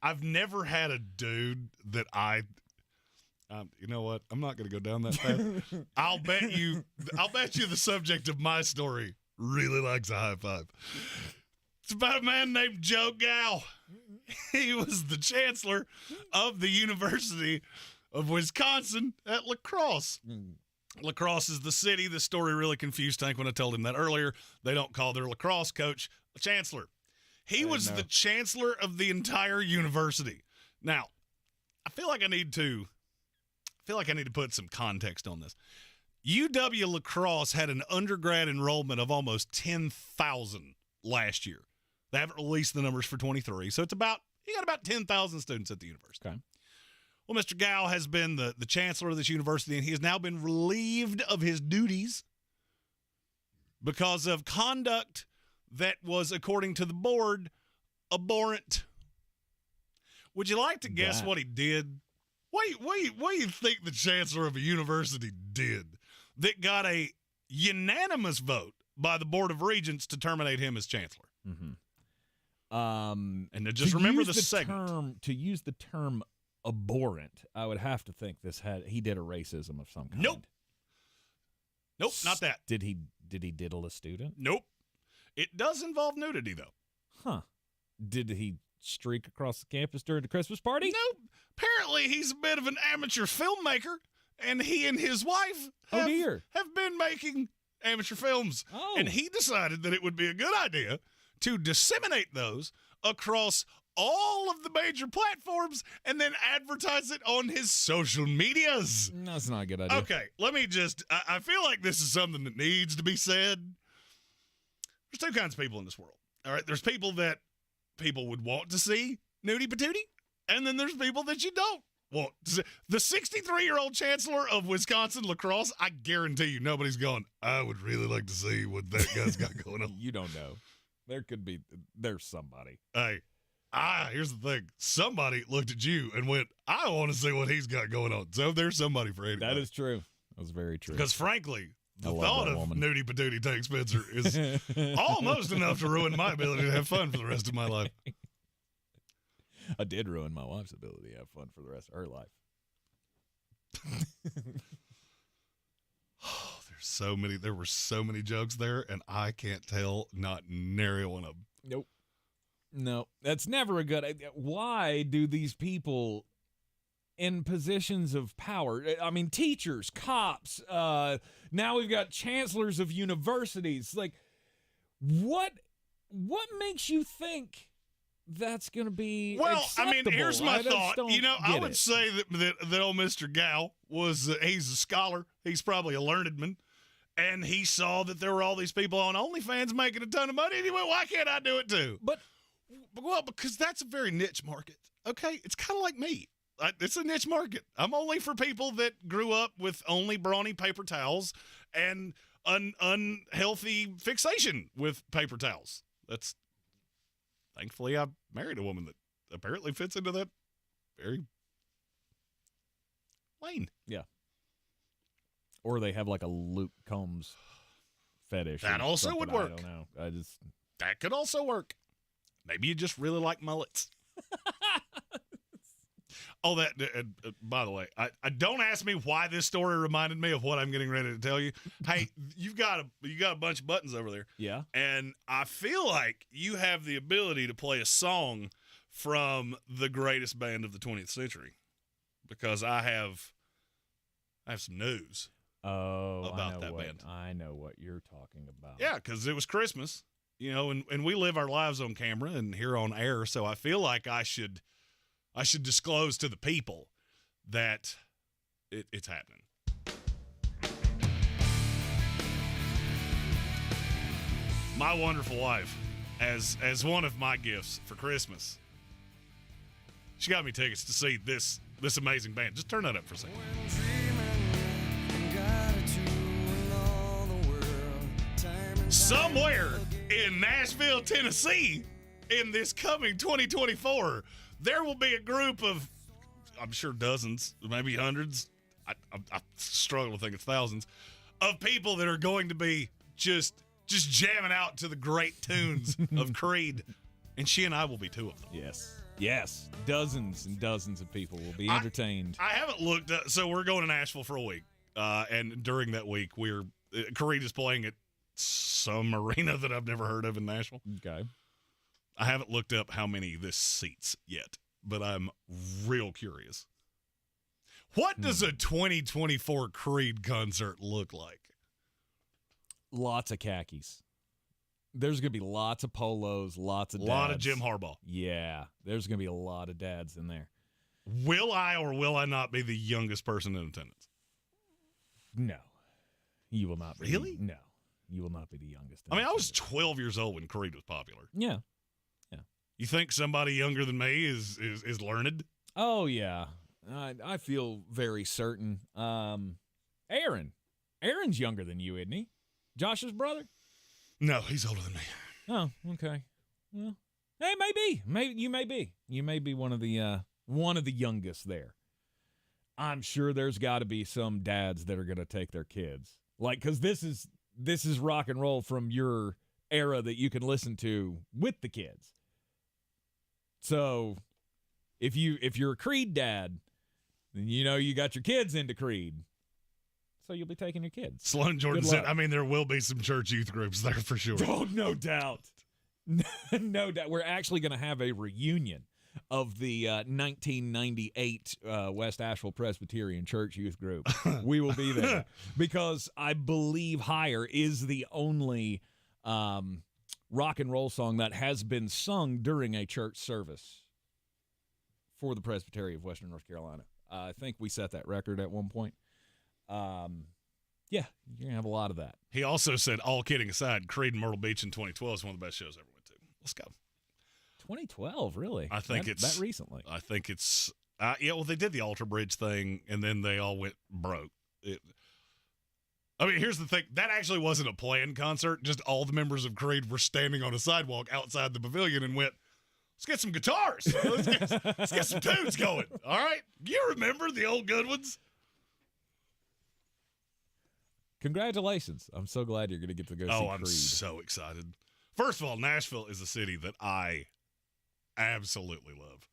[SPEAKER 8] I've never had a dude that you know what? I'm not going to go down that path. I'll bet you the subject of my story really likes a high five. It's about a man named Joe Gow. He was the chancellor of the University of Wisconsin at La Crosse. La Crosse is the city. The story really confused Tank when I told him that earlier. They don't call their lacrosse coach a chancellor. He was the chancellor of the entire university. Now, I feel like I need to put some context on this. UW La Crosse had an undergrad enrollment of almost 10,000 last year. They haven't released the numbers for 23, so you got about 10,000 students at the university.
[SPEAKER 14] Okay.
[SPEAKER 8] Well, Mr. Gow has been the chancellor of this university, and he has now been relieved of his duties because of conduct that was, according to the board, abhorrent. Would you like to guess what he did? What do you think the chancellor of a university did that got a unanimous vote by the Board of Regents to terminate him as chancellor?
[SPEAKER 14] Mm-hmm.
[SPEAKER 8] And to just remember the segment.
[SPEAKER 14] To use the term abhorrent, I would have to think he did a racism of some kind.
[SPEAKER 8] Nope, not that.
[SPEAKER 14] Did he diddle a student?
[SPEAKER 8] Nope. It does involve nudity, though.
[SPEAKER 14] Huh. Did he streak across the campus during the Christmas party?
[SPEAKER 8] Nope. Apparently, he's a bit of an amateur filmmaker, and he and his wife have been making amateur films.
[SPEAKER 14] Oh.
[SPEAKER 8] And he decided that it would be a good idea to disseminate those across all of the major platforms and then advertise it on his social medias.
[SPEAKER 14] That's not a good idea.
[SPEAKER 8] Okay, let me I feel like this is something that needs to be said. There's two kinds of people in this world. All right, there's people that people would want to see nudie patootie, and then there's people that you don't want to see. The 63-year-old chancellor of Wisconsin La Crosse, I guarantee you nobody's going, I would really like to see what that guy's got going on.
[SPEAKER 14] You don't know. There's somebody.
[SPEAKER 8] Hey, here's the thing. Somebody looked at you and went, I want to see what he's got going on. So there's somebody for anybody.
[SPEAKER 14] That is true. That was very true.
[SPEAKER 8] Because frankly, the thought of nudie patootie Tank Spencer is almost enough to ruin my ability to have fun for the rest of my life.
[SPEAKER 14] I did ruin my wife's ability to have fun for the rest of her life.
[SPEAKER 8] There were so many jokes there, and I can't tell not nary one of them.
[SPEAKER 14] Nope. No, that's never a good idea. Why do these people in positions of power, I mean, teachers, cops, now we've got chancellors of universities, like, what makes you think that's going to be acceptable?
[SPEAKER 8] I mean, here's my thought. I would say that old Mr. Gow he's a scholar. He's probably a learned man. And he saw that there were all these people on OnlyFans making a ton of money. And he went, why can't I do it too? Because that's a very niche market. Okay? It's kind of like me. It's a niche market. I'm only for people that grew up with only brawny paper towels and an unhealthy fixation with paper towels. Thankfully, I married a woman that apparently fits into that very plain.
[SPEAKER 14] Yeah. Or they have like a Luke Combs fetish.
[SPEAKER 8] That also would work.
[SPEAKER 14] I don't know.
[SPEAKER 8] That could also work. Maybe you just really like mullets. Oh, that. By the way, I don't ask me why this story reminded me of what I'm getting ready to tell you. Hey, you got a bunch of buttons over there.
[SPEAKER 14] Yeah.
[SPEAKER 8] And I feel like you have the ability to play a song from the greatest band of the 20th century, because I have some news. About that band.
[SPEAKER 14] I know what you're talking about.
[SPEAKER 8] Yeah, because it was Christmas, and we live our lives on camera and here on air, so I feel like I should disclose to the people that it's happening. My wonderful wife, as one of my gifts for Christmas, she got me tickets to see this amazing band. Just turn that up for a second. Somewhere in Nashville, Tennessee, in this coming 2024, there will be a group of, I'm sure dozens, maybe hundreds, I struggle to think it's thousands, of people that are going to be just jamming out to the great tunes of Creed. And she and I will be two of them.
[SPEAKER 14] Yes. Dozens and dozens of people will be entertained.
[SPEAKER 8] I haven't looked up, so we're going to Nashville for a week. And during that week, Creed is playing at some arena that I've never heard of in Nashville.
[SPEAKER 14] Okay.
[SPEAKER 8] I haven't looked up how many this seats yet, but I'm real curious. What does a 2024 Creed concert look like?
[SPEAKER 14] Lots of khakis. There's going to be lots of polos, lots of dads.
[SPEAKER 8] A lot of Jim Harbaugh.
[SPEAKER 14] Yeah, there's going to be a lot of dads in there.
[SPEAKER 8] Will I or will I not be the youngest person in attendance?
[SPEAKER 14] No. You will not be.
[SPEAKER 8] Really?
[SPEAKER 14] No. You will not be the youngest.
[SPEAKER 8] I was 12 years old when Creed was popular.
[SPEAKER 14] Yeah.
[SPEAKER 8] You think somebody younger than me is learned?
[SPEAKER 14] Oh, yeah. I feel very certain. Aaron's younger than you, isn't he? Josh's brother?
[SPEAKER 8] No, he's older than me.
[SPEAKER 14] Oh, okay. Well, hey, maybe you may be. You may be one of the youngest there. I'm sure there's got to be some dads that are going to take their kids, because this is rock and roll from your era that you can listen to with the kids. So, if you're a Creed dad, then you got your kids into Creed. So you'll be taking your kids.
[SPEAKER 8] Sloan Jordan said, there will be some church youth groups there for sure.
[SPEAKER 14] Oh, no doubt. No doubt. We're actually going to have a reunion of the 1998 West Asheville Presbyterian Church Youth Group. We will be there because I believe Higher is the only rock and roll song that has been sung during a church service for the Presbytery of Western North Carolina. I think we set that record at one point. Yeah, you're going to have a lot of that.
[SPEAKER 8] He also said, all kidding aside, Creed in Myrtle Beach in 2012 is one of the best shows I ever went to. Let's go.
[SPEAKER 14] 2012, really?
[SPEAKER 8] I think it's
[SPEAKER 14] that recently.
[SPEAKER 8] I think it's they did the Alter Bridge thing, and then they all went broke. Here's the thing. That actually wasn't a planned concert. Just all the members of Creed were standing on a sidewalk outside the pavilion and went, let's get some guitars. Let's get some tunes going. All right? You remember the old good ones?
[SPEAKER 14] Congratulations. I'm so glad you're going to get to go see Creed.
[SPEAKER 8] Oh, I'm so excited. First of all, Nashville is a city that I absolutely love.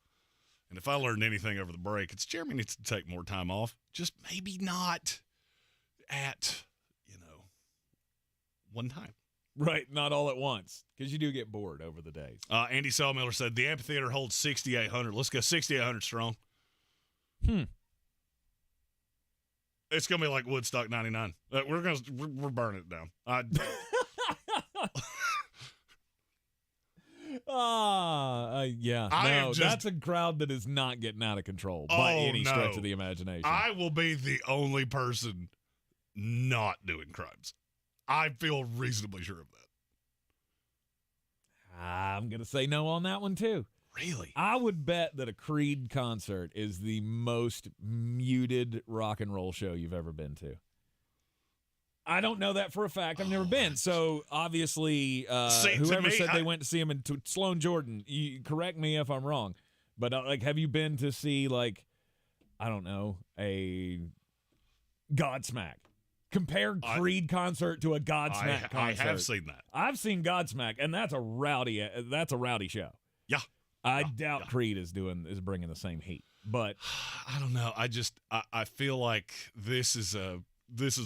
[SPEAKER 8] And if I learned anything over the break, it's Jeremy needs to take more time off. Just maybe not at, one time.
[SPEAKER 14] Right, not all at once, because you do get bored over the days.
[SPEAKER 8] Andy Sawmiller said, the amphitheater holds 6,800. Let's go 6,800 strong. It's going to be like Woodstock 99. We're burning it down.
[SPEAKER 14] Yeah. That's a crowd that is not getting out of control by any stretch of the imagination.
[SPEAKER 8] I will be the only person not doing crimes. I feel reasonably sure of that.
[SPEAKER 14] I'm going to say no on that one, too.
[SPEAKER 8] Really?
[SPEAKER 14] I would bet that a Creed concert is the most muted rock and roll show you've ever been to. I don't know that for a fact. I've never been. So, obviously, whoever said they went to see him in Sloan Jordan, you correct me if I'm wrong, But like, have you been to see like, I don't know, a Godsmack? Compare Creed concert to a Godsmack concert.
[SPEAKER 8] I have seen that.
[SPEAKER 14] I've seen Godsmack, and that's a rowdy show.
[SPEAKER 8] Yeah.
[SPEAKER 14] I doubt Creed is bringing the same heat. But
[SPEAKER 8] I don't know. I feel like this is a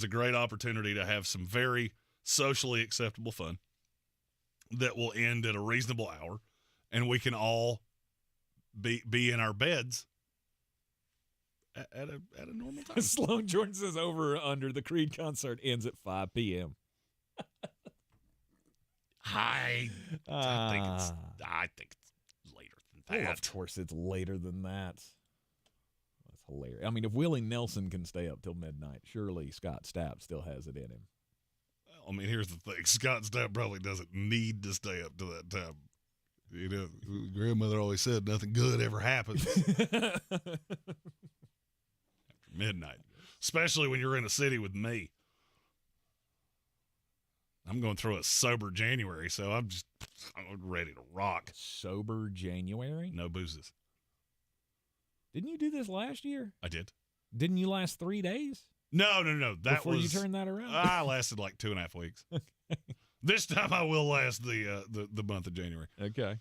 [SPEAKER 8] great opportunity to have some very socially acceptable fun that will end at a reasonable hour, and we can all be in our beds at a normal time.
[SPEAKER 14] Sloan Jordan says over under the Creed concert ends at 5 p.m.
[SPEAKER 8] I think it's later than that.
[SPEAKER 14] Well, of course it's later than that. That's hilarious. I mean, if Willie Nelson can stay up till midnight, surely Scott Stapp still has it in him.
[SPEAKER 8] I mean, here's the thing. Scott Stapp probably doesn't need to stay up to that time. You know, grandmother always said nothing good ever happens after midnight, especially when you're in a city with me. I'm going through a sober January, so I'm ready to rock.
[SPEAKER 14] Sober January?
[SPEAKER 8] No boozes.
[SPEAKER 14] Didn't you do this last year?
[SPEAKER 8] I did.
[SPEAKER 14] Didn't you last 3 days?
[SPEAKER 8] No.
[SPEAKER 14] Before you turned that around?
[SPEAKER 8] I lasted like 2.5 weeks. This time I will last the month of January.
[SPEAKER 14] Okay.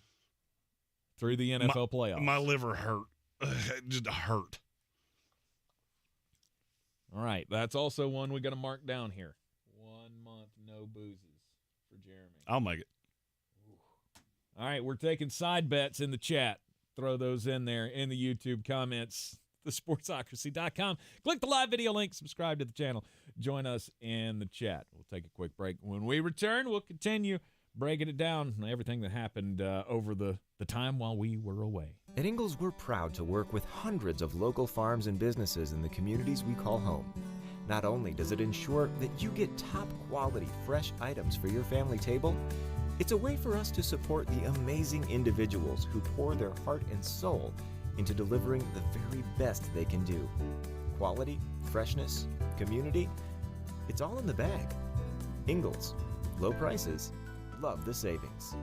[SPEAKER 14] Through the NFL playoffs.
[SPEAKER 8] My liver hurt. Just hurt.
[SPEAKER 14] All right. That's also one we got to mark down here. 1 month, no boozes for Jeremy.
[SPEAKER 8] I'll make it.
[SPEAKER 14] All right. We're taking side bets in the chat. Throw those in there in the YouTube comments. thesportsocracy.com. Click the live video link. Subscribe to the channel. Join us in the chat. We'll take a quick break. When we return, we'll continue breaking it down, everything that happened over the time while we were away.
[SPEAKER 10] At Ingalls, we're proud to work with hundreds of local farms and businesses in the communities we call home. Not only does it ensure that you get top-quality, fresh items for your family table, it's a way for us to support the amazing individuals who pour their heart and soul into delivering the very best they can do. Quality, freshness, community, it's all in the bag. Ingalls, low prices, love the savings.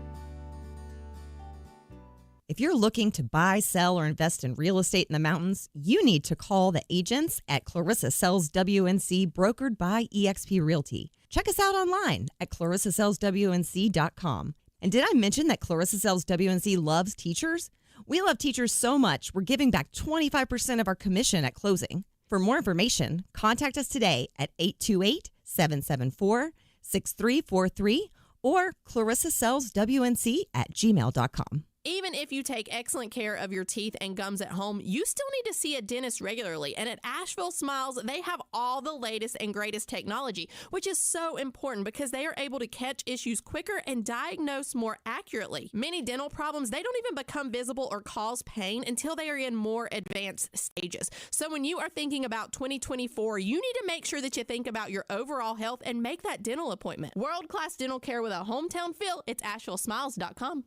[SPEAKER 19] If you're looking to buy, sell, or invest in real estate in the mountains, you need to call the agents at Clarissa Sells WNC, brokered by eXp Realty. Check us out online at clarissasellswnc.com. And did I mention that Clarissa Sells WNC loves teachers? We love teachers so much, we're giving back 25% of our commission at closing. For more information, contact us today at 828-774-6343 or clarissasellswnc@gmail.com.
[SPEAKER 7] Even if you take excellent care of your teeth and gums at home, you still need to see a dentist regularly. And at Asheville Smiles, they have all the latest and greatest technology, which is so important because they are able to catch issues quicker and diagnose more accurately. Many dental problems, they don't even become visible or cause pain until they are in more advanced stages. So when you are thinking about 2024, you need to make sure that you think about your overall health and make that dental appointment. World-class dental care with a hometown feel. It's AshevilleSmiles.com.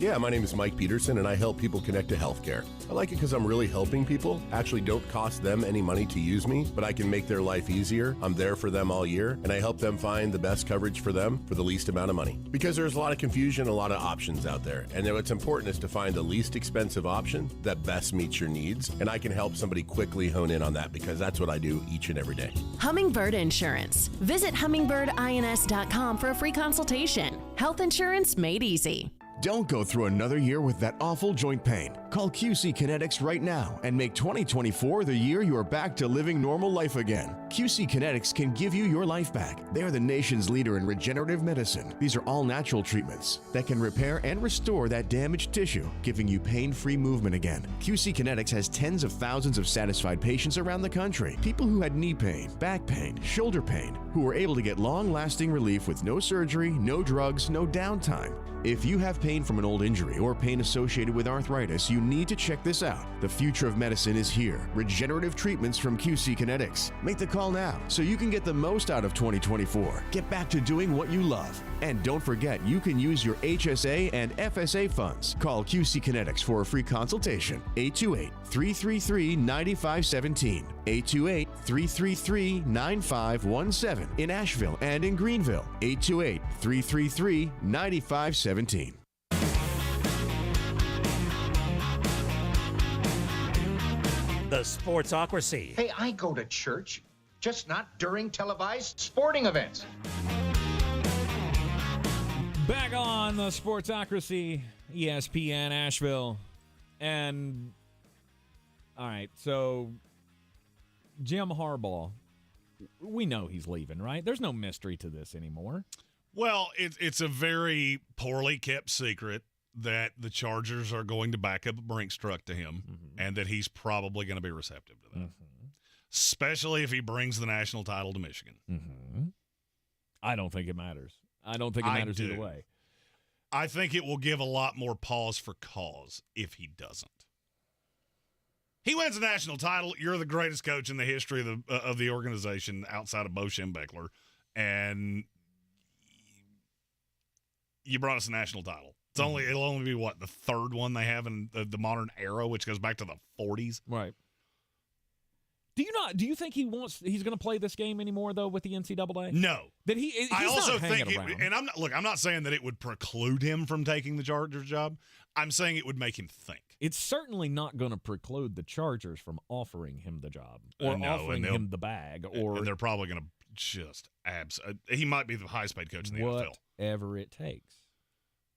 [SPEAKER 20] Yeah, my name is Mike Peterson, and I help people connect to healthcare. I like it because I'm really helping people. Actually don't cost them any money to use me, but I can make their life easier. I'm there for them all year, and I help them find the best coverage for them for the least amount of money. Because there's a lot of confusion, a lot of options out there, and what's important is to find the least expensive option that best meets your needs, and I can help somebody quickly hone in on that because that's what I do each and every day.
[SPEAKER 21] Hummingbird Insurance. Visit hummingbirdins.com for a free consultation. Health insurance made easy.
[SPEAKER 22] Don't go through another year with that awful joint pain. Call QC Kinetics right now and make 2024 the year you are back to living normal life again. QC Kinetics can give you your life back. They are the nation's leader in regenerative medicine. These are all natural treatments that can repair and restore that damaged tissue, giving you pain-free movement again. QC Kinetics has tens of thousands of satisfied patients around the country. People who had knee pain, back pain, shoulder pain, who were able to get long-lasting relief with no surgery, no drugs, no downtime. If you have pain from an old injury or pain associated with arthritis, you need to check this out. The future of medicine is here. Regenerative treatments from QC Kinetics. Make the call now so you can get the most out of 2024. Get back to doing what you love. And don't forget, you can use your HSA and FSA funds. Call QC Kinetics for a free consultation. 828-333-9517. 828-333-9517 in Asheville and in Greenville. 828-333-9517.
[SPEAKER 2] The Sportsocracy.
[SPEAKER 6] Hey, I go to church, just not during televised sporting events.
[SPEAKER 14] Back on the Sportsocracy, ESPN Asheville. And, all right, so Jim Harbaugh, we know he's leaving, right? There's no mystery to this anymore.
[SPEAKER 8] Well, it's a very poorly kept secret that the Chargers are going to back up a Brinks truck to him, and that he's probably going to be receptive to that, especially if he brings the national title to Michigan.
[SPEAKER 14] I don't think it matters. I don't think it matters either way.
[SPEAKER 8] I think it will give a lot more pause for cause if he doesn't. He wins the national title. You're the greatest coach in the history of the organization outside of Bo Schembechler, and you brought us a national title. It'll only be what, the third one they have in the modern era, which goes back to the 40s.
[SPEAKER 14] Right. Do you think he's going to play this game anymore though with the NCAA?
[SPEAKER 8] No.
[SPEAKER 14] I also think
[SPEAKER 8] I'm not saying that it would preclude him from taking the Chargers job. I'm saying it would make him think.
[SPEAKER 14] It's certainly not going to preclude the Chargers from offering him the job or offering him the bag,
[SPEAKER 8] and they're probably going to just he might be the highest paid coach in the NFL.
[SPEAKER 14] Whatever it takes.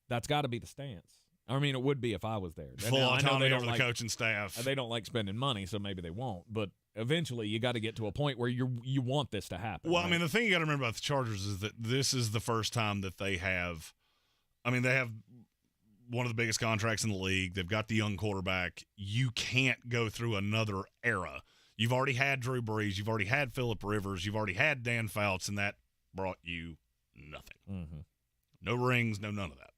[SPEAKER 14] That's got to be the stance. I mean, it would be if I was there.
[SPEAKER 8] Full autonomy over the coaching staff.
[SPEAKER 14] They don't like spending money, so maybe they won't. But eventually, you got to get to a point where you want this to happen.
[SPEAKER 8] Well,
[SPEAKER 14] right?
[SPEAKER 8] I mean, the thing you got to remember about the Chargers is that this is the first time that they have. I mean, they have one of the biggest contracts in the league. They've got the young quarterback. You can't go through another era. You've already had Drew Brees. You've already had Phillip Rivers. You've already had Dan Fouts, and that brought you nothing. No rings, no none of that.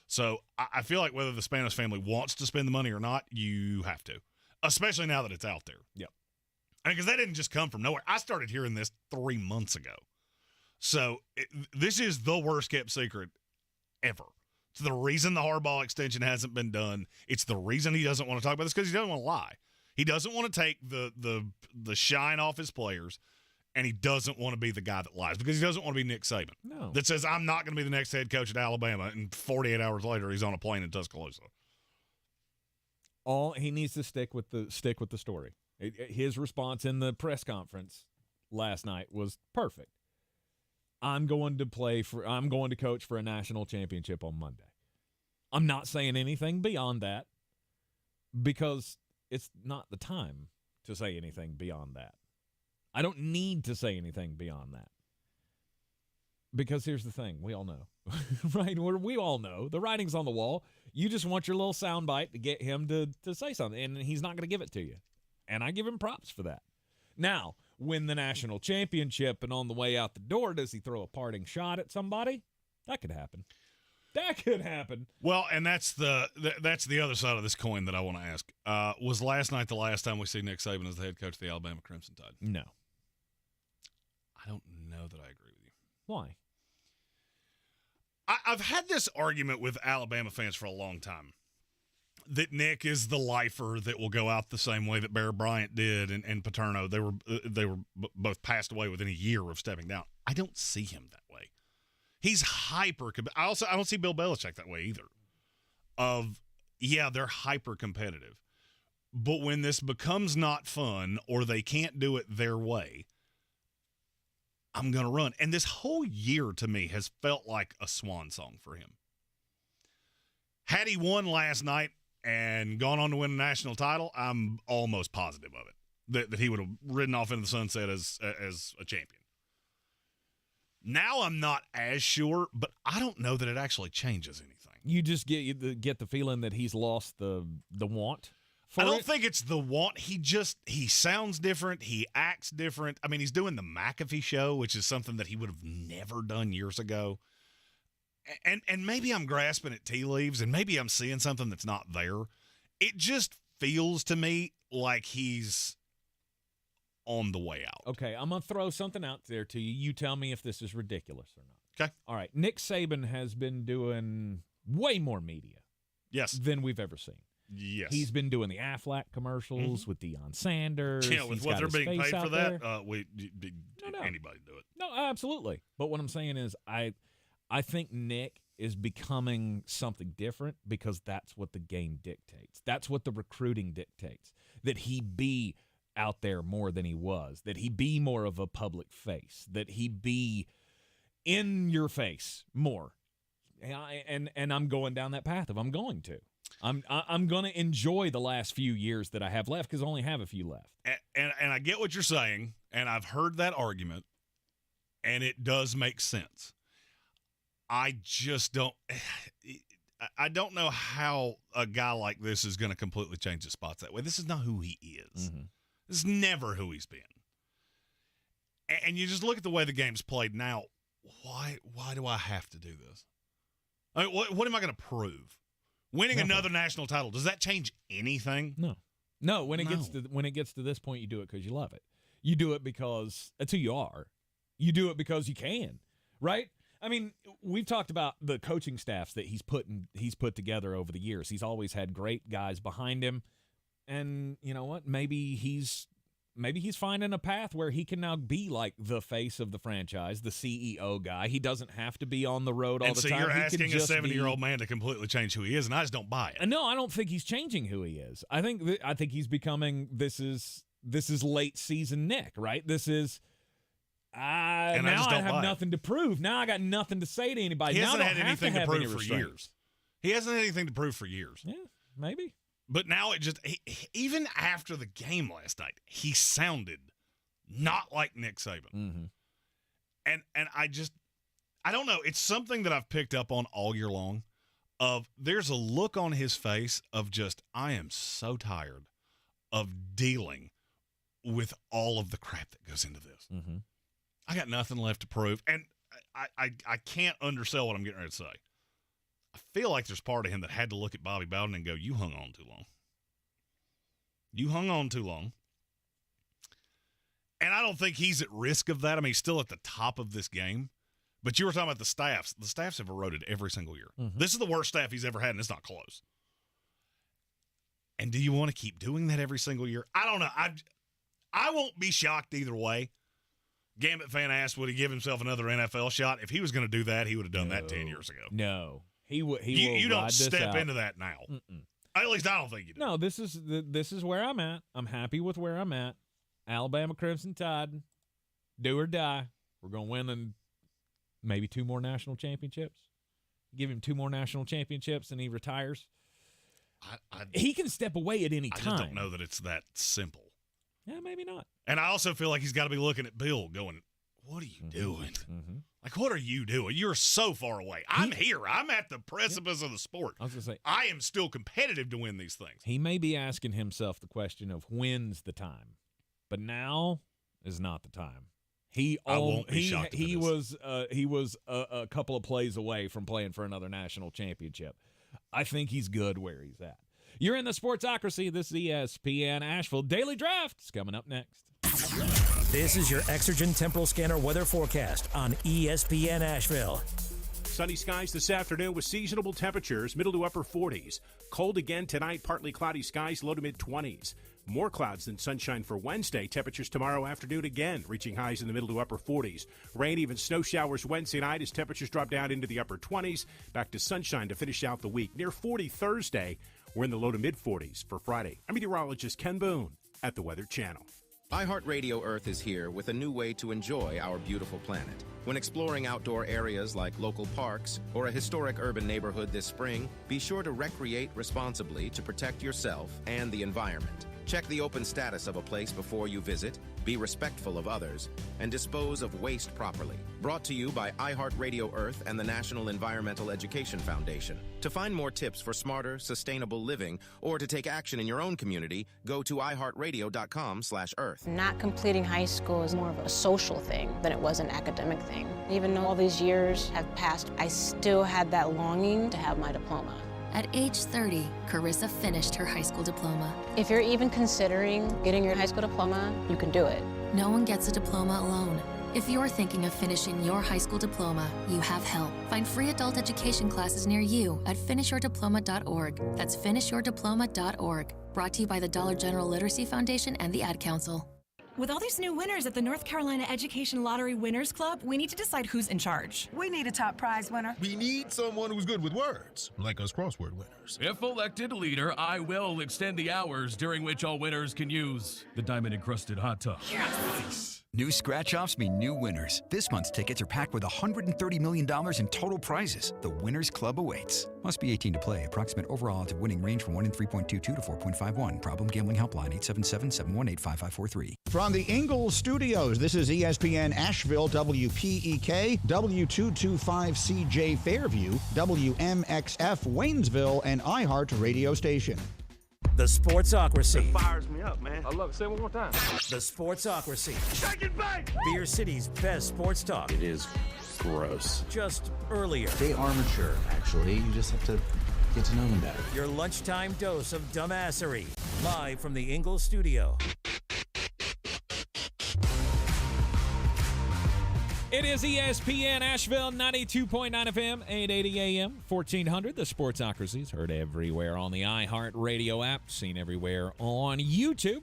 [SPEAKER 8] So I feel like whether the Spanos family wants to spend the money or not, you have to, especially now that it's out there.
[SPEAKER 14] Yep.
[SPEAKER 8] Because that didn't just come from nowhere. I started hearing this 3 months ago. So this is the worst kept secret ever. It's the reason the Harbaugh extension hasn't been done. It's the reason he doesn't want to talk about this, because he doesn't want to lie. He doesn't want to take the shine off his players, and he doesn't want to be the guy that lies, because he doesn't want to be Nick Saban.
[SPEAKER 14] No.
[SPEAKER 8] That says, I'm not going to be the next head coach at Alabama, and 48 hours later he's on a plane in Tuscaloosa.
[SPEAKER 14] He needs to stick with the story. His response in the press conference last night was perfect. I'm going to coach for a national championship on Monday. I'm not saying anything beyond that, because it's not the time to say anything beyond that. I don't need to say anything beyond that. Because here's the thing. We all know. Right? We all know. The writing's on the wall. You just want your little soundbite to get him to say something, and he's not going to give it to you. And I give him props for that. Now, win the national championship, and on the way out the door, does he throw a parting shot at somebody? That could happen. That could happen.
[SPEAKER 8] Well, and that's the other side of this coin that I want to ask. Was last night the last time we see Nick Saban as the head coach of the Alabama Crimson Tide?
[SPEAKER 14] No.
[SPEAKER 8] I don't know that I agree with you.
[SPEAKER 14] Why?
[SPEAKER 8] I've had this argument with Alabama fans for a long time, that Nick is the lifer that will go out the same way that Bear Bryant did and Paterno. They were both passed away within a year of stepping down. I don't see him that way. He's hyper. I don't see Bill Belichick that way either. They're hyper competitive, but when this becomes not fun or they can't do it their way, I'm going to run. And this whole year to me has felt like a swan song for him. Had he won last night and gone on to win a national title, I'm almost positive of it, that he would have ridden off into the sunset as a champion. Now I'm not as sure, but I don't know that it actually changes anything.
[SPEAKER 14] You just get the feeling that he's lost the want.
[SPEAKER 8] I don't think it's the want. He sounds different. He acts different. I mean, he's doing the McAfee show, which is something that he would have never done years ago. And maybe I'm grasping at tea leaves, and maybe I'm seeing something that's not there. It just feels to me like he's on the way out.
[SPEAKER 14] Okay, I'm going to throw something out there to you. You tell me if this is ridiculous or not.
[SPEAKER 8] Okay.
[SPEAKER 14] All right, Nick Saban has been doing way more media than we've ever seen.
[SPEAKER 8] Yes.
[SPEAKER 14] He's been doing the Aflac commercials with Deion Sanders.
[SPEAKER 8] Yeah, with what they're being paid for that, anybody do it.
[SPEAKER 14] No, absolutely. But what I'm saying is I think Nick is becoming something different because that's what the game dictates. That's what the recruiting dictates, that he be out there more than he was, that he be more of a public face, that he be in your face more. And I'm going down that path I'm going to. I'm going to enjoy the last few years that I have left because I only have a few left.
[SPEAKER 8] And I get what you're saying, and I've heard that argument, and it does make sense. I just don't – I don't know how a guy like this is going to completely change his spots that way. This is not who he is. Mm-hmm. This is never who he's been. And you just look at the way the game's played now. Why do I have to do this? I mean, what am I going to prove? Winning another national title, does that change anything?
[SPEAKER 14] No. When it gets to this point, you do it because you love it. You do it because that's who you are. You do it because you can, right? I mean, we've talked about the coaching staffs that he's put together over the years. He's always had great guys behind him, and you know what? Maybe he's finding a path where he can now be like the face of the franchise, the CEO guy. He doesn't have to be on the road all the time.
[SPEAKER 8] And so you're asking a 70-year-old man to completely change who he is, and I just don't buy it.
[SPEAKER 14] No, I don't think he's changing who he is. I think he's becoming this is late season Nick, right? This is now I have nothing to prove. Now I got nothing to say to anybody.
[SPEAKER 8] He hasn't
[SPEAKER 14] now
[SPEAKER 8] had anything to prove for years. He hasn't had anything to prove for years.
[SPEAKER 14] Yeah, maybe.
[SPEAKER 8] But now it just even after the game last night, he sounded not like Nick Saban.
[SPEAKER 14] Mm-hmm.
[SPEAKER 8] And I don't know. It's something that I've picked up on all year long. There's a look on his face of just, I am so tired of dealing with all of the crap that goes into this.
[SPEAKER 14] Mm-hmm.
[SPEAKER 8] I got nothing left to prove. And I can't undersell what I'm getting ready to say. I feel like there's part of him that had to look at Bobby Bowden and go, you hung on too long. You hung on too long. And I don't think he's at risk of that. I mean, he's still at the top of this game. But you were talking about the staffs. The staffs have eroded every single year.
[SPEAKER 14] Mm-hmm.
[SPEAKER 8] This is the worst staff he's ever had, and it's not close. And do you want to keep doing that every single year? I don't know. I won't be shocked either way. Gambit fan asked, would he give himself another NFL shot? If he was going to do that, he would have done that 10 years ago.
[SPEAKER 14] No.
[SPEAKER 8] You don't step into that now.
[SPEAKER 14] Mm-mm.
[SPEAKER 8] At least I don't think you do.
[SPEAKER 14] No, this is where I'm at. I'm happy with where I'm at. Alabama Crimson Tide, do or die. We're going to win in maybe 2 more national championships. Give him 2 more national championships and he retires. He can step away at any time.
[SPEAKER 8] I just don't know that it's that simple.
[SPEAKER 14] Yeah, maybe not.
[SPEAKER 8] And I also feel like he's got to be looking at Bill going, what are you doing?
[SPEAKER 14] Mm-hmm.
[SPEAKER 8] Like, what are you doing? You're so far away. I'm here. I'm at the precipice of the sport.
[SPEAKER 14] I was going to say,
[SPEAKER 8] I am still competitive to win these things.
[SPEAKER 14] He may be asking himself the question of when's the time, but now is not the time.
[SPEAKER 8] I won't be shocked.
[SPEAKER 14] He was a couple of plays away from playing for another national championship. I think he's good where he's at. You're in the Sportsocracy. This is ESPN Asheville. Daily Draft is coming up next.
[SPEAKER 2] This is your Exergen Temporal Scanner weather forecast on ESPN Asheville.
[SPEAKER 1] Sunny skies this afternoon with seasonable temperatures, middle to upper 40s. Cold again tonight, partly cloudy skies, low to mid-20s. More clouds than sunshine for Wednesday. Temperatures tomorrow afternoon again, reaching highs in the middle to upper 40s. Rain, even snow showers Wednesday night as temperatures drop down into the upper 20s. Back to sunshine to finish out the week. Near 40 Thursday. We're in the low to mid-40s for Friday. I'm meteorologist Ken Boone at the Weather Channel.
[SPEAKER 9] iHeartRadio Earth is here with a new way to enjoy our beautiful planet. When exploring outdoor areas like local parks or a historic urban neighborhood this spring, be sure to recreate responsibly to protect yourself and the environment. Check the open status of a place before you visit, be respectful of others, and dispose of waste properly. Brought to you by iHeartRadio Earth and the National Environmental Education Foundation. To find more tips for smarter, sustainable living, or to take action in your own community, go to iHeartRadio.com/Earth.
[SPEAKER 12] Not completing high school is more of a social thing than it was an academic thing. Even though all these years have passed, I still had that longing to have my diploma.
[SPEAKER 16] At age 30, Carissa finished her high school diploma.
[SPEAKER 12] If you're even considering getting your high school diploma, you can do it.
[SPEAKER 16] No one gets a diploma alone. If you're thinking of finishing your high school diploma, you have help. Find free adult education classes near you at finishyourdiploma.org. That's finishyourdiploma.org. Brought to you by the Dollar General Literacy Foundation and the Ad Council.
[SPEAKER 3] With all these new winners at the North Carolina Education Lottery Winners Club, we need to decide who's in charge.
[SPEAKER 4] We need a top prize winner.
[SPEAKER 18] We need someone who's good with words, like us crossword winners.
[SPEAKER 23] If elected leader, I will extend the hours during which all winners can use the diamond-encrusted hot tub.
[SPEAKER 24] Yes! New scratch-offs mean new winners. This month's tickets are packed with $130 million in total prizes. The Winners Club awaits. Must be 18 to play. Approximate overall odds of winning range from 1 in 3.22 to 4.51. Problem gambling helpline 877-718-5543.
[SPEAKER 25] From the Ingalls Studios, this is ESPN Asheville, WPEK, W225CJ Fairview, WMXF Waynesville, and iHeart radio station.
[SPEAKER 2] The Sportsocracy.
[SPEAKER 27] It fires me up, man. I love it. Say it one more time.
[SPEAKER 2] The Sportsocracy.
[SPEAKER 27] Shake it back!
[SPEAKER 2] Beer City's best sports talk.
[SPEAKER 28] It is gross.
[SPEAKER 2] Just earlier.
[SPEAKER 28] They are mature, actually. You just have to get to know them better.
[SPEAKER 2] Your lunchtime dose of dumbassery. Live from the Ingalls Studio.
[SPEAKER 14] It is ESPN Asheville, 92.9 FM, 880 AM, 1400. The Sportsocracy is heard everywhere on the iHeart Radio app, seen everywhere on YouTube.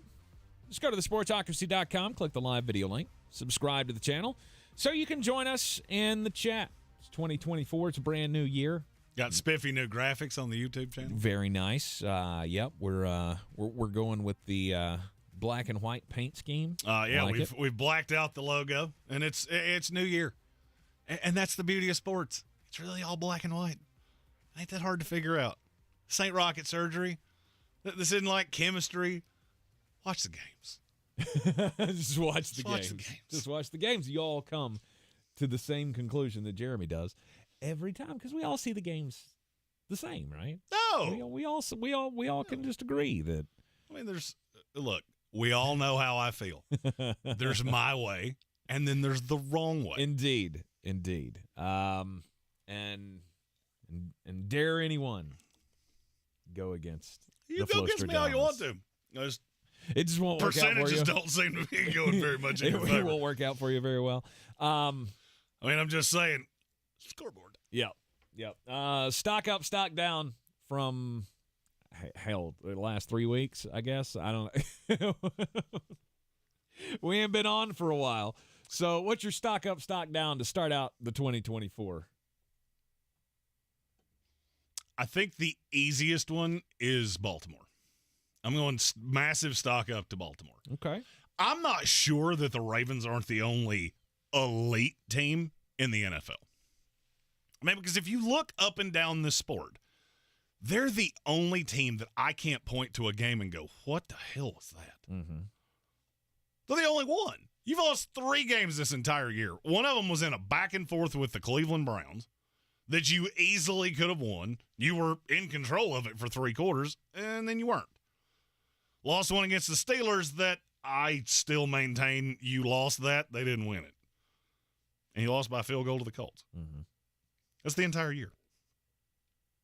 [SPEAKER 14] Just go to thesportsocracy.com, click the live video link, subscribe to the channel so you can join us in the chat. It's 2024. It's a brand new year.
[SPEAKER 8] Got spiffy new graphics on the YouTube channel.
[SPEAKER 14] Very nice. Yep, we're going with the black and white paint scheme.
[SPEAKER 8] Yeah,
[SPEAKER 14] like
[SPEAKER 8] we've blacked out the logo, and it's New Year, and that's the beauty of sports. It's really all black and white. Ain't that hard to figure out? This ain't rocket surgery. This isn't like chemistry. Watch the games.
[SPEAKER 14] Just watch the games. Just watch the games. You all come to the same conclusion that Jeremy does every time because we all see the games the same, right?
[SPEAKER 8] No,
[SPEAKER 14] we all can just agree that.
[SPEAKER 8] I mean, look. We all know how I feel. There's my way, and then there's the wrong way.
[SPEAKER 14] Indeed. And dare anyone go against
[SPEAKER 8] you
[SPEAKER 14] the
[SPEAKER 8] go against me all you want to.
[SPEAKER 14] It just won't work out for you.
[SPEAKER 8] Percentages don't seem to be going very much in your favor.
[SPEAKER 14] It won't work out for you very well.
[SPEAKER 8] I mean, I'm just saying, scoreboard.
[SPEAKER 14] Yep. Stock up, stock down from... Hell, the last 3 weeks, I guess. I don't know. We ain't been on for a while. So what's your stock up, stock down to start out the 2024?
[SPEAKER 8] I think the easiest one is Baltimore. I'm going massive stock up to Baltimore.
[SPEAKER 14] Okay.
[SPEAKER 8] I'm not sure that the Ravens aren't the only elite team in the NFL. I mean, because if you look up and down this sport, they're the only team that I can't point to a game and go, what the hell was that?
[SPEAKER 14] Mm-hmm.
[SPEAKER 8] They're the only one. You've lost 3 games this entire year. One of them was in a back and forth with the Cleveland Browns that you easily could have won. You were in control of it for 3 quarters, and then you weren't. Lost one against the Steelers that I still maintain you lost that. They didn't win it. And you lost by a field goal to the Colts.
[SPEAKER 14] Mm-hmm.
[SPEAKER 8] That's the entire year.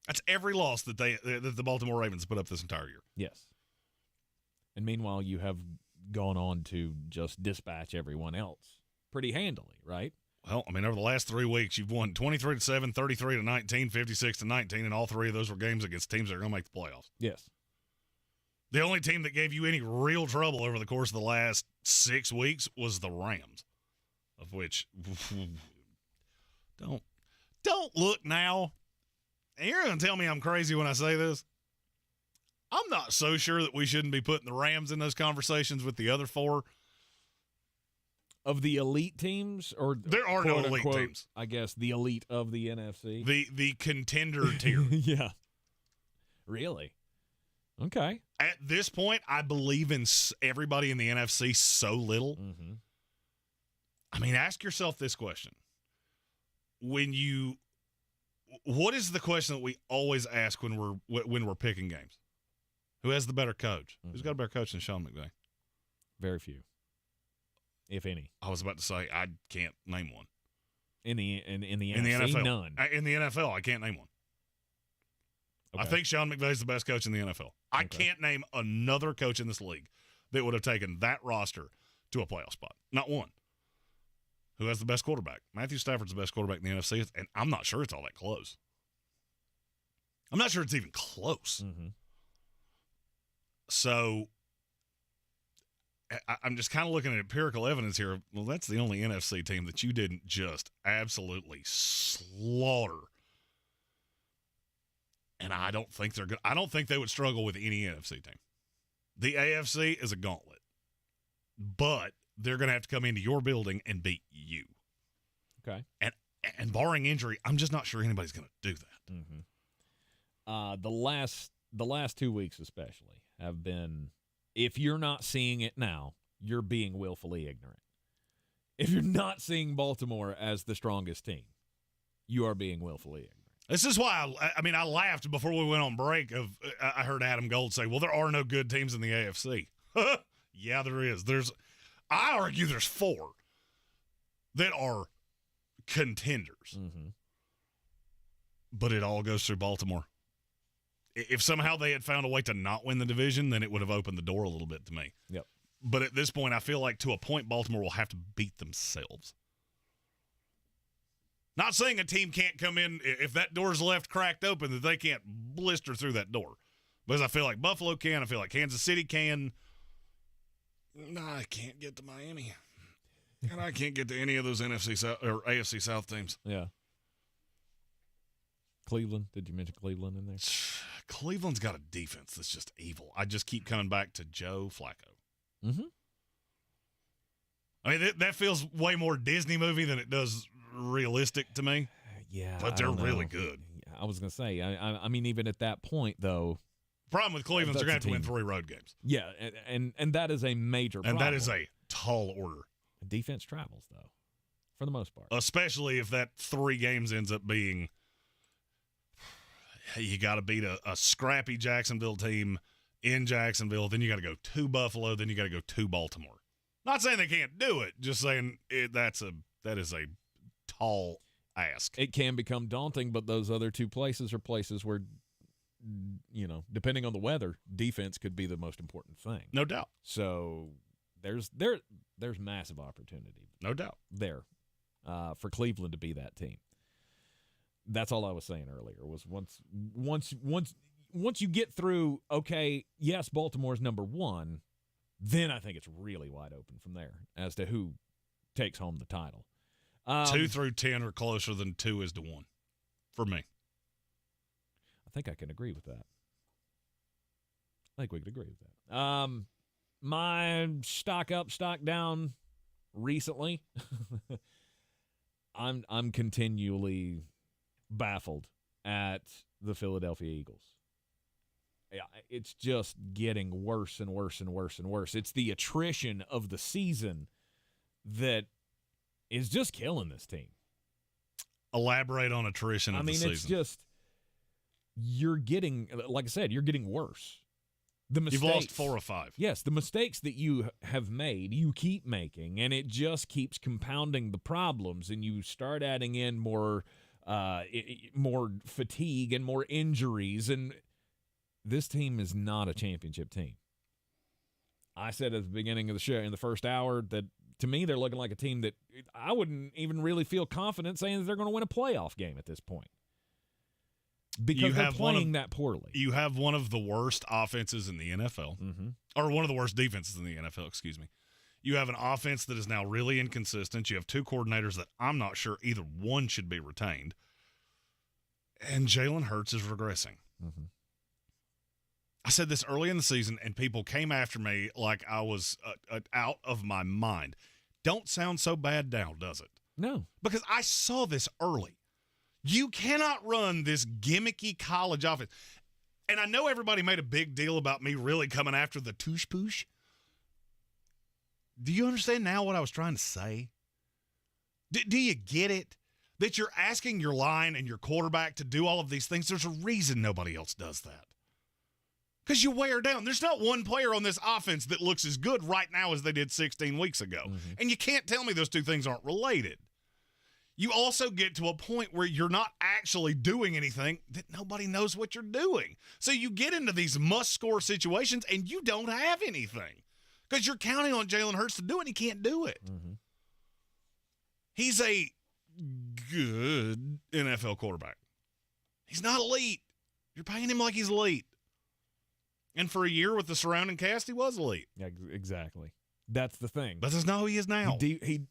[SPEAKER 8] That's every loss that the Baltimore Ravens put up this entire year.
[SPEAKER 14] Yes. And meanwhile, you have gone on to just dispatch everyone else pretty handily, right?
[SPEAKER 8] Well, I mean, over the last 3 weeks, you've won 23-7, 33-19, 56-19, and all 3 of those were games against teams that are going to make the playoffs.
[SPEAKER 14] Yes.
[SPEAKER 8] The only team that gave you any real trouble over the course of the last 6 weeks was the Rams, of which don't look now. And you're going to tell me I'm crazy when I say this. I'm not so sure that we shouldn't be putting the Rams in those conversations with the other 4.
[SPEAKER 14] Of the elite teams? Or
[SPEAKER 8] there are no elite teams.
[SPEAKER 14] I guess the elite of the NFC.
[SPEAKER 8] The contender tier.
[SPEAKER 14] Yeah. Really? Okay.
[SPEAKER 8] At this point, I believe in everybody in the NFC so little.
[SPEAKER 14] Mm-hmm.
[SPEAKER 8] I mean, ask yourself this question. What is the question that we always ask when we're picking games? Who has the better coach? Mm-hmm. Who's got a better coach than Sean McVay?
[SPEAKER 14] Very few, if any.
[SPEAKER 8] I was about to say I can't name one.
[SPEAKER 14] In the NFC,
[SPEAKER 8] NFL,
[SPEAKER 14] none.
[SPEAKER 8] In the NFL, I can't name one.
[SPEAKER 14] Okay.
[SPEAKER 8] I think Sean McVay is the best coach in the NFL. I can't name another coach in this league that would have taken that roster to a playoff spot. Not one. Who has the best quarterback? Matthew Stafford's the best quarterback in the NFC, and I'm not sure it's all that close. I'm not sure it's even close.
[SPEAKER 14] Mm-hmm.
[SPEAKER 8] So I'm just kind of looking at empirical evidence here. Well, that's the only NFC team that you didn't just absolutely slaughter. And I don't think they're good. I don't think they would struggle with any NFC team. The AFC is a gauntlet, but they're going to have to come into your building and beat you.
[SPEAKER 14] Okay.
[SPEAKER 8] And barring injury, I'm just not sure anybody's going to do that.
[SPEAKER 14] Mm-hmm. The last 2 weeks especially have been, if you're not seeing it now, you're being willfully ignorant. If you're not seeing Baltimore as the strongest team, you are being willfully ignorant.
[SPEAKER 8] This is why I laughed before we went on break. I heard Adam Gold say, "Well, there are no good teams in the AFC." Yeah, there is. I argue there's 4 that are contenders, but it all goes through Baltimore. If somehow they had found a way to not win the division, then it would have opened the door a little bit to me.
[SPEAKER 14] Yep.
[SPEAKER 8] But at this point, I feel like to a point, Baltimore will have to beat themselves. Not saying a team can't come in, if that door's left cracked open, that they can't blister through that door. Because I feel like Buffalo can. I feel like Kansas City can. No, I can't get to Miami. And I can't get to any of those NFC South, or AFC South teams.
[SPEAKER 14] Yeah. Cleveland. Did you mention Cleveland in there?
[SPEAKER 8] Cleveland's got a defense that's just evil. I just keep coming back to Joe Flacco.
[SPEAKER 14] Mm-hmm.
[SPEAKER 8] I mean, that feels way more Disney movie than it does realistic to me.
[SPEAKER 14] Yeah.
[SPEAKER 8] But they're really good.
[SPEAKER 14] I was going to say, I mean, even at that point, though.
[SPEAKER 8] Problem with Cleveland, they're going to have to win 3 road games.
[SPEAKER 14] Yeah, and that is a major problem.
[SPEAKER 8] And that is a tall order.
[SPEAKER 14] Defense travels, though, for the most part.
[SPEAKER 8] Especially if that 3 games ends up being, you got to beat a scrappy Jacksonville team in Jacksonville, then you got to go to Buffalo, then you got to go to Baltimore. Not saying they can't do it, just saying that is a tall ask.
[SPEAKER 14] It can become daunting, but those other 2 places are places where, depending on the weather, defense could be the most important thing.
[SPEAKER 8] No doubt.
[SPEAKER 14] So there's massive opportunity.
[SPEAKER 8] No doubt.
[SPEAKER 14] There for Cleveland to be that team. That's all I was saying earlier was once you get through, okay, yes, Baltimore's number 1, then I think it's really wide open from there as to who takes home the title.
[SPEAKER 8] 2 through 10 are closer than 2 is to 1 for me.
[SPEAKER 14] I think I can agree with that. I think we could agree with that. My stock up, stock down recently. I'm continually baffled at the Philadelphia Eagles. Yeah, it's just getting worse and worse and worse and worse. It's the attrition of the season that is just killing this team.
[SPEAKER 8] Elaborate on attrition of the season.
[SPEAKER 14] It's just, you're getting, like I said, you're getting worse. The mistakes,
[SPEAKER 8] you've lost 4 or 5.
[SPEAKER 14] Yes, the mistakes that you have made, you keep making, and it just keeps compounding the problems, and you start adding in more fatigue and more injuries, and this team is not a championship team. I said at the beginning of the show, in the first hour, that to me they're looking like a team that I wouldn't even really feel confident saying that they're going to win a playoff game at this point. Because they're playing that poorly.
[SPEAKER 8] You have one of the worst offenses in the NFL, or one of the worst defenses in the NFL, excuse me. You have an offense that is now really inconsistent. You have 2 coordinators that I'm not sure either one should be retained. And Jalen Hurts is regressing. I said this early in the season, and people came after me like I was out of my mind. Don't sound so bad now, does it?
[SPEAKER 14] No.
[SPEAKER 8] Because I saw this early. You cannot run this gimmicky college offense. And I know everybody made a big deal about me really coming after the touche-poosh. Do you understand now what I was trying to say? Do you get it? That you're asking your line and your quarterback to do all of these things. There's a reason nobody else does that. Because you wear down. There's not one player on this offense that looks as good right now as they did 16 weeks ago. And you can't tell me those 2 things aren't related. You also get to a point where you're not actually doing anything that nobody knows what you're doing. So you get into these must-score situations, and you don't have anything because you're counting on Jalen Hurts to do it, and he can't do it. He's a good NFL quarterback. He's not elite. You're paying him like he's elite. And for a year with the surrounding cast, he was elite.
[SPEAKER 14] Yeah, exactly. That's the thing.
[SPEAKER 8] But that's not who he is now.
[SPEAKER 14] He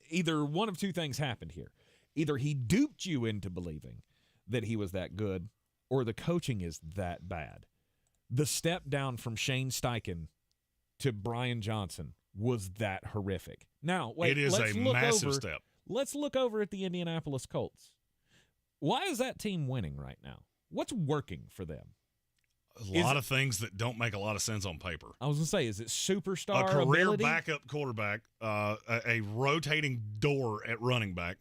[SPEAKER 14] either one of two things happened here. Either he duped you into believing that he was that good, or the coaching is that bad. The step down from Shane Steichen to Brian Johnson was that horrific. Now, wait,
[SPEAKER 8] it is a massive step.
[SPEAKER 14] Let's look over at the Indianapolis Colts. Why is that team winning right now? What's working for them?
[SPEAKER 8] A lot of things that don't make a lot of sense on paper.
[SPEAKER 14] I was going to say, is it superstar
[SPEAKER 8] a career
[SPEAKER 14] ability?
[SPEAKER 8] Backup quarterback, a rotating door at running back,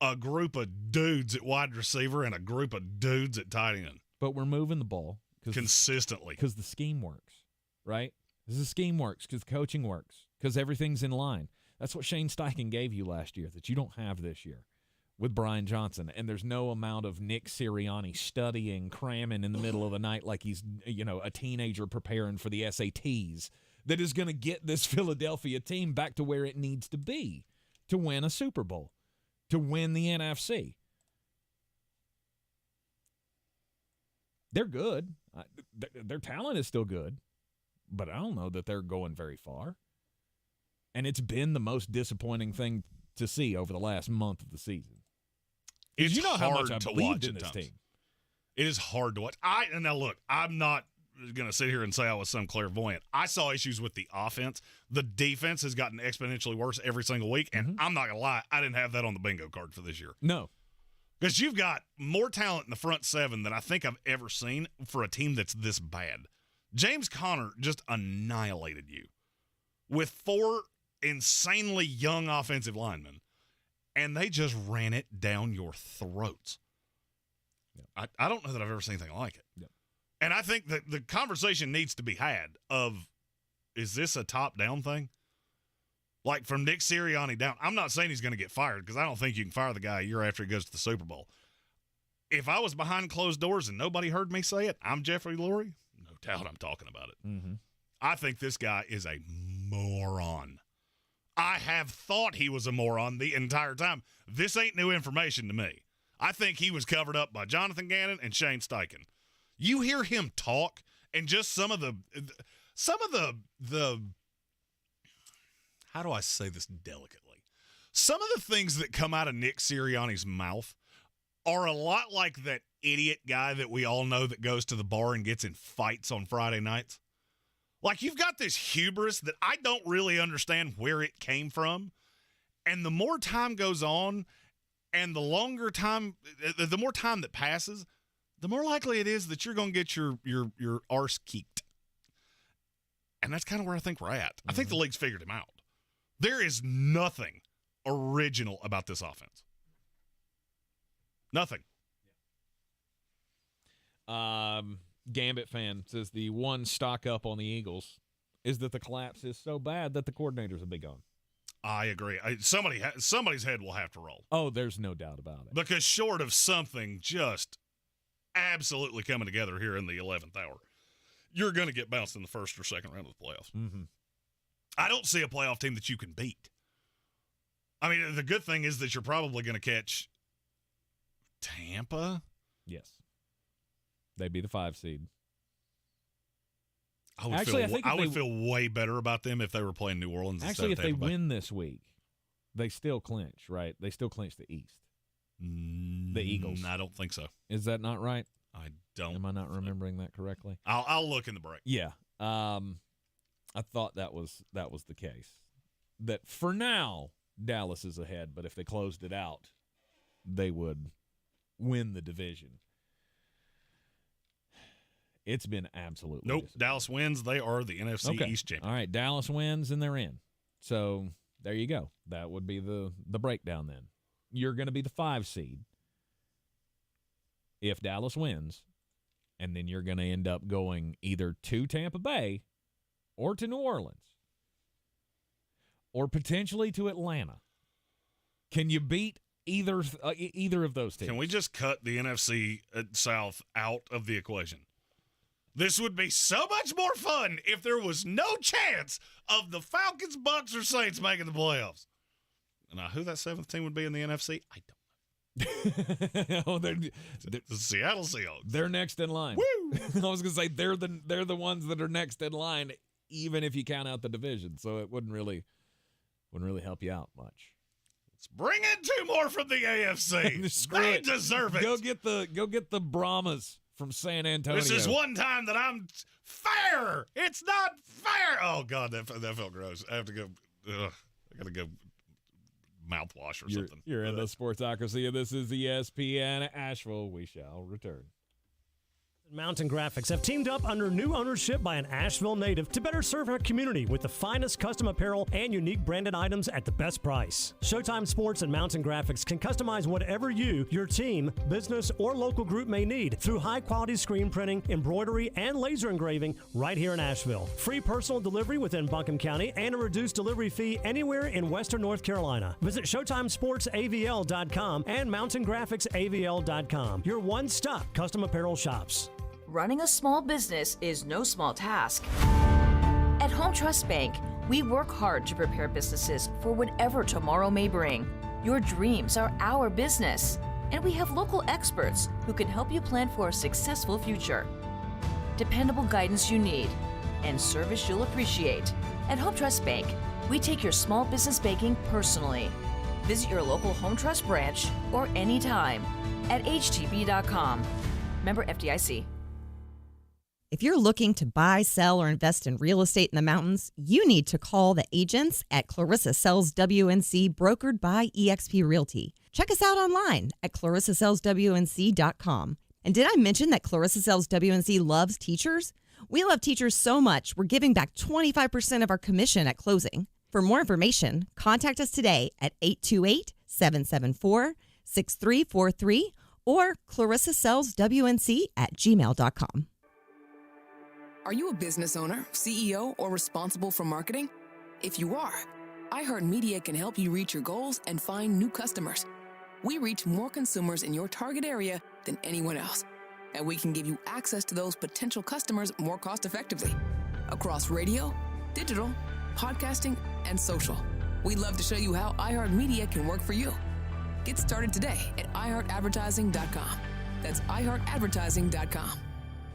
[SPEAKER 8] a group of dudes at wide receiver, and a group of dudes at tight end.
[SPEAKER 14] But we're moving the ball
[SPEAKER 8] consistently
[SPEAKER 14] because the scheme works, right? The scheme works because the coaching works because everything's in line. That's what Shane Steichen gave you last year that you don't have this year with Brian Johnson. And there's no amount of Nick Sirianni studying, cramming in the middle of the night like he's, a teenager preparing for the SATs that is going to get this Philadelphia team back to where it needs to be to win a Super Bowl, to win the NFC. They're good. Their talent is still good, but I don't know that they're going very far. And it's been the most disappointing thing to see over the last month of the season.
[SPEAKER 8] It's
[SPEAKER 14] you know how much I
[SPEAKER 8] hard to
[SPEAKER 14] believed
[SPEAKER 8] watch
[SPEAKER 14] in
[SPEAKER 8] at
[SPEAKER 14] this
[SPEAKER 8] times.
[SPEAKER 14] team.
[SPEAKER 8] It is hard to watch. Now look, I'm not going to sit here and say I was some clairvoyant. I saw issues with the offense. The defense has gotten exponentially worse every single week, and I'm not going to lie, I didn't have that on the bingo card for this year.
[SPEAKER 14] No.
[SPEAKER 8] Because you've got more talent in the front seven than I think I've ever seen for a team that's this bad. James Conner just annihilated you with 4 insanely young offensive linemen, and they just ran it down your throats. Yep. I don't know that I've ever seen anything like it.
[SPEAKER 14] Yep.
[SPEAKER 8] And I think that the conversation needs to be had of, is this a top-down thing? Like from Nick Sirianni down. I'm not saying he's going to get fired because I don't think you can fire the guy a year after he goes to the Super Bowl. If I was behind closed doors and nobody heard me say it, I'm Jeffrey Lurie. No doubt I'm talking about it.
[SPEAKER 14] Mm-hmm.
[SPEAKER 8] I think this guy is a moron. I have thought he was a moron the entire time. This ain't new information to me. I think he was covered up by Jonathan Gannon and Shane Steichen. You hear him talk, and just some of the how do I say this delicately? Some of the things that come out of Nick Sirianni's mouth are a lot like that idiot guy that we all know that goes to the bar and gets in fights on Friday nights. Like, you've got this hubris that I don't really understand where it came from. And the more time goes on and the more time that passes, the more likely it is that you're going to get your arse kicked. And that's kind of where I think we're at. I think the league's figured him out. There is nothing original about this offense. Nothing.
[SPEAKER 14] Gambit fan says the one stock up on the Eagles is that the collapse is so bad that the coordinators will be gone.
[SPEAKER 8] I agree. Somebody's head will have to roll.
[SPEAKER 14] Oh, there's no doubt about it.
[SPEAKER 8] Because short of something just absolutely coming together here in the 11th hour, you're going to get bounced in the first or second round of the playoffs.
[SPEAKER 14] Mm-hmm.
[SPEAKER 8] I don't see a playoff team that you can beat. I mean, the good thing is that you're probably going to catch Tampa.
[SPEAKER 14] Yes. They'd be the 5 seed.
[SPEAKER 8] I would feel way better about them if they were playing New Orleans.
[SPEAKER 14] Actually, if they win this week, they still clinch, right? They still clinch the East. The Eagles.
[SPEAKER 8] I don't think so.
[SPEAKER 14] Is that not right?
[SPEAKER 8] I don't.
[SPEAKER 14] Am I not remembering that correctly?
[SPEAKER 8] I'll look in the break.
[SPEAKER 14] Yeah. I thought that was the case. That for now, Dallas is ahead, but if they closed it out, they would win the division. It's been absolutely
[SPEAKER 8] nope. Dallas wins. They are the NFC East champion.
[SPEAKER 14] All right, Dallas wins, and they're in. So there you go. That would be the breakdown then. You're going to be the 5 seed if Dallas wins, and then you're going to end up going either to Tampa Bay or to New Orleans or potentially to Atlanta. Can you beat either of those teams?
[SPEAKER 8] Can we just cut the NFC South out of the equation? This would be so much more fun if there was no chance of the Falcons, Bucks, or Saints making the playoffs. Now, who that 7th team would be in the NFC, I don't know. The Seattle Seahawks.
[SPEAKER 14] They're next in line.
[SPEAKER 8] Woo!
[SPEAKER 14] I was going to say they're the ones that are next in line even if you count out the division. So it wouldn't really help you out much.
[SPEAKER 8] Let's bring in 2 more from the AFC. They deserve it.
[SPEAKER 14] Go get the Brahmas from San Antonio.
[SPEAKER 8] This is one time that I'm fair. It's not fair. Oh God, that felt gross. I have to go. I gotta go mouthwash or something.
[SPEAKER 14] You're in the Sportsocracy, and this is ESPN Asheville. We shall return.
[SPEAKER 4] Mountain Graphics have teamed up under new ownership by an Asheville native to better serve our community with the finest custom apparel and unique branded items at the best price. Showtime Sports and Mountain Graphics can customize whatever you, your team, business, or local group may need through high-quality screen printing, embroidery, and laser engraving right here in Asheville. Free personal delivery within Buncombe County and a reduced delivery fee anywhere in western North Carolina. Visit ShowtimeSportsAVL.com and MountainGraphicsAVL.com, your one-stop custom apparel shops.
[SPEAKER 5] Running a small business is no small task. At Home Trust Bank, we work hard to prepare businesses for whatever tomorrow may bring. Your dreams are our business, and we have local experts who can help you plan for a successful future. Dependable guidance you need, and service you'll appreciate. At Home Trust Bank, we take your small business banking personally. Visit your local Home Trust branch or anytime at htb.com. Member FDIC.
[SPEAKER 19] If you're looking to buy, sell, or invest in real estate in the mountains, you need to call the agents at Clarissa Sells WNC, brokered by eXp Realty. Check us out online at clarissasellswnc.com. And did I mention that Clarissa Sells WNC loves teachers? We love teachers so much, we're giving back 25% of our commission at closing. For more information, contact us today at 828-774-6343 or clarissasellswnc@gmail.com.
[SPEAKER 10] Are you a business owner, CEO, or responsible for marketing? If you are, iHeartMedia can help you reach your goals and find new customers. We reach more consumers in your target area than anyone else, and we can give you access to those potential customers more cost-effectively across radio, digital, podcasting, and social. We'd love to show you how iHeartMedia can work for you. Get started today at iHeartAdvertising.com. That's iHeartAdvertising.com.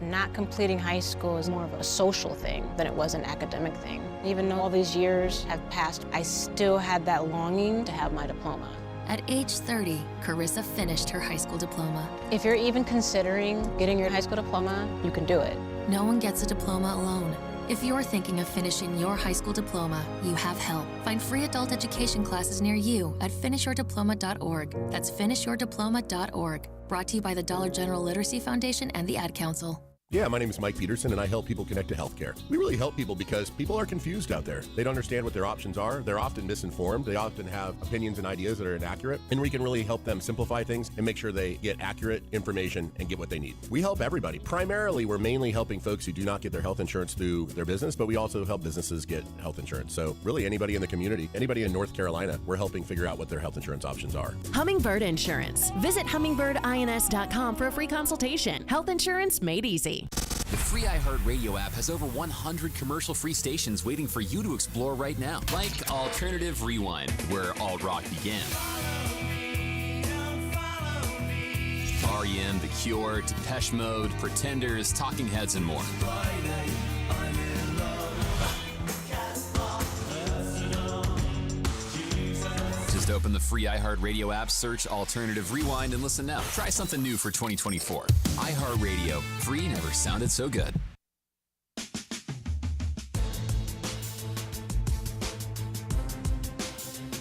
[SPEAKER 12] Not completing high school is more of a social thing than it was an academic thing. Even though all these years have passed, I still had that longing to have my diploma.
[SPEAKER 16] At age 30, Carissa finished her high school diploma.
[SPEAKER 12] If you're even considering getting your high school diploma, you can do it.
[SPEAKER 16] No one gets a diploma alone. If you're thinking of finishing your high school diploma, you have help. Find free adult education classes near you at finishyourdiploma.org. That's finishyourdiploma.org. Brought to you by the Dollar General Literacy Foundation and the Ad Council.
[SPEAKER 20] Yeah, my name is Mike Peterson, and I help people connect to healthcare. We really help people because people are confused out there. They don't understand what their options are. They're often misinformed. They often have opinions and ideas that are inaccurate, and we can really help them simplify things and make sure they get accurate information and get what they need. We help everybody. Primarily, we're mainly helping folks who do not get their health insurance through their business, but we also help businesses get health insurance. So really anybody in the community, anybody in North Carolina, we're helping figure out what their health insurance options are.
[SPEAKER 21] Hummingbird Insurance. Visit hummingbirdins.com for a free consultation. Health insurance made easy.
[SPEAKER 11] The free iHeartRadio app has over 100 commercial-free stations waiting for you to explore right now. Like Alternative Rewind, where alt rock began. R.E.M., The Cure, Depeche Mode, Pretenders, Talking Heads, and more. Just open the free iHeartRadio app, search Alternative Rewind, and listen now. Try something new for 2024. iHeartRadio. Free never sounded so good.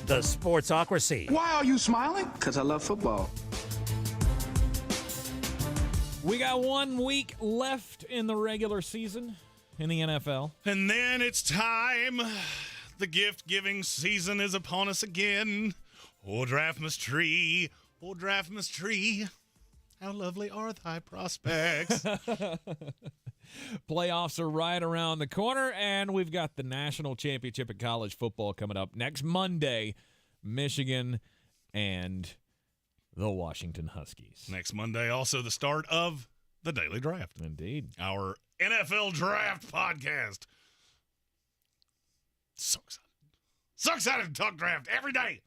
[SPEAKER 2] The Sportsocracy.
[SPEAKER 13] Why are you smiling? Because I love football.
[SPEAKER 14] We got 1 week left in the regular season in the NFL.
[SPEAKER 8] And then it's time. The gift-giving season is upon us again. Oh, Draftmas Tree. Oh, Draftmas Tree. How lovely are thy prospects.
[SPEAKER 14] Playoffs are right around the corner, and we've got the national championship in college football coming up next Monday. Michigan and the Washington Huskies.
[SPEAKER 8] Next Monday, also the start of the Daily Draft.
[SPEAKER 14] Indeed.
[SPEAKER 8] Our NFL Draft podcast. So excited. So excited to talk draft every day.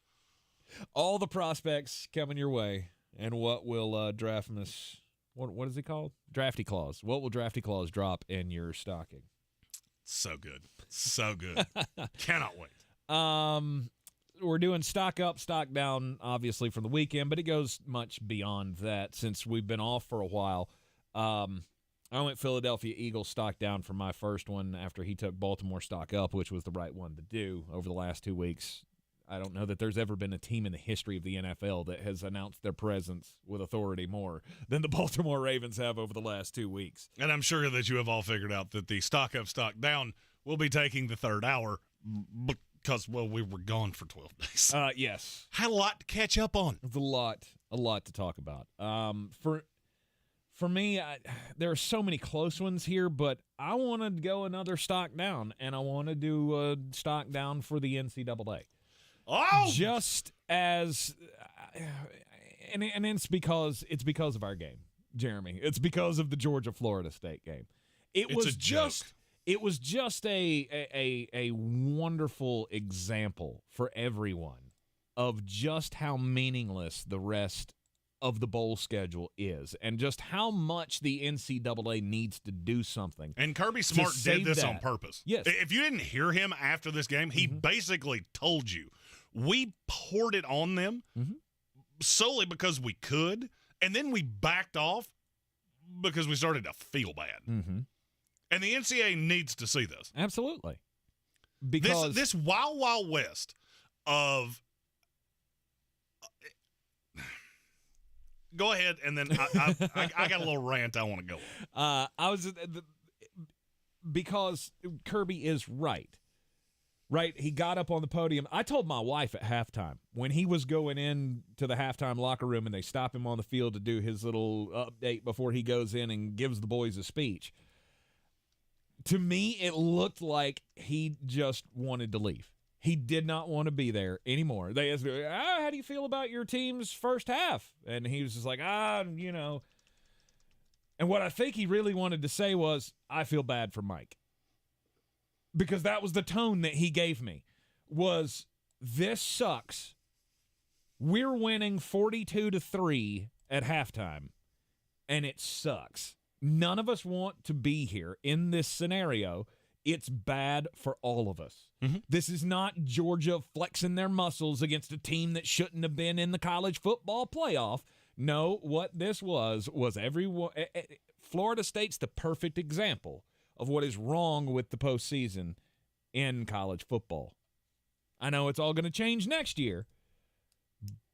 [SPEAKER 14] All the prospects coming your way. And what will what is it called? Drafty Clause. What will Drafty Clause drop in your stocking?
[SPEAKER 8] So good. So good. Cannot wait.
[SPEAKER 14] We're doing stock up, stock down, obviously, from the weekend, but it goes much beyond that since we've been off for a while. I went Philadelphia Eagles stock down for my first one after he took Baltimore stock up, which was the right one to do over the last 2 weeks. I don't know that there's ever been a team in the history of the NFL that has announced their presence with authority more than the Baltimore Ravens have over the last 2 weeks.
[SPEAKER 8] And I'm sure that you have all figured out that the stock up, stock down will be taking the third hour because, well, we were gone for 12 days.
[SPEAKER 14] Yes.
[SPEAKER 8] Had a lot to catch up on.
[SPEAKER 14] It's a lot to talk about. For me, there are so many close ones here, but I want to go another stock down, and I want to do a stock down for the NCAA.
[SPEAKER 8] Oh!
[SPEAKER 14] Just as and it's because of our game, Jeremy. It's because of the Georgia-Florida State game. It was just a wonderful example for everyone of just how meaningless the rest of the bowl schedule is and just how much the NCAA needs to do something.
[SPEAKER 8] And Kirby Smart did this on purpose.
[SPEAKER 14] Yes.
[SPEAKER 8] If you didn't hear him after this game, he basically told you, we poured it on them solely because we could, and then we backed off because we started to feel bad. And the NCAA needs to see this.
[SPEAKER 14] Absolutely. Because
[SPEAKER 8] this wild, wild west of go ahead, and then I got a little rant I want to go on.
[SPEAKER 14] Because Kirby is right. Right? He got up on the podium. I told my wife at halftime, when he was going in to the halftime locker room and they stop him on the field to do his little update before he goes in and gives the boys a speech, to me, it looked like he just wanted to leave. He did not want to be there anymore. They asked me, how do you feel about your team's first half? And he was just like, you know. And what I think he really wanted to say was, I feel bad for Mike. Because that was the tone that he gave me, was this sucks. We're winning 42-3 at halftime, and it sucks. None of us want to be here in this scenario. It's bad for all of us. This is not Georgia flexing their muscles against a team that shouldn't have been in the college football playoff. No, what this was everyone. Florida State's the perfect example of what is wrong with the postseason in college football. I know it's all going to change next year,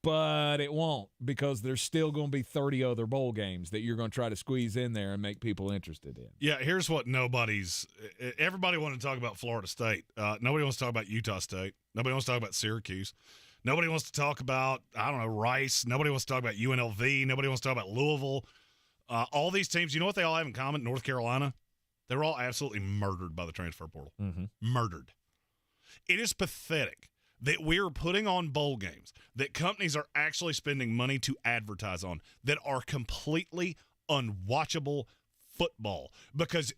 [SPEAKER 14] but it won't, because there's still going to be 30 other bowl games that you're going to try to squeeze in there and make people interested in.
[SPEAKER 8] Yeah, here's what everybody wanted to talk about Florida State. Nobody wants to talk about Utah State. Nobody wants to talk about Syracuse. Nobody wants to talk about, Rice. Nobody wants to talk about UNLV. Nobody wants to talk about Louisville. All these teams, you know what they all have in common? North Carolina. They were all absolutely murdered by the transfer portal. Murdered. It is pathetic that we're putting on bowl games that companies are actually spending money to advertise on that are completely unwatchable football. Because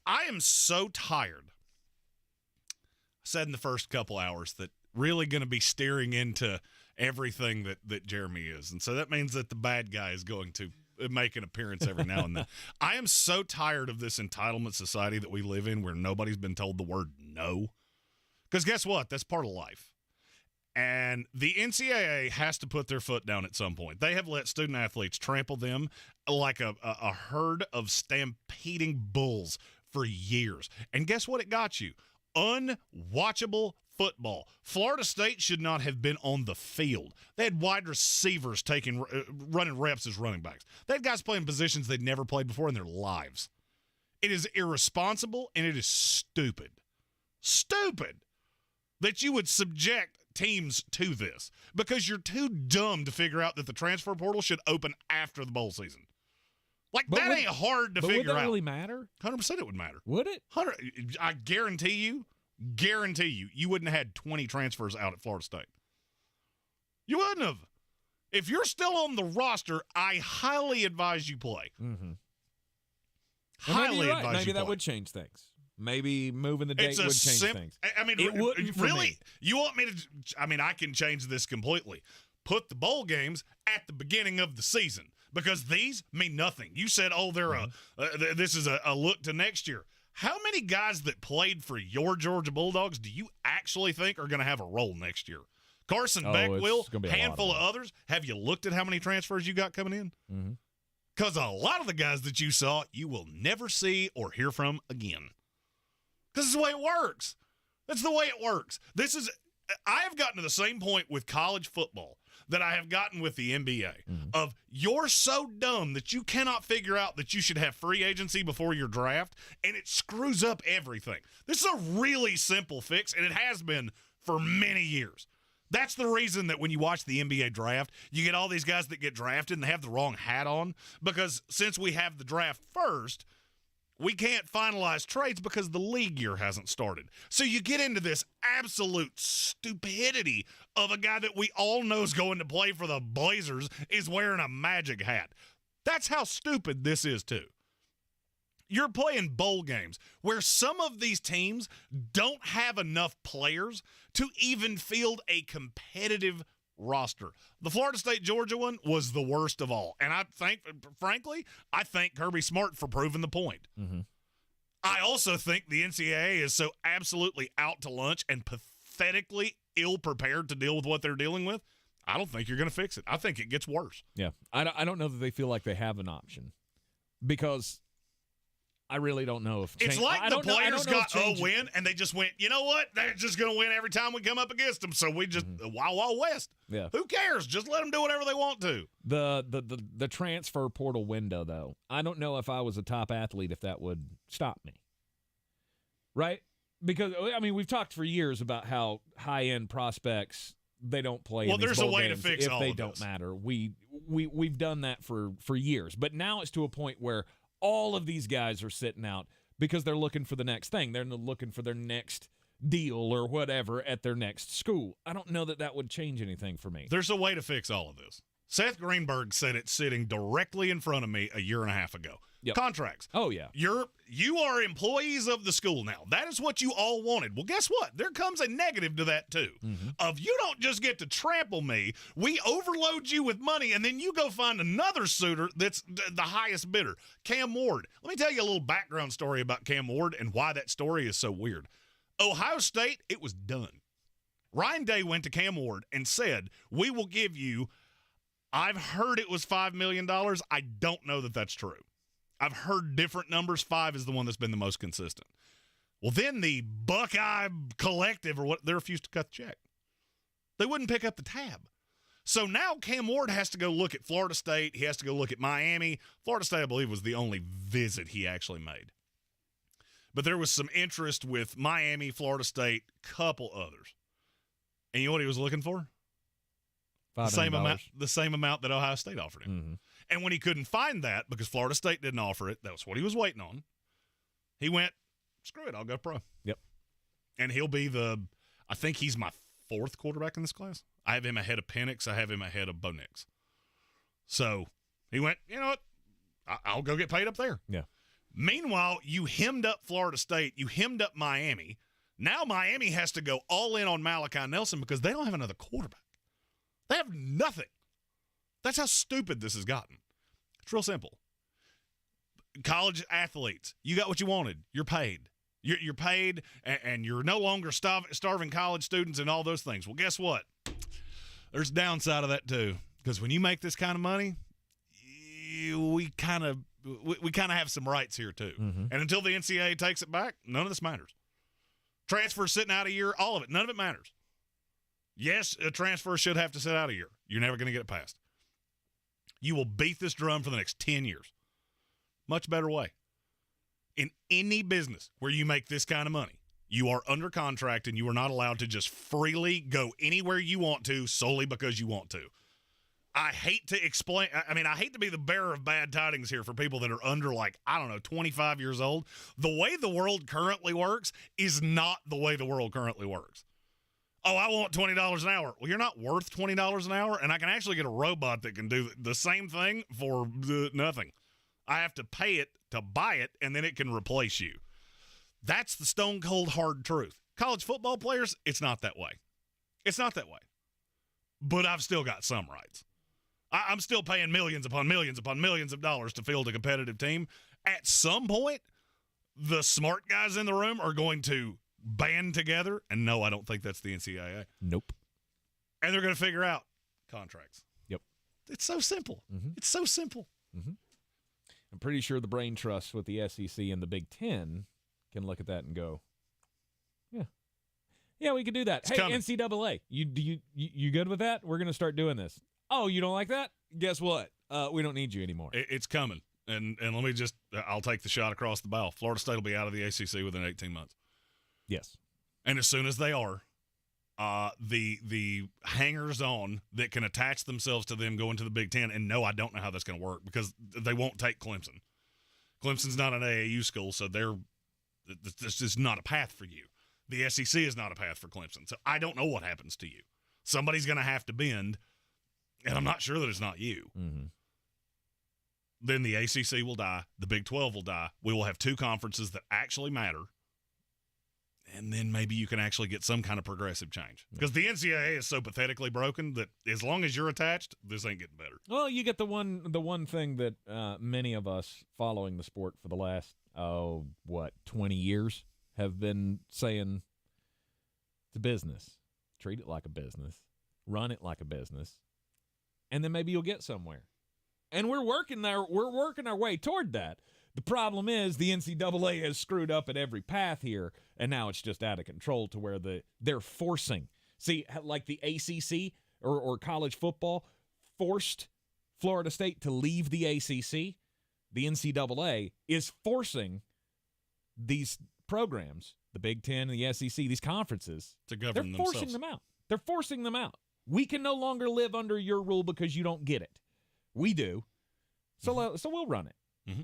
[SPEAKER 8] I am so tired. I said in the first couple hours that really going to be steering into everything that Jeremy is. And so that means that the bad guy is going to make an appearance every now and then. I am so tired of this entitlement society that we live in where nobody's been told the word no. Because guess what? That's part of life. And the NCAA has to put their foot down at some point. They have let student athletes trample them like a herd of stampeding bulls for years. And guess what it got you? Unwatchable football. Florida State should not have been on the field. They had wide receivers running reps as running backs. They had guys playing positions they'd never played before in their lives. It is irresponsible, and it is stupid. Stupid that you would subject teams to this because you're too dumb to figure out that the transfer portal should open after the bowl season. Like, that ain't hard to figure out.
[SPEAKER 14] Would that really matter?
[SPEAKER 8] 100% it would matter.
[SPEAKER 14] Would it?
[SPEAKER 8] I guarantee you, you wouldn't have had 20 transfers out at Florida State. You wouldn't have. If you're still on the roster, I highly advise you play. Highly advise you play.
[SPEAKER 14] Maybe that would change things. Maybe moving the date would change things.
[SPEAKER 8] I mean,
[SPEAKER 14] it wouldn't
[SPEAKER 8] really?
[SPEAKER 14] Me.
[SPEAKER 8] You want me to? I mean, I can change this completely. Put the bowl games at the beginning of the season because these mean nothing. You said, "Oh, they're this is a look to next year." how many guys that played for your Georgia Bulldogs do you actually think are going to have a role next year? Carson Beck will, handful of others. Have you looked at how many transfers you got coming in? Because a lot of the guys that you saw, you will never see or hear from again. This is the way it works. That's the way it works. I have gotten to the same point with college football that I have gotten with the NBA of you're so dumb that you cannot figure out that you should have free agency before your draft, and it screws up everything. This is a really simple fix, and it has been for many years. That's the reason that when you watch the NBA draft, you get all these guys that get drafted and they have the wrong hat on, because since we have the draft first, we can't finalize trades because the league year hasn't started. So you get into this absolute stupidity of a guy that we all know is going to play for the Blazers is wearing a Magic hat. That's how stupid this is, too. You're playing bowl games where some of these teams don't have enough players to even field a competitive roster. The Florida State-Georgia one was the worst of all. And I thank Kirby Smart for proving the point. I also think the NCAA is so absolutely out to lunch and pathetically ill-prepared to deal with what they're dealing with. I don't think you're going to fix it. I think it gets worse.
[SPEAKER 14] Yeah. I don't know that they feel like they have an option, because I really don't know if
[SPEAKER 8] it's like the players got a win and they just went, you know what? They're just going to win every time we come up against them. So we just Wild Wild West.
[SPEAKER 14] Yeah.
[SPEAKER 8] Who cares? Just let them do whatever they want to.
[SPEAKER 14] The transfer portal window, though, I don't know if I was a top athlete if that would stop me. Right? Because I mean, we've talked for years about how high-end prospects, they don't play.
[SPEAKER 8] Well,
[SPEAKER 14] in these
[SPEAKER 8] there's
[SPEAKER 14] bowl
[SPEAKER 8] a way
[SPEAKER 14] games
[SPEAKER 8] to fix
[SPEAKER 14] if
[SPEAKER 8] all
[SPEAKER 14] they
[SPEAKER 8] of
[SPEAKER 14] don't
[SPEAKER 8] this.
[SPEAKER 14] matter. We've done that for years, but now it's to a point where all of these guys are sitting out because they're looking for the next thing. They're looking for their next deal or whatever at their next school. I don't know that would change anything for me.
[SPEAKER 8] There's a way to fix all of this. Seth Greenberg said it sitting directly in front of me a year and a half ago.
[SPEAKER 14] Yep.
[SPEAKER 8] Contracts.
[SPEAKER 14] Oh, yeah.
[SPEAKER 8] You are employees of the school now. That is what you all wanted. Well, guess what? There comes a negative to that, too. Of you don't just get to trample me. We overload you with money, and then you go find another suitor that's the highest bidder. Cam Ward. Let me tell you a little background story about Cam Ward and why that story is so weird. Ohio State, it was done. Ryan Day went to Cam Ward and said, we will give you, I've heard it was $5 million. I don't know that that's true. I've heard different numbers. 5 is the one that's been the most consistent. Well, then the Buckeye Collective they refused to cut the check. They wouldn't pick up the tab. So now Cam Ward has to go look at Florida State. He has to go look at Miami. Florida State, I believe, was the only visit he actually made. But there was some interest with Miami, Florida State, couple others. And you know what he was looking for? The same amount that Ohio State offered him. And when he couldn't find that because Florida State didn't offer it, that was what he was waiting on. He went, screw it, I'll go pro.
[SPEAKER 14] Yep.
[SPEAKER 8] And he'll be I think he's my 4th quarterback in this class. I have him ahead of Penix. I have him ahead of Bo Nix. So he went, you know what? I'll go get paid up there.
[SPEAKER 14] Yeah.
[SPEAKER 8] Meanwhile, you hemmed up Florida State. You hemmed up Miami. Now Miami has to go all in on Malachi Nelson because they don't have another quarterback. They have nothing. That's how stupid this has gotten. It's real simple. College athletes, you got what you wanted. You're paid. You're paid, and you're no longer starving college students and all those things. Well, guess what? There's a downside of that, too. Because when you make this kind of money, we kind of have some rights here, too. And until the NCAA takes it back, none of this matters. Transfer sitting out a year, all of it, none of it matters. Yes, a transfer should have to sit out a year. You're never going to get it passed. You will beat this drum for the next 10 years. Much better way. In any business where you make this kind of money, you are under contract and you are not allowed to just freely go anywhere you want to solely because you want to. I hate to explain. I mean, I hate to be the bearer of bad tidings here for people that are under 25 years old. The way the world currently works is not the way the world currently works. Oh, I want $20 an hour. Well, you're not worth $20 an hour, and I can actually get a robot that can do the same thing for nothing. I have to pay it to buy it, and then it can replace you. That's the stone cold hard truth. College football players, it's not that way. It's not that way. But I've still got some rights. I'm still paying millions upon millions upon millions of dollars to field a competitive team. At some point, the smart guys in the room are going to band together, and no, I don't think that's the NCAA.
[SPEAKER 14] Nope.
[SPEAKER 8] And they're going to figure out contracts.
[SPEAKER 14] Yep.
[SPEAKER 8] It's so simple.
[SPEAKER 14] Mm-hmm.
[SPEAKER 8] It's so simple.
[SPEAKER 14] Mm-hmm. I'm pretty sure the brain trust with the SEC and the Big Ten can look at that and go, yeah, we could do that. Hey,
[SPEAKER 8] coming.
[SPEAKER 14] NCAA, you good with that? We're going to start doing this. Oh, you don't like that? Guess what? We don't need you anymore.
[SPEAKER 8] It's coming. And let me I'll take the shot across the bow. Florida State will be out of the ACC within 18 months.
[SPEAKER 14] Yes.
[SPEAKER 8] And as soon as they are, the hangers-on that can attach themselves to them going to the Big Ten, and no, I don't know how that's going to work because they won't take Clemson. Clemson's not an AAU school, so this is not a path for you. The SEC is not a path for Clemson. So I don't know what happens to you. Somebody's going to have to bend, and I'm not sure that it's not you.
[SPEAKER 14] Mm-hmm.
[SPEAKER 8] Then the ACC will die. The Big 12 will die. We will have two conferences that actually matter. And then maybe you can actually get some kind of progressive change. Because the NCAA is so pathetically broken that as long as you're attached, this ain't getting better.
[SPEAKER 14] Well, you get the one thing that many of us following the sport for the last, 20 years have been saying, it's a business. Treat it like a business. Run it like a business. And then maybe you'll get somewhere. And we're working our way toward that. The problem is the NCAA has screwed up at every path here, and now it's just out of control to where they're forcing. See, like the ACC or college football forced Florida State to leave the ACC, the NCAA is forcing these programs, the Big Ten and the SEC, these conferences,
[SPEAKER 8] to govern
[SPEAKER 14] they're
[SPEAKER 8] themselves.
[SPEAKER 14] forcing them out. They're forcing them out. We can no longer live under your rule because you don't get it. We do. So we'll run it.
[SPEAKER 8] Mm-hmm.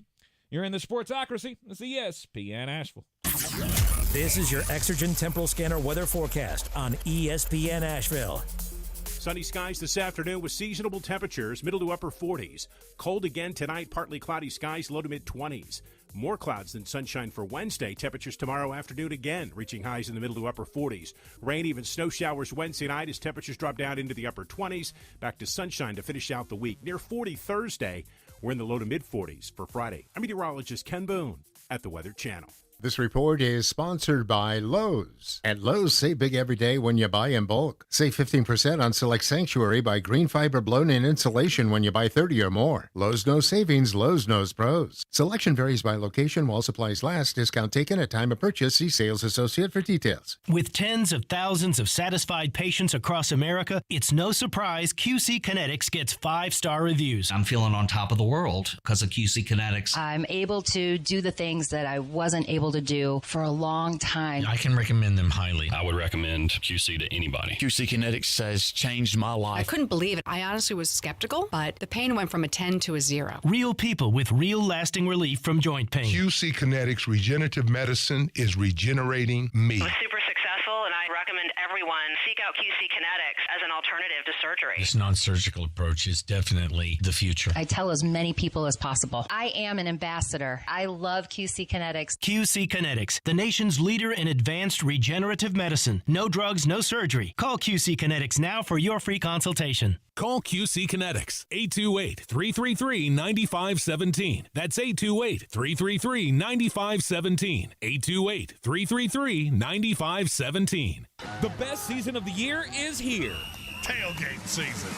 [SPEAKER 14] You're in the Sportsocracy. It's ESPN Asheville.
[SPEAKER 2] This is your Exergen Temporal Scanner weather forecast on ESPN Asheville.
[SPEAKER 1] Sunny skies this afternoon with seasonable temperatures, middle to upper 40s. Cold again tonight, partly cloudy skies, low to mid 20s. More clouds than sunshine for Wednesday. Temperatures tomorrow afternoon again, reaching highs in the middle to upper 40s. Rain, even snow showers Wednesday night as temperatures drop down into the upper 20s. Back to sunshine to finish out the week. Near 40 Thursday. We're in the low to mid 40s for Friday. I'm meteorologist Ken Boone at the Weather Channel.
[SPEAKER 6] This report is sponsored by Lowe's. At Lowe's, save big every day when you buy in bulk. Save 15% on select Sanctuary by green fiber blown-in insulation when you buy 30 or more. Lowe's knows savings, Lowe's knows pros. Selection varies by location while supplies last. Discount taken at time of purchase. See sales associate for details.
[SPEAKER 7] With tens of thousands of satisfied patients across America, it's no surprise QC Kinetics gets 5-star reviews.
[SPEAKER 9] I'm feeling on top of the world because of QC Kinetics.
[SPEAKER 15] I'm able to do the things that I wasn't able to do for a long time.
[SPEAKER 17] I can recommend them highly. I would recommend QC to anybody.
[SPEAKER 22] QC Kinetics has changed my life.
[SPEAKER 26] I couldn't believe it. I honestly was skeptical, but the pain went from a 10 to a 0.
[SPEAKER 7] Real people with real lasting relief from joint pain.
[SPEAKER 18] QC Kinetics Regenerative Medicine is regenerating me.
[SPEAKER 29] I was super successful, and I recommend everyone seek out QC Kinetics as an alternative to surgery.
[SPEAKER 17] This non-surgical approach is definitely the future.
[SPEAKER 15] I tell as many people as possible. I am an ambassador. I love QC Kinetics.
[SPEAKER 7] QC Kinetics, the nation's leader in advanced regenerative medicine. No drugs, no surgery. Call QC Kinetics now for your free consultation.
[SPEAKER 30] Call QC Kinetics, 828-333-9517. That's 828-333-9517. 828-333-9517.
[SPEAKER 14] The best season of the year is here.
[SPEAKER 8] Tailgate season.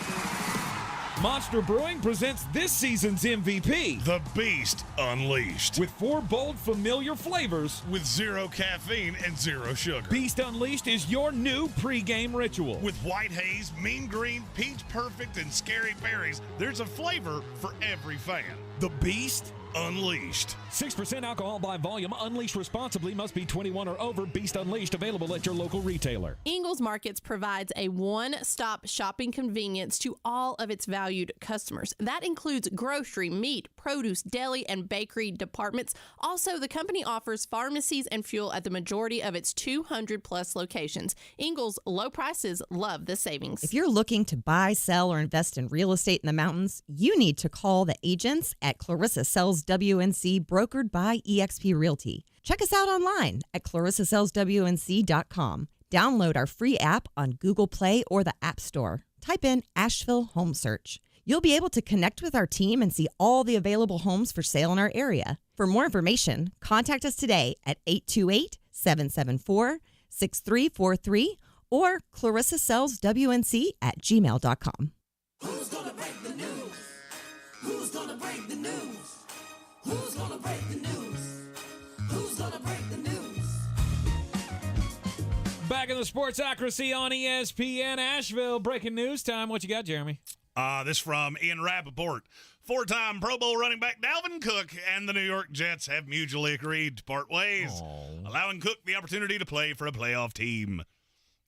[SPEAKER 14] Monster Brewing presents this season's MVP.
[SPEAKER 8] The Beast Unleashed.
[SPEAKER 14] With 4 bold, familiar flavors.
[SPEAKER 8] With 0 caffeine and 0 sugar.
[SPEAKER 14] Beast Unleashed is your new pregame ritual.
[SPEAKER 8] With white haze, mean green, peach perfect, and scary berries, there's a flavor for every fan. The Beast Unleashed.
[SPEAKER 14] 6% alcohol by volume. Unleashed responsibly. Must be 21 or over. Beast Unleashed. Available at your local retailer.
[SPEAKER 31] Ingles Markets provides a one-stop shopping convenience to all of its valued customers. That includes grocery, meat, produce, deli, and bakery departments. Also, the company offers pharmacies and fuel at the majority of its 200-plus locations. Ingles' low prices love the savings.
[SPEAKER 19] If you're looking to buy, sell, or invest in real estate in the mountains, you need to call the agents at Clarissa Sells WNC, brokered by eXp Realty. Check us out online at clarissasellswnc.com. Download our free app on Google Play or the App Store. Type in Asheville Home Search. You'll be able to connect with our team and see all the available homes for sale in our area. For more information, contact us today at 828-774-6343 or clarissasellswnc@gmail.com.
[SPEAKER 3] Who's gonna break the news? Who's gonna break the news? Who's gonna break the news? Who's gonna break the news?
[SPEAKER 14] Back in the Sportsocracy on ESPN Asheville. Breaking news time. What you got, Jeremy?
[SPEAKER 8] This from Ian Rappaport. Four-time Pro Bowl running back Dalvin Cook and the New York Jets have mutually agreed to part ways, allowing Cook the opportunity to play for a playoff team.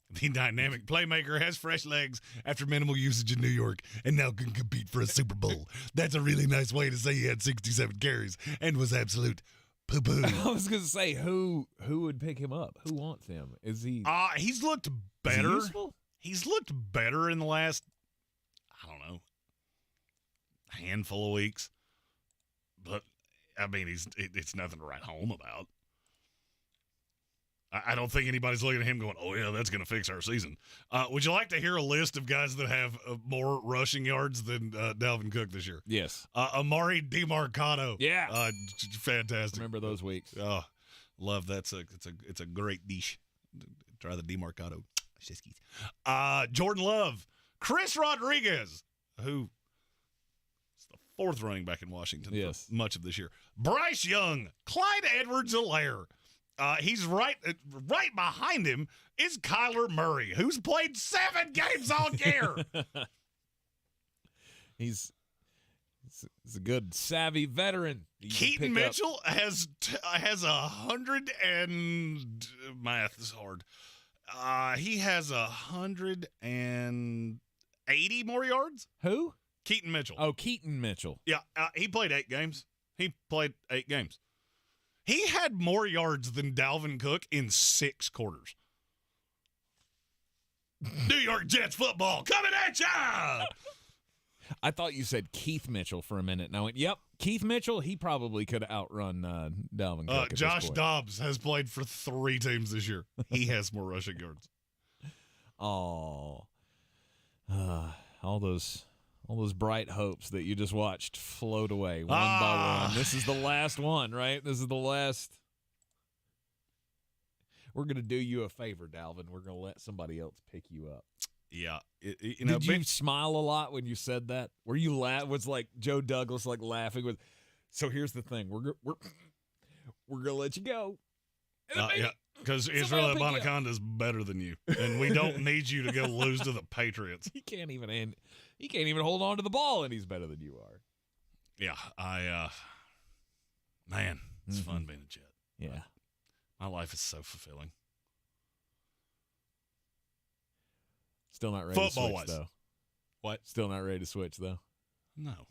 [SPEAKER 8] The dynamic playmaker has fresh legs after minimal usage in New York and now can compete for a Super Bowl. That's a really nice way to say he had 67 carries and was absolute poo-poo.
[SPEAKER 14] I was going to say, who would pick him up? Who wants him? Is he?
[SPEAKER 8] He's looked better.
[SPEAKER 14] Is he useful?
[SPEAKER 8] He's looked better in the last, I don't know, handful of weeks. But, I mean, it's nothing to write home about. I don't think anybody's looking at him going, oh, yeah, that's going to fix our season. Would you like to hear a list of guys that have more rushing yards than Dalvin Cook this year?
[SPEAKER 14] Yes.
[SPEAKER 8] Amari DeMarcado.
[SPEAKER 14] Yeah.
[SPEAKER 8] Fantastic.
[SPEAKER 14] Remember those weeks.
[SPEAKER 8] Oh, love that. It's a great dish. Try the DeMarcado. Jordan Love. Chris Rodriguez, who is the fourth running back in Washington for much of this year. Bryce Young. Clyde Edwards-Helaire. He's right behind him is Kyler Murray, who's played 7 games all year.
[SPEAKER 14] He's a good, savvy veteran.
[SPEAKER 8] Keaton Mitchell has 100 and math is hard. He has 180 more yards.
[SPEAKER 14] Who?
[SPEAKER 8] Keaton Mitchell.
[SPEAKER 14] Oh, Keaton Mitchell.
[SPEAKER 8] Yeah, he played 8 games. He had more yards than Dalvin Cook in 6 quarters. New York Jets football coming at ya!
[SPEAKER 14] I thought you said Keith Mitchell for a minute. And I went, yep, Keith Mitchell, he probably could outrun Dalvin Cook.
[SPEAKER 8] Josh Dobbs has played for 3 teams this year. He has more rushing yards.
[SPEAKER 14] Oh. All those bright hopes that you just watched float away one by one. This is the last one, right? This is the last. We're going to do you a favor, Dalvin. We're going to let somebody else pick you up.
[SPEAKER 8] Yeah.
[SPEAKER 14] Did you smile a lot when you said that? Were you was like Joe Douglas like laughing with? So here's the thing. We're going to let you go.
[SPEAKER 8] Yeah. Because Israel Abanikanda is better than you, and we don't need you to go lose to the Patriots.
[SPEAKER 14] He can't even hold on to the ball, and he's better than you are.
[SPEAKER 8] Yeah, man, it's fun being a Jet.
[SPEAKER 14] Yeah,
[SPEAKER 8] my life is so fulfilling.
[SPEAKER 14] Still not ready
[SPEAKER 8] Football-wise.
[SPEAKER 14] to switch, though.
[SPEAKER 8] What?
[SPEAKER 14] Still not ready to switch, though?
[SPEAKER 8] No.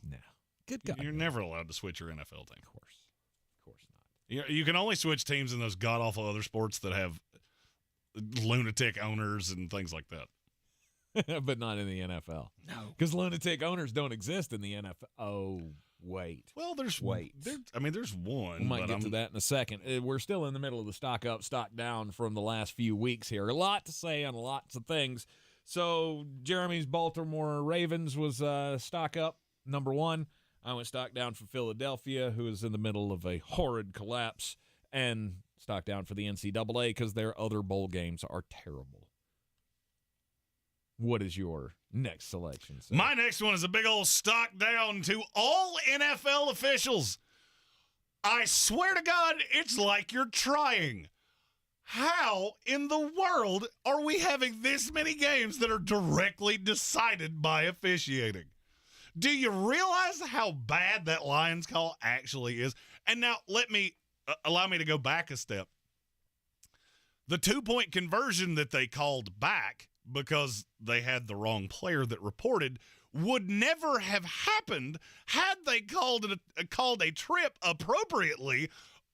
[SPEAKER 14] Good God.
[SPEAKER 8] You're never allowed to switch your NFL team.
[SPEAKER 14] Of course not.
[SPEAKER 8] You can only switch teams in those god-awful other sports that have lunatic owners and things like that.
[SPEAKER 14] But not in the NFL.
[SPEAKER 8] No.
[SPEAKER 14] Because lunatic owners don't exist in the NFL. Oh, wait.
[SPEAKER 8] Well, there's one.
[SPEAKER 14] We might get to that in a second. We're still in the middle of the stock up, stock down from the last few weeks here. A lot to say on lots of things. So Jeremy's Baltimore Ravens was stock up, number 1. I went stock down for Philadelphia, who is in the middle of a horrid collapse, and stock down for the NCAA because their other bowl games are terrible. What is your next selection, sir?
[SPEAKER 8] My next one is a big old stock down to all NFL officials. I swear to God, it's like you're trying. How in the world are we having this many games that are directly decided by officiating? Do you realize how bad that Lions call actually is? And now allow me to go back a step. The 2-point conversion that they called back because they had the wrong player that reported would never have happened had they called a trip appropriately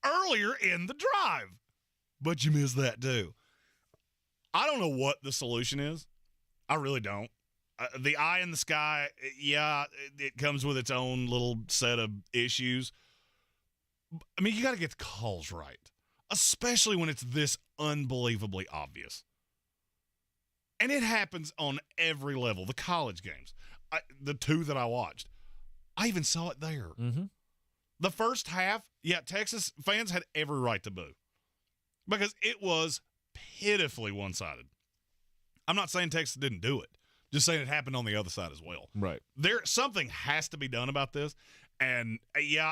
[SPEAKER 8] earlier in the drive. But you missed that too. I don't know what the solution is. I really don't. The eye in the sky, yeah, it comes with its own little set of issues. I mean, you got to get the calls right, especially when it's this unbelievably obvious. And it happens on every level. The college games, the 2 that I watched, I even saw it there.
[SPEAKER 14] Mm-hmm.
[SPEAKER 8] The first half, Texas fans had every right to boo because it was pitifully one-sided. I'm not saying Texas didn't do it. Just saying it happened on the other side as well.
[SPEAKER 14] Right.
[SPEAKER 8] Something has to be done about this. And,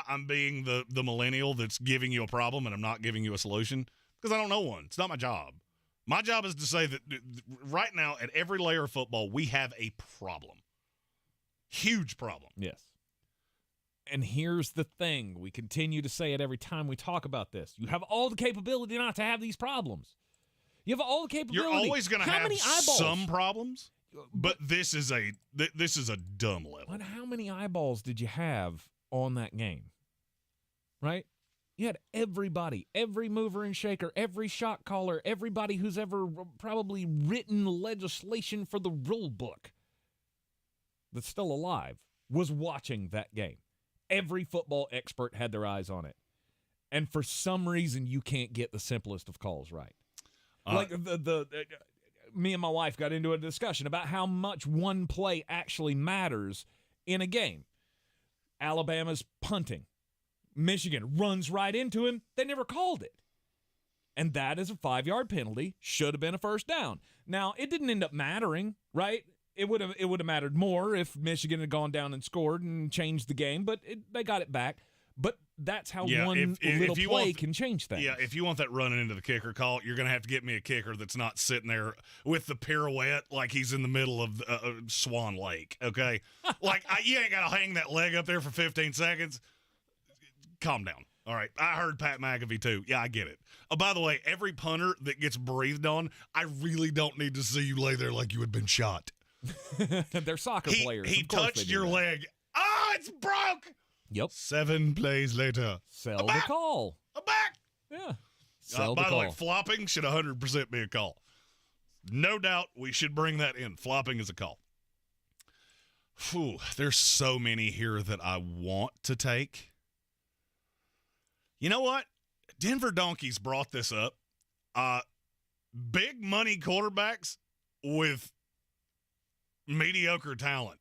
[SPEAKER 8] I'm being the millennial that's giving you a problem and I'm not giving you a solution because I don't know one. It's not my job. My job is to say that right now at every layer of football, we have a problem. Huge problem.
[SPEAKER 14] Yes. And here's the thing. We continue to say it every time we talk about this. You have all the capability not to have these problems. You have all the capability.
[SPEAKER 8] You're always going to have
[SPEAKER 14] many eyeballs?
[SPEAKER 8] Some problems, but this is a dumb level.
[SPEAKER 14] But how many eyeballs did you have on that game? Right? You had everybody, every mover and shaker, every shot caller, everybody who's ever probably written legislation for the rule book that's still alive was watching that game. Every football expert had their eyes on it. And for some reason, you can't get the simplest of calls right. Like me and my wife got into a discussion about how much one play actually matters in a game. Alabama's punting. Michigan runs right into him. They never called it. And that is a 5-yard penalty. Should have been a first down. Now, it didn't end up mattering, right? It would have mattered more if Michigan had gone down and scored and changed the game, but they got it back. But that's how one little play can change things.
[SPEAKER 8] Yeah, if you want that running into the kicker call, you're going to have to get me a kicker that's not sitting there with the pirouette like he's in the middle of Swan Lake, okay? You ain't got to hang that leg up there for 15 seconds. Calm down. All right, I heard Pat McAfee too. Yeah, I get it. Oh, by the way, every punter that gets breathed on, I really don't need to see you lay there like you had been shot.
[SPEAKER 14] They're soccer players.
[SPEAKER 8] He touched your leg. Oh, it's broke.
[SPEAKER 14] Yep.
[SPEAKER 8] 7 plays later.
[SPEAKER 14] Sell the call.
[SPEAKER 8] I'm back.
[SPEAKER 14] Yeah. Sell the
[SPEAKER 8] by
[SPEAKER 14] call.
[SPEAKER 8] the way, flopping should 100% be a call. No doubt we should bring that in. Flopping is a call. Whew, there's so many here that I want to take. You know what? Denver Donkeys brought this up. Big money quarterbacks with mediocre talent.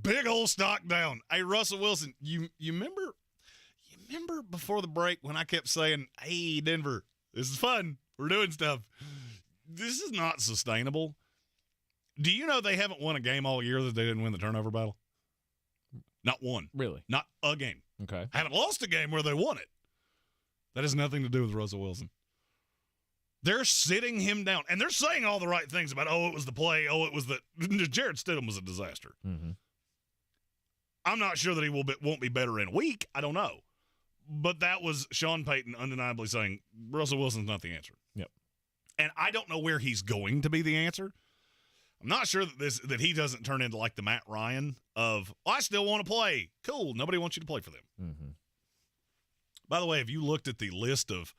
[SPEAKER 8] Big old stock down. Hey, Russell Wilson, you remember before the break when I kept saying, hey, Denver, this is fun. We're doing stuff. This is not sustainable. Do you know they haven't won a game all year that they didn't win the turnover battle? Not one.
[SPEAKER 14] Really?
[SPEAKER 8] Not a game.
[SPEAKER 14] Okay.
[SPEAKER 8] Haven't lost a game where they won it. That has nothing to do with Russell Wilson. They're sitting him down, and they're saying all the right things about, it was the play, it was the – Jared Stidham was a disaster.
[SPEAKER 14] Mm-hmm.
[SPEAKER 8] I'm not sure that he won't be better in a week. I don't know. But that was Sean Payton undeniably saying Russell Wilson's not the answer.
[SPEAKER 14] Yep.
[SPEAKER 8] And I don't know where he's going to be the answer. I'm not sure that he doesn't turn into like the Matt Ryan of, I still want to play. Cool. Nobody wants you to play for them.
[SPEAKER 14] Mm-hmm.
[SPEAKER 8] By the way, have you looked at the list of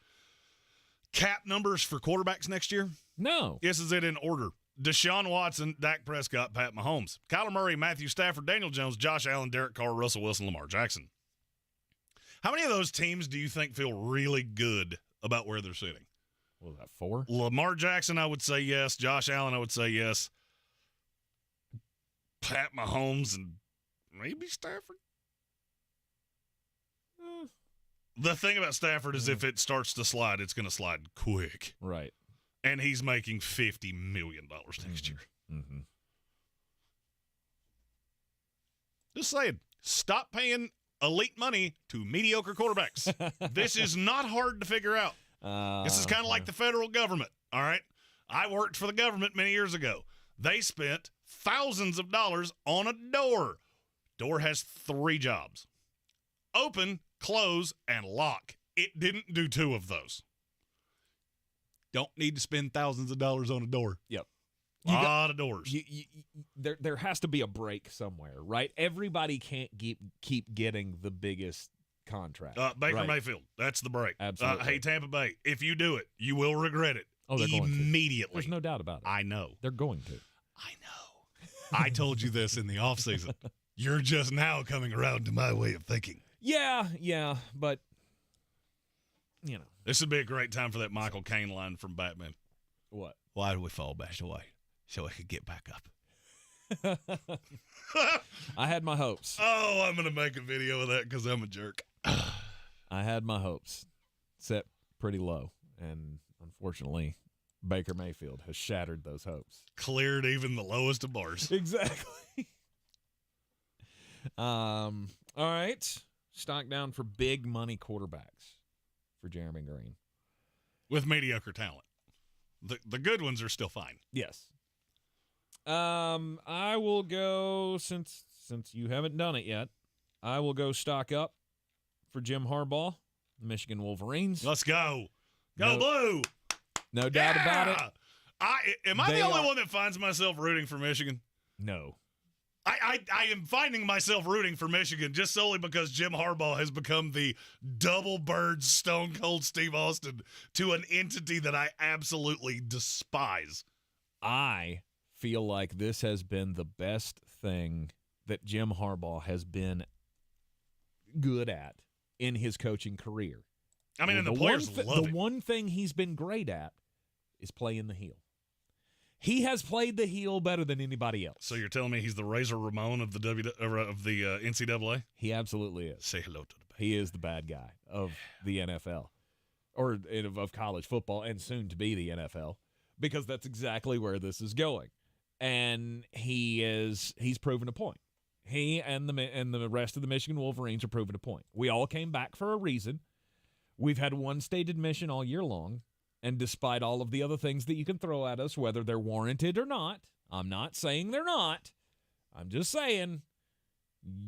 [SPEAKER 8] cap numbers for quarterbacks next year?
[SPEAKER 14] No.
[SPEAKER 8] This is it in order. Deshaun Watson, Dak Prescott, Pat Mahomes, Kyler Murray, Matthew Stafford, Daniel Jones, Josh Allen, Derek Carr, Russell Wilson, Lamar Jackson. How many of those teams do you think feel really good about where they're sitting?
[SPEAKER 14] What was that, 4?
[SPEAKER 8] Lamar Jackson, I would say yes. Josh Allen, I would say yes. Pat Mahomes and maybe Stafford? The thing about Stafford is if it starts to slide, it's going to slide quick.
[SPEAKER 14] Right.
[SPEAKER 8] And he's making $50 million next year.
[SPEAKER 14] Mm-hmm.
[SPEAKER 8] Just saying, stop paying elite money to mediocre quarterbacks. This is not hard to figure out. This is kind of like the federal government, all right? I worked for the government many years ago. They spent thousands of dollars on a door. Door has 3 jobs. Open, close, and lock. It didn't do 2 of those. Don't need to spend thousands of dollars on a door.
[SPEAKER 14] Yep.
[SPEAKER 8] A lot of doors.
[SPEAKER 14] There has to be a break somewhere, right? Everybody can't keep getting the biggest contract.
[SPEAKER 8] Baker
[SPEAKER 14] right?
[SPEAKER 8] Mayfield, that's the break.
[SPEAKER 14] Absolutely.
[SPEAKER 8] Hey, Tampa Bay, if you do it, you will regret it.
[SPEAKER 14] Oh, they're going to.
[SPEAKER 8] Immediately.
[SPEAKER 14] There's no doubt about it.
[SPEAKER 8] I know.
[SPEAKER 14] They're going to.
[SPEAKER 8] I know. I told you this in the offseason. You're just now coming around to my way of thinking.
[SPEAKER 14] Yeah, but, you know.
[SPEAKER 8] This would be a great time for that Michael Caine line from Batman.
[SPEAKER 14] What?
[SPEAKER 8] Why do we fall back away? So we could get back up.
[SPEAKER 14] I had my hopes.
[SPEAKER 8] Oh, I'm going to make a video of that because I'm a jerk.
[SPEAKER 14] I had my hopes set pretty low, and unfortunately, Baker Mayfield has shattered those hopes.
[SPEAKER 8] Cleared even the lowest of bars.
[SPEAKER 14] Exactly. All right. Stock down for big money quarterbacks for Jeremy Green.
[SPEAKER 8] With mediocre talent. The good ones are still fine.
[SPEAKER 14] Yes. I will go, since you haven't done it yet, I will go stock up for Jim Harbaugh, the Michigan Wolverines.
[SPEAKER 8] Let's go. Go Blue.
[SPEAKER 14] No doubt about it.
[SPEAKER 8] Am I the only one that finds myself rooting for Michigan?
[SPEAKER 14] No.
[SPEAKER 8] I am finding myself rooting for Michigan just solely because Jim Harbaugh has become the double bird Stone Cold Steve Austin to an entity that I absolutely despise.
[SPEAKER 14] I feel like this has been the best thing that Jim Harbaugh has been good at in his coaching career.
[SPEAKER 8] I mean, and the players love it.
[SPEAKER 14] The one thing he's been great at is playing the heel. He has played the heel better than anybody else.
[SPEAKER 8] So you're telling me he's the Razor Ramon of the NCAA?
[SPEAKER 14] He absolutely is.
[SPEAKER 8] Say hello to the bad.
[SPEAKER 14] He is the bad guy of the NFL, or of college football, and soon to be the NFL, because that's exactly where this is going. And he's proven a point. He and the rest of the Michigan Wolverines are proving a point. We all came back for a reason. We've had one stated mission all year long, and despite all of the other things that you can throw at us, whether they're warranted or not, I'm not saying they're not. I'm just saying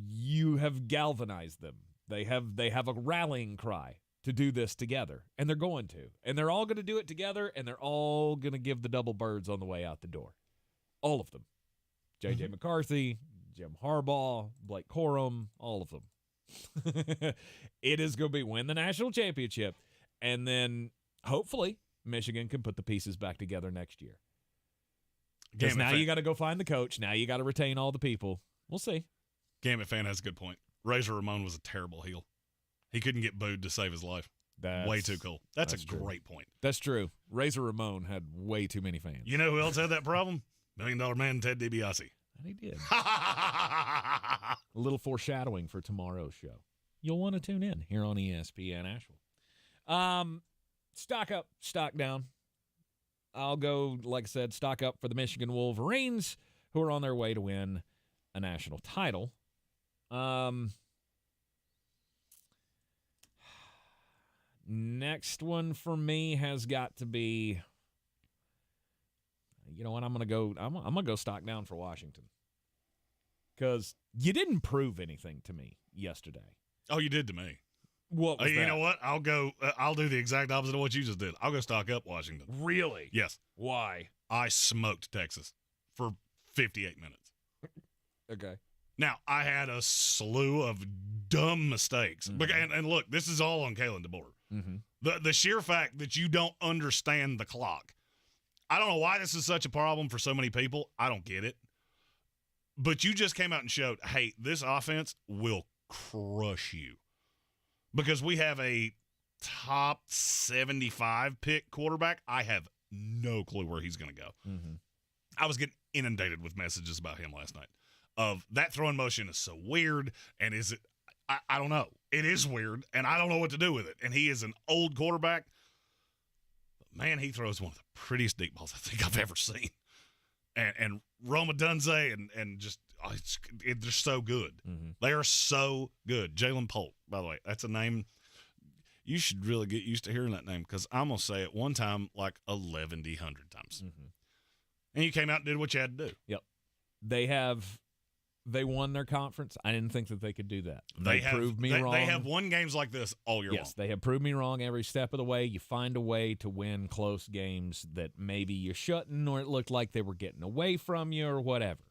[SPEAKER 14] you have galvanized them. They have a rallying cry to do this together, and they're going to. And they're all going to do it together, and they're all going to give the double birds on the way out the door. All of them. J.J. McCarthy, Jim Harbaugh, Blake Corum, all of them. It is going to be win the national championship, and then hopefully Michigan can put the pieces back together next year. Because now you got to go find the coach. Now you got to retain all the people. We'll see.
[SPEAKER 8] Gambit fan has a good point. Razor Ramon was a terrible heel. He couldn't get booed to save his life. Way too cool. That's a great point.
[SPEAKER 14] That's true. Razor Ramon had way too many fans.
[SPEAKER 8] You know who else had that problem? $1 Million Man Ted DiBiase.
[SPEAKER 14] And he did. A little foreshadowing for tomorrow's show. You'll want to tune in here on ESPN Asheville. Stock up, stock down. I'll go, like I said, stock up for the Michigan Wolverines, who are on their way to win a national title. Next one for me has got to be, you know what, I'm gonna go stock down for Washington. Because you didn't prove anything to me yesterday.
[SPEAKER 8] Oh, you did to me.
[SPEAKER 14] What was that?
[SPEAKER 8] You know what? I'll do the exact opposite of what you just did. I'll go stock up Washington.
[SPEAKER 14] Really?
[SPEAKER 8] Yes.
[SPEAKER 14] Why?
[SPEAKER 8] I smoked Texas for 58 minutes.
[SPEAKER 14] Okay.
[SPEAKER 8] Now, I had a slew of dumb mistakes. Mm-hmm. And look, this is all on Kalen DeBoer. Mm-hmm. The sheer fact that you don't understand the clock. I don't know why this is such a problem for so many people. I don't get it. But you just came out and showed, hey, this offense will crush you. Because we have a top 75 pick quarterback. I have no clue where he's going to go. Mm-hmm. I was getting inundated with messages about him last night. Of that throwing motion is so weird, and is it? I don't know. It is weird, and I don't know what to do with it. And he is an old quarterback. But man, he throws one of the prettiest deep balls I think I've ever seen. And Roma Dunze and just they're so good. Mm-hmm. They are so good. Jalen Polk, by the way, that's a name you should really get used to hearing that name, because I'm gonna say it one time like 1,100 times. Mm-hmm. And you came out and did what you had to do.
[SPEAKER 14] Yep. They won their conference. I didn't think that they could do that.
[SPEAKER 8] They
[SPEAKER 14] proved me wrong.
[SPEAKER 8] They have won games like this all year long.
[SPEAKER 14] Yes, they have proved me wrong every step of the way. You find a way to win close games that maybe you shouldn't, or it looked like they were getting away from you, or whatever.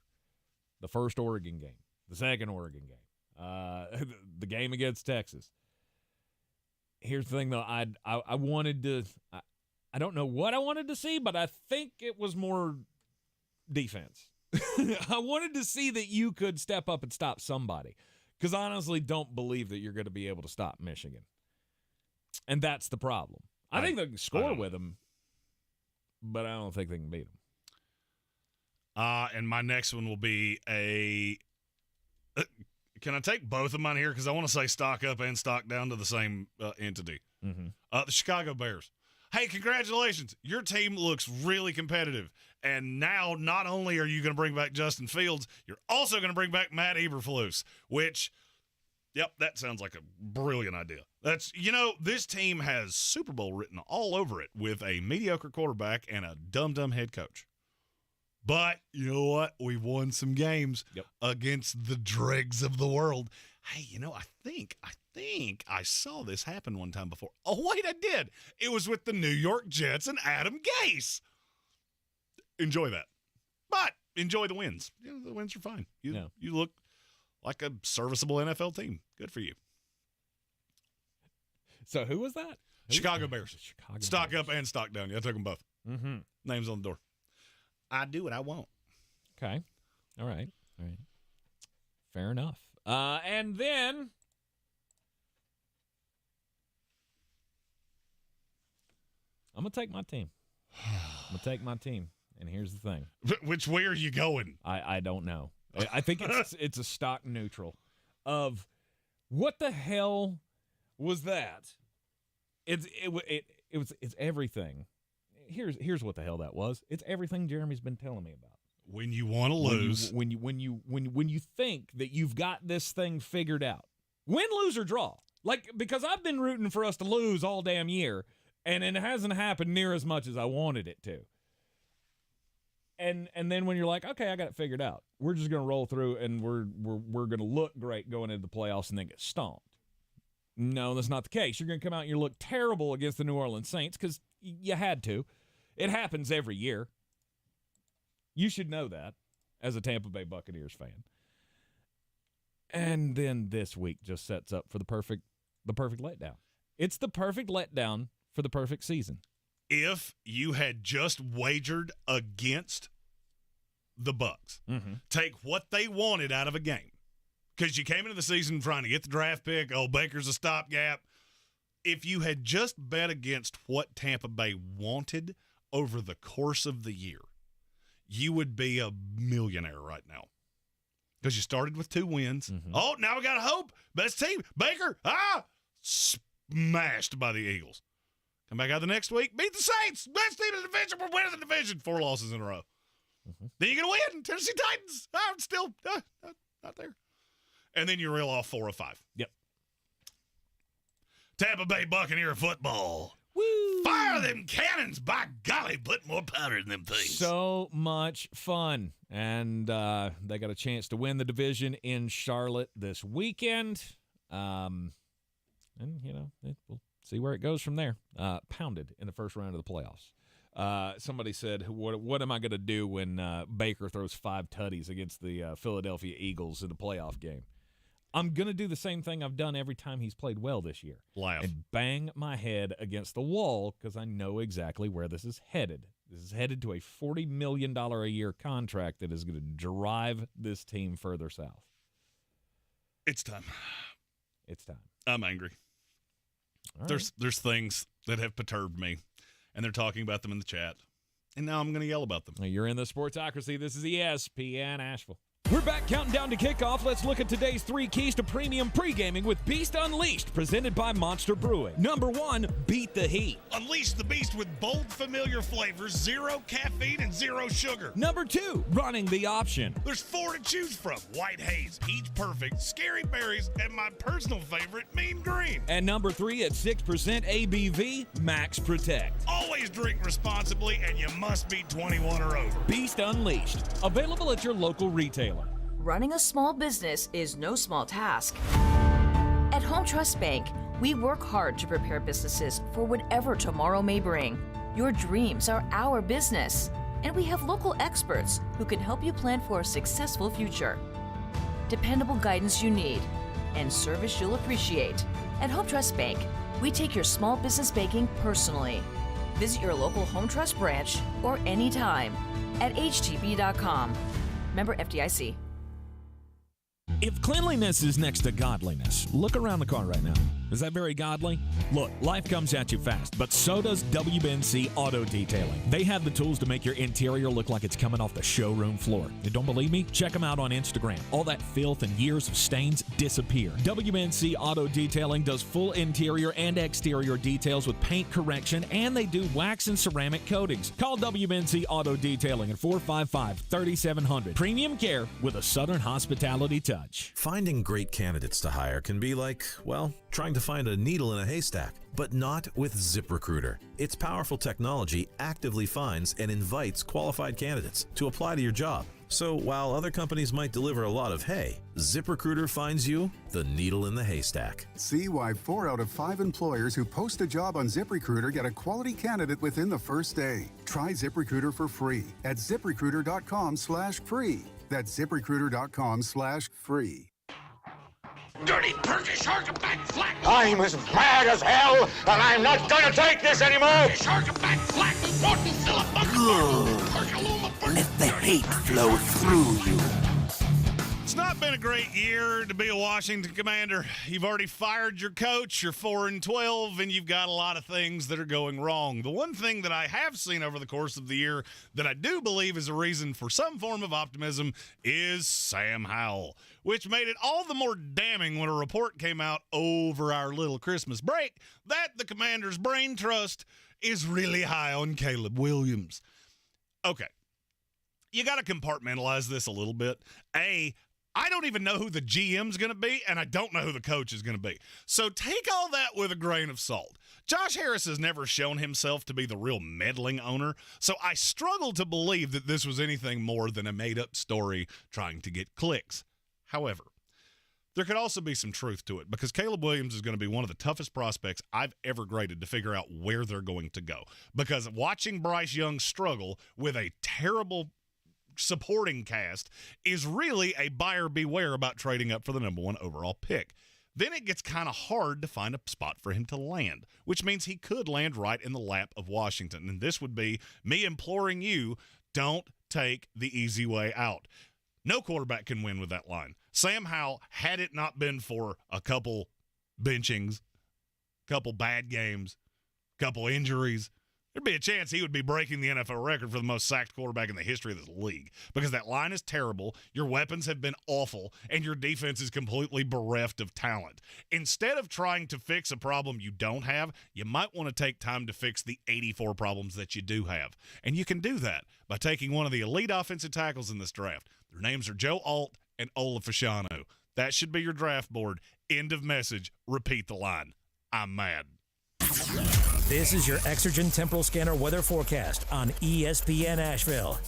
[SPEAKER 14] The first Oregon game, the second Oregon game, the game against Texas. Here's the thing, though. I wanted to – I don't know what I wanted to see, but I think it was more defense. I wanted to see that you could step up and stop somebody, because I honestly don't believe that you're going to be able to stop Michigan. And that's the problem. I think they can score with them, but I don't think they can beat them.
[SPEAKER 8] And my next one will be a can I take both of mine here? Because I want to say stock up and stock down to the same entity.
[SPEAKER 14] Mm-hmm.
[SPEAKER 8] The Chicago Bears. Hey, congratulations. Your team looks really competitive. And now not only are you going to bring back Justin Fields, you're also going to bring back Matt Eberflus, which, yep, that sounds like a brilliant idea. This team has Super Bowl written all over it with a mediocre quarterback and a dumb head coach. But you know what? We won some games against the dregs of the world. Hey, I think I saw this happen one time before. Oh, wait, I did. It was with the New York Jets and Adam Gase. Enjoy that. But enjoy the wins. The wins are fine. You look like a serviceable NFL team. Good for you.
[SPEAKER 14] So who was that?
[SPEAKER 8] Chicago Bears. Stock up and stock down. Yeah, I took them both.
[SPEAKER 14] Mm-hmm.
[SPEAKER 8] Names on the door. I do what I want.
[SPEAKER 14] Okay. All right. Fair enough. And then I'm going to take my team. And here's the thing.
[SPEAKER 8] Which way are you going?
[SPEAKER 14] I don't know. I think it's a stock neutral of what the hell was that? It's everything. Here's what the hell that was. It's everything Jeremy's been telling me about.
[SPEAKER 8] When you want to lose,
[SPEAKER 14] when you think that you've got this thing figured out, win, lose, or draw. Because I've been rooting for us to lose all damn year, and it hasn't happened near as much as I wanted it to. And then when you're like, okay, I got it figured out, we're just gonna roll through, and we're gonna look great going into the playoffs, and then get stomped. No, that's not the case. You're gonna come out and you look terrible against the New Orleans Saints because you had to. It happens every year. You should know that as a Tampa Bay Buccaneers fan. And then this week just sets up for the perfect letdown. It's the perfect letdown for the perfect season.
[SPEAKER 8] If you had just wagered against the Bucs, take what they wanted out of a game, because you came into the season trying to get the draft pick, Baker's a stopgap. If you had just bet against what Tampa Bay wanted over the course of the year, you would be a millionaire right now. Because you started with 2 wins. Mm-hmm. Oh, now we got to hope. Best team. Baker, smashed by the Eagles. Come back out the next week, beat the Saints. Best team in the division. We're winning the division. 4 losses in a row. Mm-hmm. Then you're going to win. Tennessee Titans. Still not there. And then you reel off 4 of 5.
[SPEAKER 14] Yep.
[SPEAKER 8] Tampa Bay Buccaneer football.
[SPEAKER 14] Woo!
[SPEAKER 8] Fire them cannons, by golly, put more powder in them things.
[SPEAKER 14] So much fun. And they got a chance to win the division in Charlotte this weekend. And, we'll see where it goes from there. Pounded in the first round of the playoffs. Somebody said, what am I going to do when Baker throws 5 tutties against the Philadelphia Eagles in the playoff game? I'm going to do the same thing I've done every time he's played well this year.
[SPEAKER 8] Laugh.
[SPEAKER 14] And bang my head against the wall because I know exactly where this is headed. This is headed to a $40 million a year contract that is going to drive this team further south.
[SPEAKER 8] It's time.
[SPEAKER 14] It's time.
[SPEAKER 8] I'm angry.
[SPEAKER 14] All
[SPEAKER 8] There's things that have perturbed me, and they're talking about them in the chat. And now I'm going to yell about them.
[SPEAKER 14] You're in the Sportsocracy. This is ESPN Asheville. We're back counting down to kickoff. Let's look at today's 3 keys to premium pre-gaming with Beast Unleashed, presented by Monster Brewing. Number 1, beat the heat.
[SPEAKER 8] Unleash the beast with bold, familiar flavors, 0 caffeine and 0 sugar.
[SPEAKER 14] Number 2, running the option.
[SPEAKER 8] There's 4 to choose from: White Haze, Peach Perfect, Scary Berries, and my personal favorite, Mean Green.
[SPEAKER 14] And number 3, at 6% ABV, Max Protect.
[SPEAKER 8] Always drink responsibly, and you must be 21 or over.
[SPEAKER 14] Beast Unleashed, available at your local retailer.
[SPEAKER 4] Running a small business is no small task. At Home Trust Bank, we work hard to prepare businesses for whatever tomorrow may bring. Your dreams are our business, and we have local experts who can help you plan for a successful future. Dependable guidance you need, and service you'll appreciate. At Home Trust Bank, we take your small business banking personally. Visit your local Home Trust branch or anytime at htb.com. Member FDIC.
[SPEAKER 14] If cleanliness is next to godliness, look around the car right now. Is that very godly? Look, life comes at you fast, but so does WNC Auto Detailing. They have the tools to make your interior look like it's coming off the showroom floor. You don't believe me? Check them out on Instagram. All that filth and years of stains disappear. WNC Auto Detailing does full interior and exterior details with paint correction, and they do wax and ceramic coatings. Call WNC Auto Detailing at 455-3700. Premium care with a Southern hospitality touch.
[SPEAKER 5] Finding great candidates to hire can be like, well, trying to find a needle in a haystack, but not with ZipRecruiter. Its powerful technology actively finds and invites qualified candidates to apply to your job. So while other companies might deliver a lot of hay, ZipRecruiter finds you the needle in the haystack.
[SPEAKER 10] See why 4 out of 5 employers who post a job on ZipRecruiter get a quality candidate within the first day. Try ZipRecruiter for free at ZipRecruiter.com/free. That's ZipRecruiter.com/free.
[SPEAKER 3] Dirty perky shark back flat.
[SPEAKER 12] I'm as mad as hell, and I'm not gonna take this anymore.
[SPEAKER 3] Shark back flat. Morton Phillip.
[SPEAKER 12] Let the hate flow through you.
[SPEAKER 8] It's not been a great year to be a Washington Commander. You've already fired your coach, you're 4-12, and you've got a lot of things that are going wrong. The one thing that I have seen over the course of the year that I do believe is a reason for some form of optimism is Sam Howell, which made it all the more damning when a report came out over our little Christmas break that the Commander's brain trust is really high on Caleb Williams. Okay, you got to compartmentalize this a little bit. I don't even know who the GM's going to be, and I don't know who the coach is going to be. So take all that with a grain of salt. Josh Harris has never shown himself to be the real meddling owner, so I struggle to believe that this was anything more than a made-up story trying to get clicks. However, there could also be some truth to it, because Caleb Williams is going to be one of the toughest prospects I've ever graded to figure out where they're going to go. Because watching Bryce Young struggle with a terrible supporting cast is really a buyer beware about trading up for the number 1 overall pick. Then it gets kind of hard to find a spot for him to land, which means he could land right in the lap of Washington. And this would be me imploring you, don't take the easy way out. No quarterback can win with that line. Sam Howell, had it not been for a couple benchings, couple bad games, couple injuries, there'd be a chance he would be breaking the NFL record for the most sacked quarterback in the history of this league, because that line is terrible, your weapons have been awful, and your defense is completely bereft of talent. Instead of trying to fix a problem you don't have, you might want to take time to fix the 84 problems that you do have. And you can do that by taking one of the elite offensive tackles in this draft. Their names are Joe Alt and Ola Fashanu. That should be your draft board. End of message. Repeat the line. I'm mad.
[SPEAKER 2] This is your Exergen Temporal Scanner weather forecast on ESPN Asheville.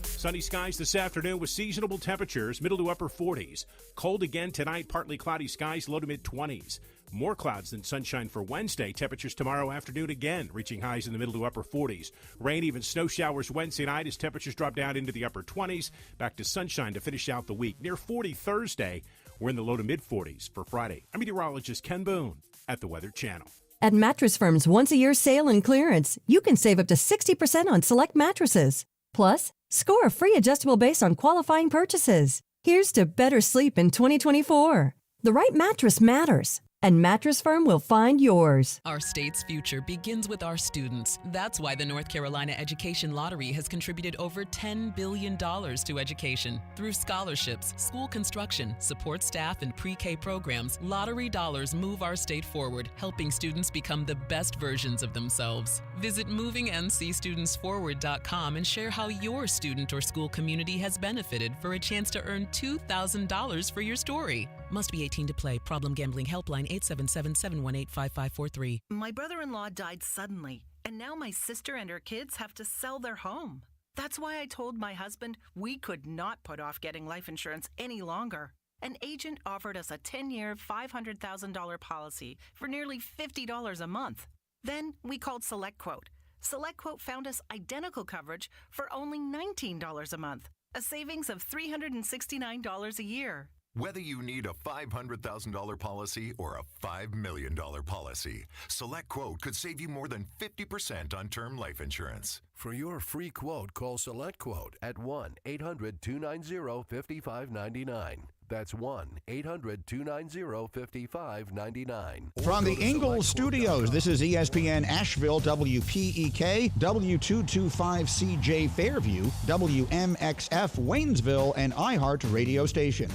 [SPEAKER 1] Sunny skies this afternoon with seasonable temperatures, middle to upper 40s. Cold again tonight, partly cloudy skies, low to mid 20s. More clouds than sunshine for Wednesday. Temperatures tomorrow afternoon again, reaching highs in the middle to upper 40s. Rain, even snow showers Wednesday night as temperatures drop down into the upper 20s. Back to sunshine to finish out the week. Near 40 Thursday. We're in the low to mid 40s for Friday. I'm meteorologist Ken Boone at the Weather Channel.
[SPEAKER 16] At Mattress Firm's once-a-year sale and clearance, you can save up to 60% on select mattresses. Plus, score a free adjustable base on qualifying purchases. Here's to better sleep in 2024. The right mattress matters, and Mattress Firm will find yours.
[SPEAKER 20] Our state's future begins with our students. That's why the North Carolina Education Lottery has contributed over $10 billion to education. Through scholarships, school construction, support staff, and pre-K programs, lottery dollars move our state forward, helping students become the best versions of themselves. Visit movingncstudentsforward.com and share how your student or school community has benefited for a chance to earn $2,000 for your story. Must be 18 to play. Problem Gambling Helpline 877-718-5543.
[SPEAKER 21] My brother-in-law died suddenly, and now my sister and her kids have to sell their home. That's why I told my husband we could not put off getting life insurance any longer. An agent offered us a 10-year, $500,000 policy for nearly $50 a month. Then we called SelectQuote. SelectQuote found us identical coverage for only $19 a month, a savings of $369 a year.
[SPEAKER 6] Whether you need a $500,000 policy or a $5 million policy, Select Quote could save you more than 50% on term life insurance.
[SPEAKER 9] For your free quote, call Select Quote at 1-800-290-5599. That's 1-800-290-5599.
[SPEAKER 11] From the Ingalls Studios, this is ESPN Asheville, WPEK, W225CJ Fairview, WMXF Waynesville, and iHeart radio station.